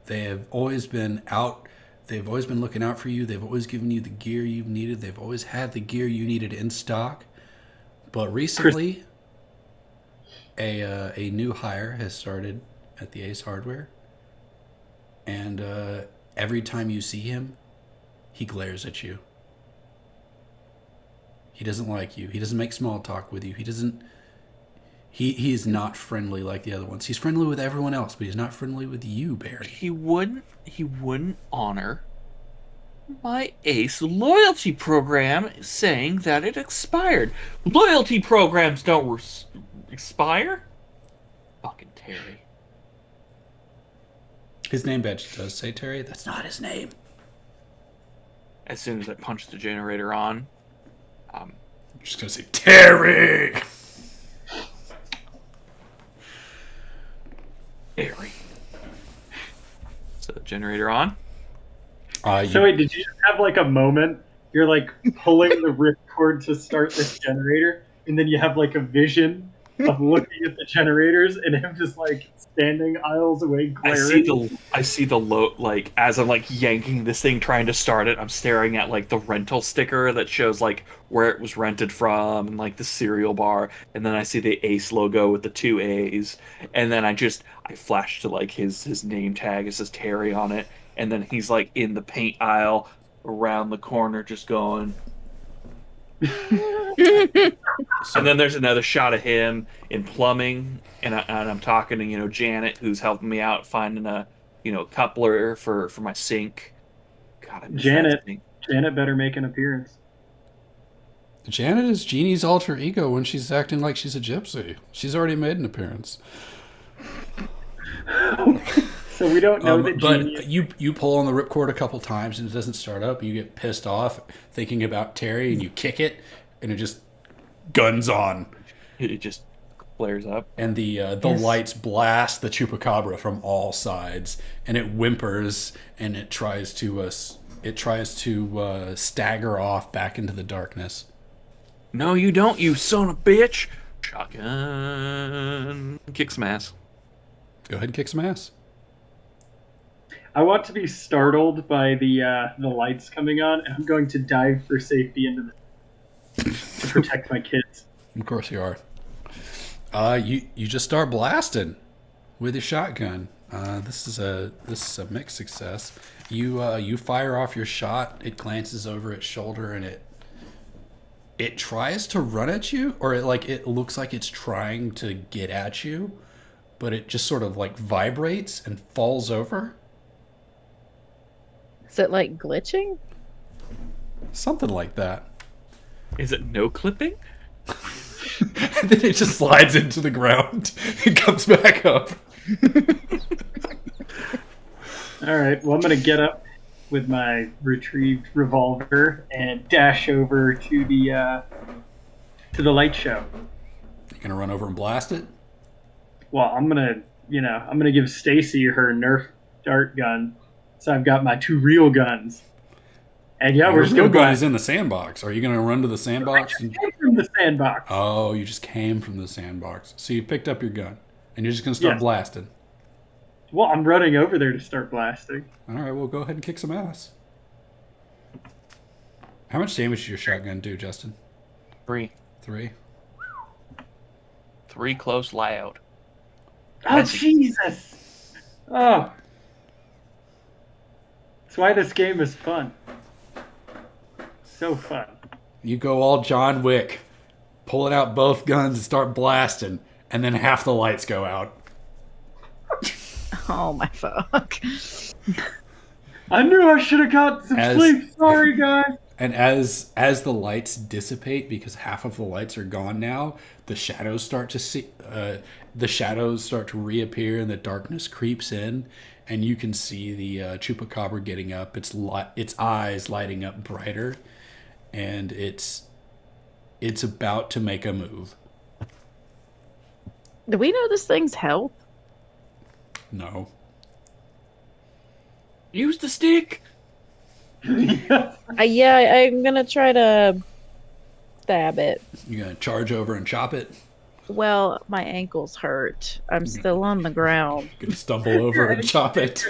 They have always been out. They've always been looking out for you. They've always given you the gear you've needed. They've always had the gear you needed in stock. But recently, a new hire has started at the Ace Hardware. And every time you see him, he glares at you. He doesn't like you. He doesn't make small talk with you. He doesn't... He is not friendly like the other ones. He's friendly with everyone else, but he's not friendly with you, Barry. He wouldn't honor my Ace loyalty program, saying that it expired. Loyalty programs don't expire. Fucking Terry. His name badge does say Terry. That's not his name. As soon as I punch the generator on, I'm just gonna say Terry. Terry. So the generator on. So wait, did you just have like a moment? You're like pulling the ripcord to start this generator, and then you have like a vision of looking at the generators and him just like standing aisles away glaring. I see the low, like, as I'm like yanking this thing trying to start it, I'm staring at like the rental sticker that shows like where it was rented from and like the cereal bar, and then I see the Ace logo with the 2 A's, and then I flash to like his name tag. It says Terry on it, and then he's like in the paint aisle around the corner just going. And then there's another shot of him in plumbing, and I'm talking to Janet, who's helping me out finding a coupler for my sink. God, I miss Janet. that sink. Janet better make an appearance. Janet is Jeannie's alter ego when she's acting like she's a gypsy. She's already made an appearance. So we don't know that but Jeannie... you pull on the ripcord a couple times and it doesn't start up. You get pissed off thinking about Terry and you kick it and it just guns on. It just flares up. And the lights blast the chupacabra from all sides, and it whimpers and it tries to stagger off back into the darkness. No, you don't, you son of a bitch. Shotgun. Kick some ass. Go ahead and kick some ass. I want to be startled by the lights coming on, and I'm going to dive for safety into to protect my kids. Of course you are. You just start blasting with your shotgun. This is a mixed success. You fire off your shot. It glances over its shoulder and it tries to run at you, or it looks like it's trying to get at you, but it just sort of like vibrates and falls over. Is it like glitching? Something like that. Is it no clipping? And then it just slides into the ground and comes back up. All right. Well, I'm going to get up with my retrieved revolver and dash over to the light show. You gonna run over and blast it? Well, I'm gonna give Stacy her Nerf dart gun, so I've got my 2 real guns. And yeah, Your we're real still gun going. is in the sandbox. Are you gonna run to the sandbox? Came from the sandbox. Oh, you just came from the sandbox. So you picked up your gun and you're just gonna start Yes. blasting. Well, I'm running over there to start blasting. All right, well, go ahead and kick some ass. How much damage does your shotgun do, Justin? 3. 3? 3 close loud. Oh, Jesus! Oh. That's why this game is fun. So fun. You go all John Wick, pulling out both guns and start blasting, and then half the lights go out. Oh my fuck. I knew I should have got some sleep. Sorry, guys. And as the lights dissipate, because half of the lights are gone now, the shadows start to reappear, and the darkness creeps in, and you can see the chupacabra getting up. Its eyes lighting up brighter, and it's about to make a move. Do we know this thing's health? No. Use the stick. Yeah, I'm gonna try to stab it. You gonna charge over and chop it? Well, my ankles hurt. I'm still on the ground. Gonna stumble over and chop it.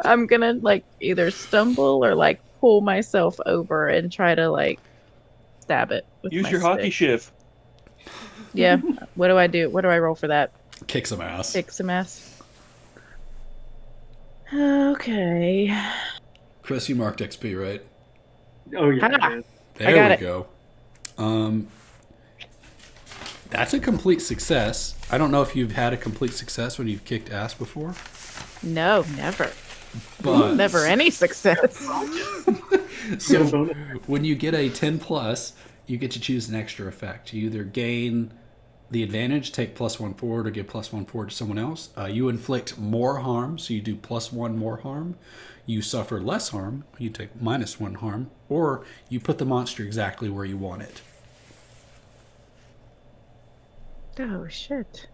I'm gonna either stumble or pull myself over and try to stab it with Use my your hockey stick. shift. Yeah. What do I do? What do I roll for that? Kick some ass. Kick some ass. Okay. Chris, you marked XP, right? Oh, yeah. Ah. it is. There got we it. go. That's a complete success. I don't know if you've had a complete success when you've kicked ass before. No, never. But Never any success. So bonus. when you get a 10 plus, you get to choose an extra effect. You either gain the advantage, take +1 forward, or give +1 forward to someone else. You inflict more harm, so you do +1 more harm. You suffer less harm, you take -1 harm, or you put the monster exactly where you want it. Oh shit.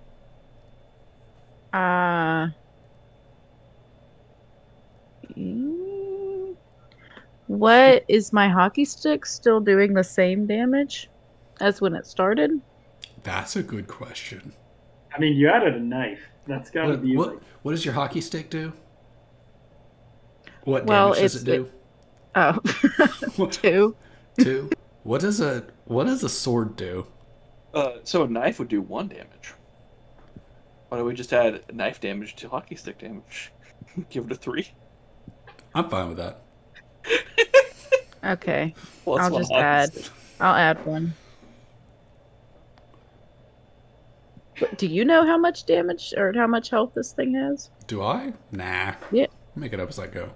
What is my hockey stick still doing the same damage as when it started? That's a good question. I mean, you added a knife. That's got to be like. What does your hockey stick do? What Well, damage does it do? Oh, 2. 2. What does a sword do? So a knife would do 1 damage. Why don't we just add knife damage to hockey stick damage? Give it a 3. I'm fine with that. Okay, Plus I'll 1 just hockey add. stick. I'll add 1. But do you know how much damage or how much health this thing has? Do I? Nah. Yeah. I'll make it up as I go.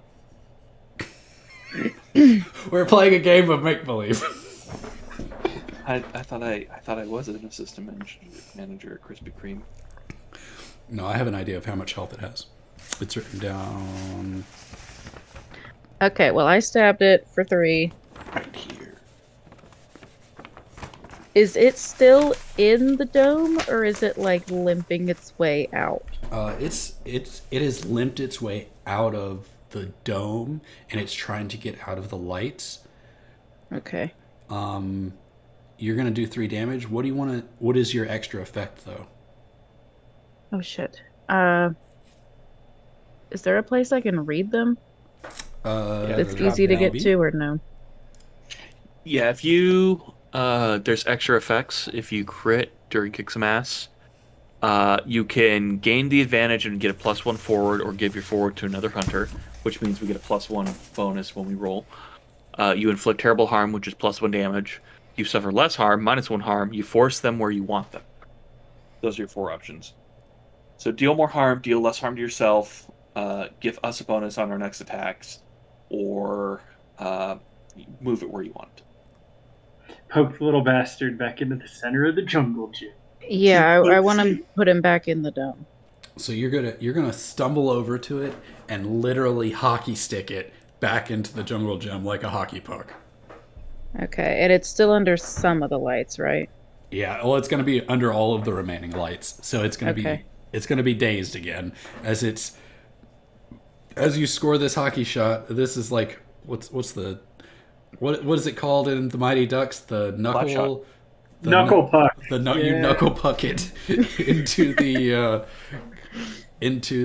We're playing a game of make believe. I thought I was an assistant manager at Krispy Kreme. No, I have an idea of how much health it has. It's written down Okay, well, I stabbed it for 3. right here. Is it still in the dome, or is it like limping its way out? It has limped its way out of the dome, and it's trying to get out of the lights. Okay. You're gonna do 3 damage. What do you want to? What is your extra effect though? Oh shit. Is there a place I can read them? It's easy to get maybe. to, or no? Yeah, if you there's extra effects if you crit during kick some ass. You can gain the advantage and get a +1 forward, or give your forward to another hunter, which means we get a +1 bonus when we roll. You inflict terrible harm, which is +1 damage. You suffer less harm, -1 harm. You force them where you want them. Those are your 4 options. So deal more harm, deal less harm to yourself, give us a bonus on our next attacks, or move it where you want. Poke the little bastard back into the center of the jungle gym. Yeah, I want to put him back in the dome. So you're gonna stumble over to it and literally hockey stick it back into the jungle gym like a hockey puck. Okay, and it's still under some of the lights, right? Yeah, well, it's gonna be under all of the remaining lights, so it's gonna Okay. be dazed again as you score this hockey shot. This is like what is it called in the Mighty Ducks? The knuckle. shot. The Knuckle puck. You Yeah. knuckle puck it into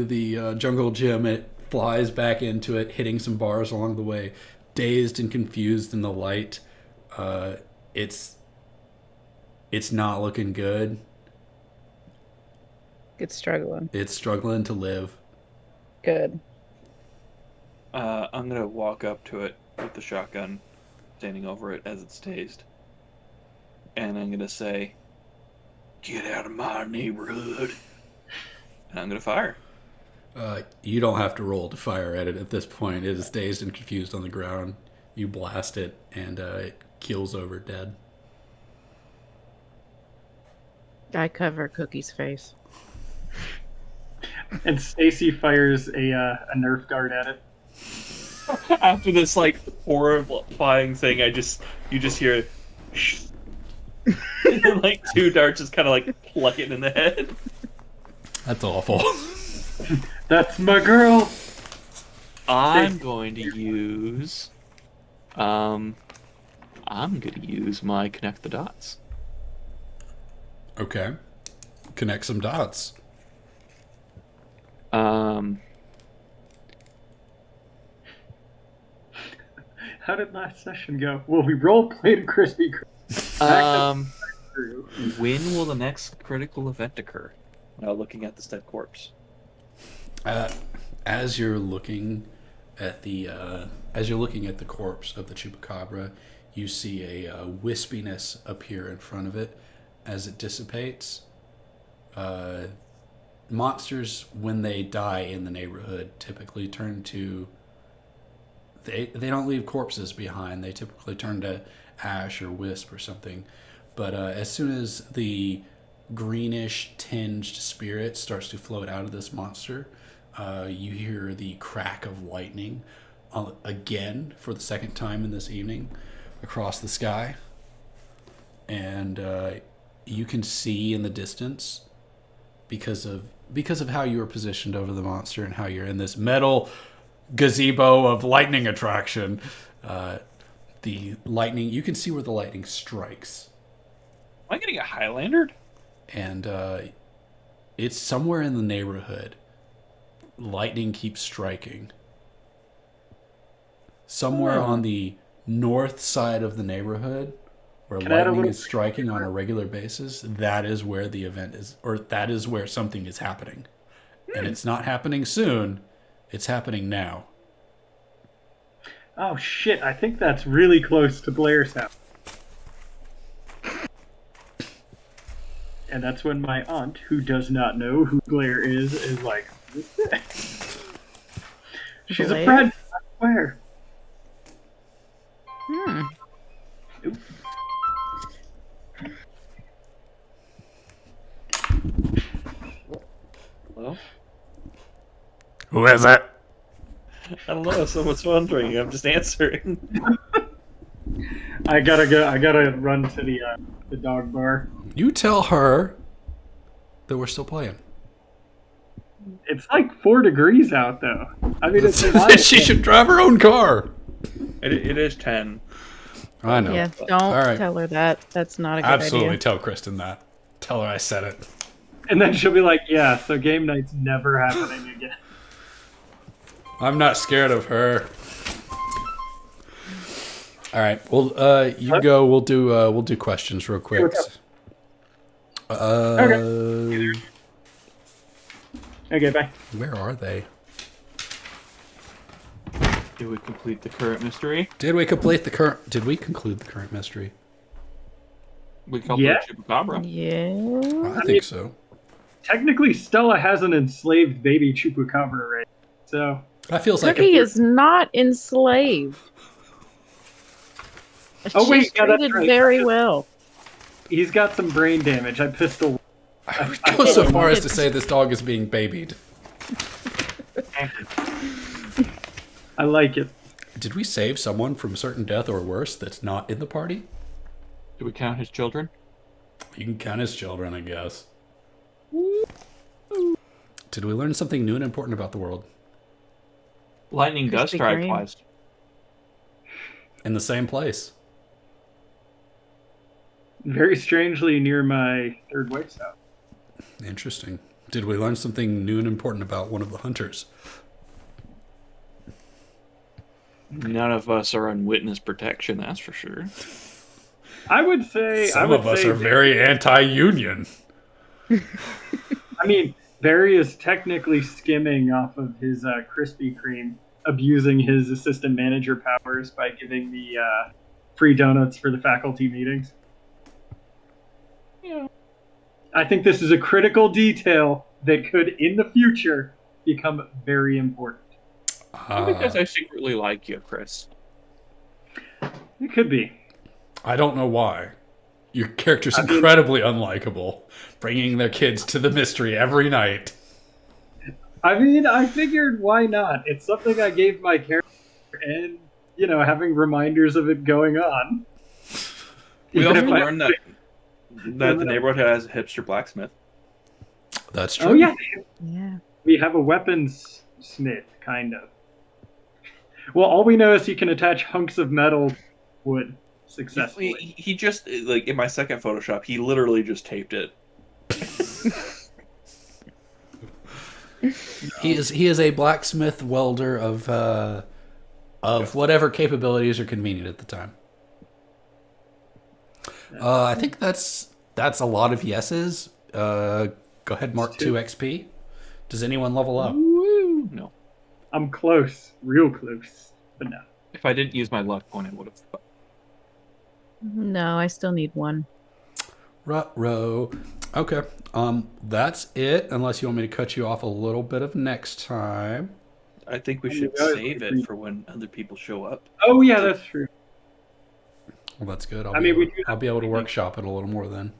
the jungle gym. It flies back into it, hitting some bars along the way, dazed and confused in the light. It's not looking good. It's struggling. It's struggling to live. Good. I'm gonna walk up to it with the shotgun, standing over it as it's tased, and I'm gonna say, "Get out of my neighborhood!" And I'm gonna fire. You don't have to roll to fire at it at this point. It is dazed and confused on the ground. You blast it, and it keels over dead. I cover Cookie's face. And Stacy fires a Nerf dart at it. After this like horrifying thing, you just hear, "Shh," and then, like 2 darts just kind of like pluck it in the head. That's awful. That's my girl. I'm going to use my connect the dots. Okay. Connect some dots. How did last session go? Well, we role played Krispy Kreme. When will the next critical event occur? Now looking at this dead corpse. As you're looking at the corpse of the chupacabra, you see a wispiness appear in front of it as it dissipates. Monsters, when they die in the neighborhood, typically turn to. They don't leave corpses behind. They typically turn to ash or wisp or something. But as soon as the greenish tinged spirit starts to float out of this monster, you hear the crack of lightning again for the second time in this evening across the sky. And you can see in the distance, because of how you were positioned over the monster and how you're in this metal gazebo of lightning attraction, The lightning, you can see where the lightning strikes. Am I getting a Highlander? And it's somewhere in the neighborhood. Lightning keeps striking. Somewhere on the north side of the neighborhood, where Can I add a lightning little- is striking on a regular basis, that is where the event is, or that is where something is happening. And it's not happening soon, it's happening now. Oh shit! I think that's really close to Blair's house. And that's when my aunt, who does not know who Blair is like, she's Blair? a friend. I swear. Hmm. Hello? Who is it? I don't know. Someone's wondering. I'm just answering. I gotta go. I gotta run to the dog bar. You tell her that we're still playing. It's like 4 degrees out though. I mean, it's hot. She should drive her own car. It is 10. I know. Yeah, don't All right. tell her that. That's not a good Absolutely idea. tell Kristen that. Tell her I said it. And then she'll be like, "Yeah, so game night's never happening again." I'm not scared of her. All right. Well, you go. We'll do questions real quick. Okay, bye. Where are they? Did we complete the current mystery? Did we conclude the current mystery? We called Yeah. it Chupacabra. Yeah. I think so. Technically, Stella has an enslaved baby chupacabra, right? So That feels like Cookie a, is not enslaved. Oh, wait, She's yeah, that's treated right. very well. he's got some brain damage. I pistol. I would go so far as to say this dog is being babied. I like it. Did we save someone from certain death or worse that's not in the party? Do we count his children? You can count his children, I guess. Did we learn something new and important about the world? Lightning does Krispy strike Kreme. twice. In the same place. Very strangely near my third wife's house. Interesting. Did we learn something new and important about one of the hunters? None of us are on witness protection, that's for sure. I would say Some of us are very anti-union. I mean, Barry is technically skimming off of his Krispy Kreme, abusing his assistant manager powers by giving the free donuts for the faculty meetings. Yeah. I think this is a critical detail that could, in the future, become very important. Because I secretly like you, Chris. It could be. I don't know why. Your character's incredibly unlikable, bringing their kids to the mystery every night. I mean, I figured why not? It's something I gave my character, and, you know, having reminders of it going on. We Even also if I- learned that the neighborhood has a hipster blacksmith. That's true. Oh, yeah. Yeah. We have a weapons smith, kind of. Well, all we know is he can attach hunks of metal to wood successfully. He just, like, in my second Photoshop, he literally just taped it. He is a blacksmith welder of whatever capabilities are convenient at the time. I think that's a lot of yeses. Go ahead, mark 2 XP. Does anyone level up? Woo! No. I'm close, real close, but no. If I didn't use my luck point, I would have. No, I still need one. Ruh-roh. Okay. That's it. Unless you want me to cut you off a little bit of next time. I think we Oh, should yeah, save it for when other people show up. Oh yeah, that's true. Well, that's good. I mean, we do I'll be able to workshop it a little more then.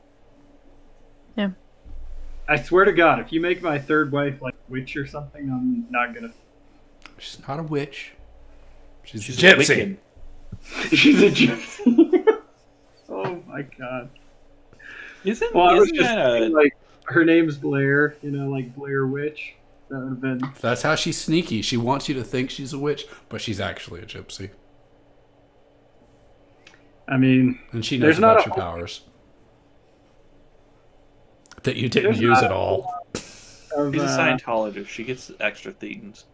I swear to God, if you make my third wife like a witch or something, I'm not gonna. She's not a witch. She's She's a gypsy. wicked. She's a gypsy. Oh my God. Isn't, Well, I was isn't just that thinking, like her name's Blair. You know, like Blair Witch. That would have been. That's how she's sneaky. She wants you to think she's a witch, but she's actually a gypsy. I mean, And she knows There's not about a your whole- powers. That you didn't There's use not at a all. of, She's a Scientologist. She gets extra things.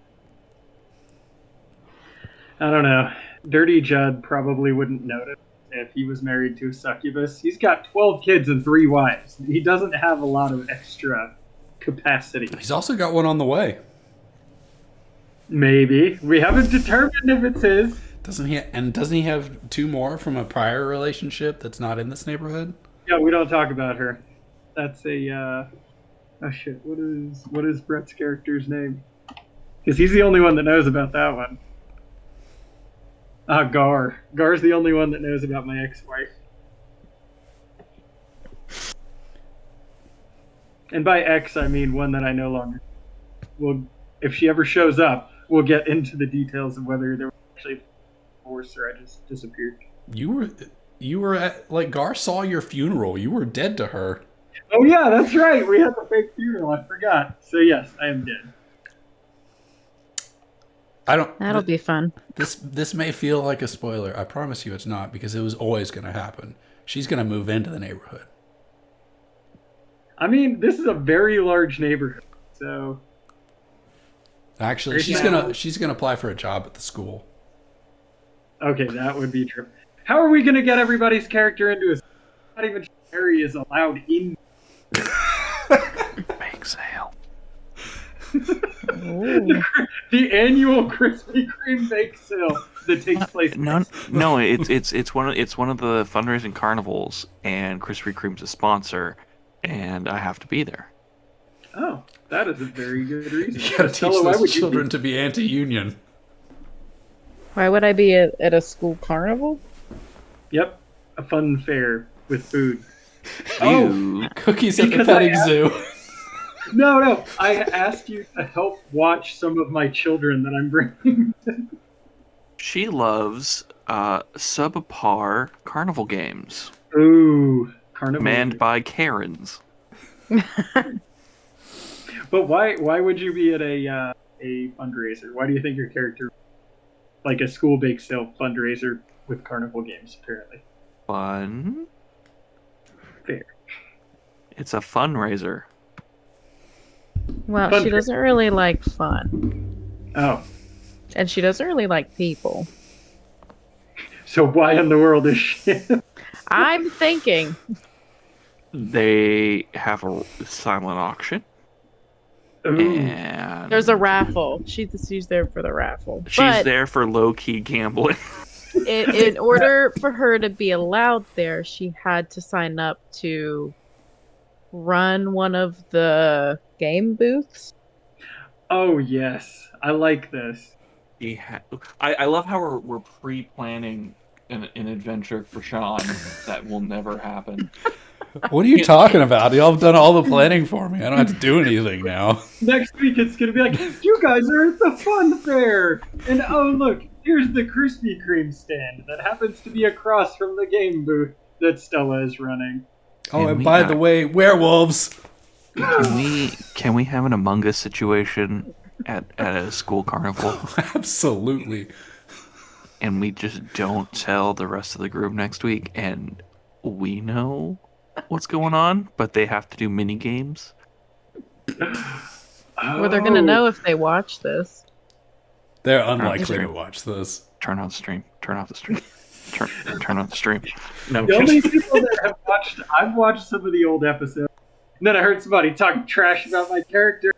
I don't know. Dirty Judd probably wouldn't notice if he was married to a succubus. He's got 12 kids and 3 wives. He doesn't have a lot of extra capacity. He's also got one on the way. Maybe. We haven't determined if it's his. Doesn't he? And doesn't he have 2 more from a prior relationship that's not in this neighborhood? Yeah, we don't talk about her. That's a, oh shit, what is Brett's character's name? Because he's the only one that knows about that one. Gar. Gar's the only one that knows about my ex-wife. And by ex, I mean one that I no longer. Well, if she ever shows up, we'll get into the details of whether there was actually a divorce or I just disappeared. You were at, like, Gar saw your funeral. You were dead to her. Oh yeah, that's right. We had the fake funeral. I forgot. So yes, I am dead. I don't. That'll be fun. This may feel like a spoiler. I promise you it's not, because it was always going to happen. She's going to move into the neighborhood. I mean, this is a very large neighborhood, so Actually, There's she's no- gonna apply for a job at the school. okay, that would be true. How are we gonna get everybody's character into a? Not even sure Harry is allowed in. Make sale. Ooh. The annual Krispy Kreme bake sale that takes place. No, it's one of the fundraising carnivals, and Krispy Kreme's a sponsor, and I have to be there. Oh, that is a very good reason. You gotta Stella, teach why those would you children be- to be anti-union. Why would I be at a school carnival? Yep, a fun fair with food. Oh, You, Cookies at the Because I petting asked- zoo. no, I asked you to help watch some of my children that I'm bringing. she loves subpar carnival games Ooh, carnival. manned by Karens. But why would you be at a fundraiser? Why do you think your character, like a school bake sale fundraiser with carnival games? Apparently, Fun. fair. It's a fundraiser. Well, Fun she fair. doesn't really like fun. Oh, And she doesn't really like people. so why in the world is she? I'm thinking. They have a silent auction, Ooh. and There's a raffle. She's there for the raffle. she's But there for low-key gambling. in order for her to be allowed there, she had to sign up to run one of the game booths. Oh yes, I like this. I love how we're pre-planning an adventure for Sean that will never happen. What are you talking about? Y'all have done all the planning for me. I don't have to do anything now. Next week it's gonna be like, you guys are at the fun fair, and oh look, here's the Krispy Kreme stand that happens to be across from the game booth that Stella is running. Oh, Can and we by not- the way, werewolves. Can we have an Among Us situation at a school carnival, Absolutely. and we just don't tell the rest of the group next week, and we know what's going on, but they have to do mini games? Well, they're gonna Oh. know if they watch this. They're unlikely true. to watch this. Turn on the stream. Turn off the stream. Turn on the stream. No, The only just, people that have watched, I've watched some of the old episodes, and then I heard somebody talk trash about my character.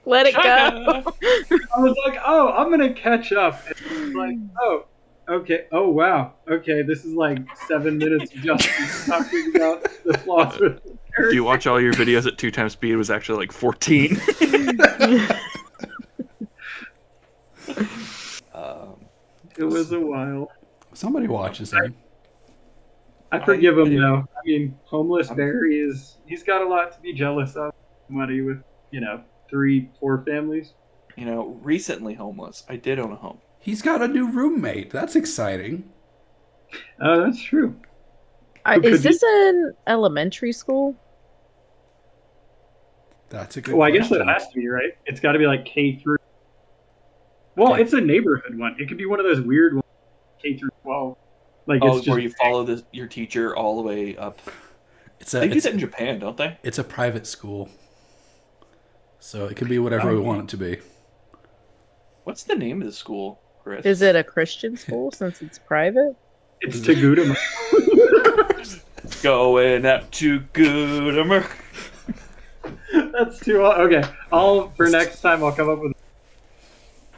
Let it go. I was like, oh, I'm gonna catch up. And it was like, oh, okay, oh wow, okay, this is like 7 minutes of just talking about the flaws with the do character. you watch all your videos at 2 times speed? It was actually like 14. It was a while. Somebody watches him. I forgive him do. though. I mean, homeless Barry he's got a lot to be jealous of. Somebody with, 3-4 families. Recently homeless. I did own a home. He's got a new roommate. That's exciting. Oh, that's true. Who Is could be- this an elementary school? That's a good Well, I guess question. it has to be, right? It's got to be like K through. Well, Okay. it's a neighborhood one. It could be one of those weird ones, K through 12. Like Oh, it's where just you follow your teacher all the way up. It's They a do it's, that in Japan, don't they? it's a private school, so it can be whatever we want it to be. What's the name of the school, Chris? Is it a Christian school since it's private? it's Tagudama. Going up to Goodhammer? That's too okay. I'll for next time I'll come up with,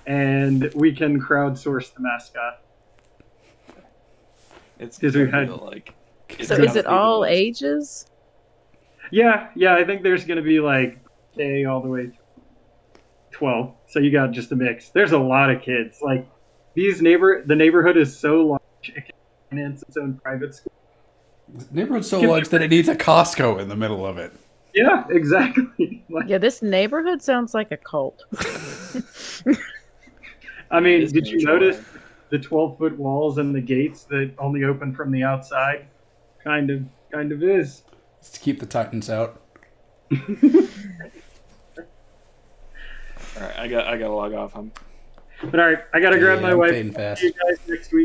and we can crowdsource the mascot. It's 'Cause we gonna had- be like. So gonna is it be the all most- ages? Yeah, I think there's gonna be like K all the way through 12. So you got just a mix. There's a lot of kids. Like the neighborhood is so large it can finance its own private school. The neighborhood's so large that it needs a Costco in the middle of it. Yeah, exactly. Like, Yeah, this neighborhood sounds like a cult. I mean, It's did you major. notice the 12-foot walls and the gates that only open from the outside? Kind of is. It's to keep the Titans out. All right, I gotta log off. But all right, I gotta grab my I'm wife. fading fast. See you guys next week.